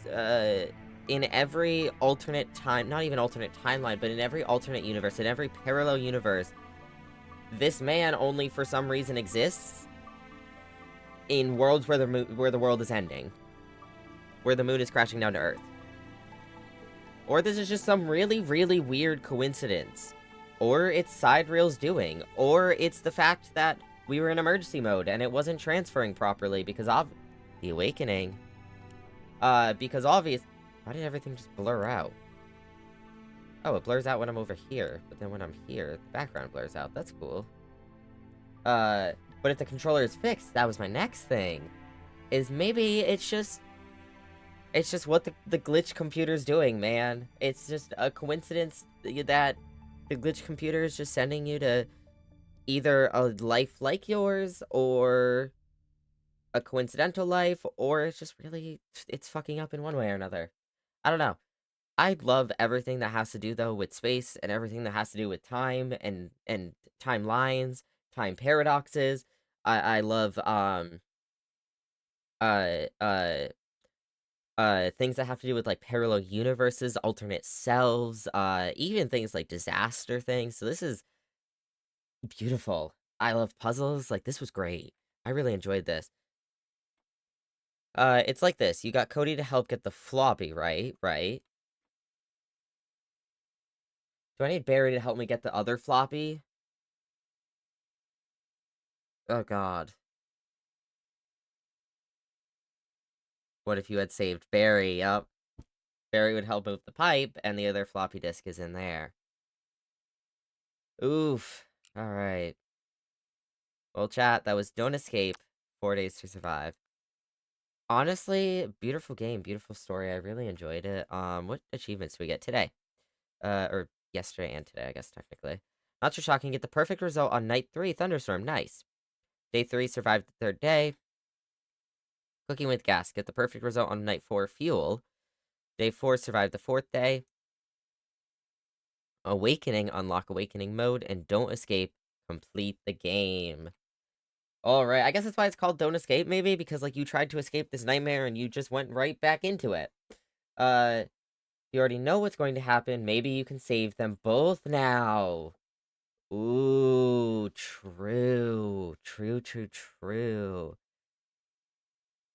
in every alternate time, not even alternate timeline, but in every alternate universe, in every parallel universe, this man only for some reason exists in worlds where the world is ending, where the moon is crashing down to Earth. Or this is just some really, really weird coincidence. Or it's Sidereal's doing. Or it's the fact that we were in emergency mode and it wasn't transferring properly because of the awakening. Because obvious... Why did everything just blur out? Oh, it blurs out when I'm over here. But then when I'm here, the background blurs out. That's cool. But if the controller is fixed, that was my next thing. Is maybe it's just what the glitch computer's doing, man. It's just a coincidence that the glitch computer is just sending you to either a life like yours, or a coincidental life, or it's just really, it's fucking up in one way or another. I don't know. I love everything that has to do, though, with space, and everything that has to do with time, and timelines, time paradoxes. I love, uh, uh, things that have to do with, like, parallel universes, alternate selves, even things like disaster things, so this is beautiful. I love puzzles, like, this was great. I really enjoyed this. It's like this, you got Cody to help get the floppy, right? Right? Do I need Barry to help me get the other floppy? Oh god. What if you had saved Barry? Yup. Barry would help move the pipe, and the other floppy disk is in there. Oof. Alright. Well, chat, that was Don't Escape, 4 Days to Survive. Honestly, beautiful game, beautiful story. I really enjoyed it. What achievements do we get today? Or yesterday and today, I guess, technically. Not so shocking, get the perfect result on night 3, Thunderstorm. Nice. Day 3, survived the 3rd day. Cooking with gas, get the perfect result on night 4, Fuel. Day 4, survived the 4th day. Awakening, unlock awakening mode, and don't escape, complete the game. Alright, I guess that's why it's called Don't Escape, maybe? Because, like, you tried to escape this nightmare and you just went right back into it. You already know what's going to happen. Maybe you can save them both now. Ooh, true. True, true, true.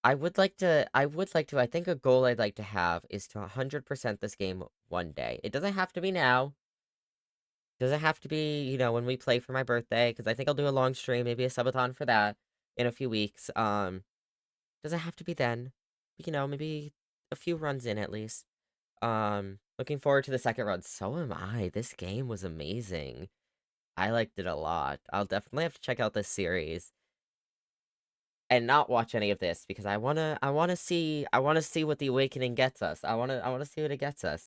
I think a goal I'd like to have is to 100% this game one day. It doesn't have to be now. Doesn't have to be, when we play for my birthday, because I think I'll do a long stream, maybe a subathon for that in a few weeks. Doesn't have to be then. But, maybe a few runs in at least. Looking forward to the second run. So am I. This game was amazing. I liked it a lot. I'll definitely have to check out this series. And not watch any of this, because I wanna see what the Awakening gets us. I wanna see what it gets us.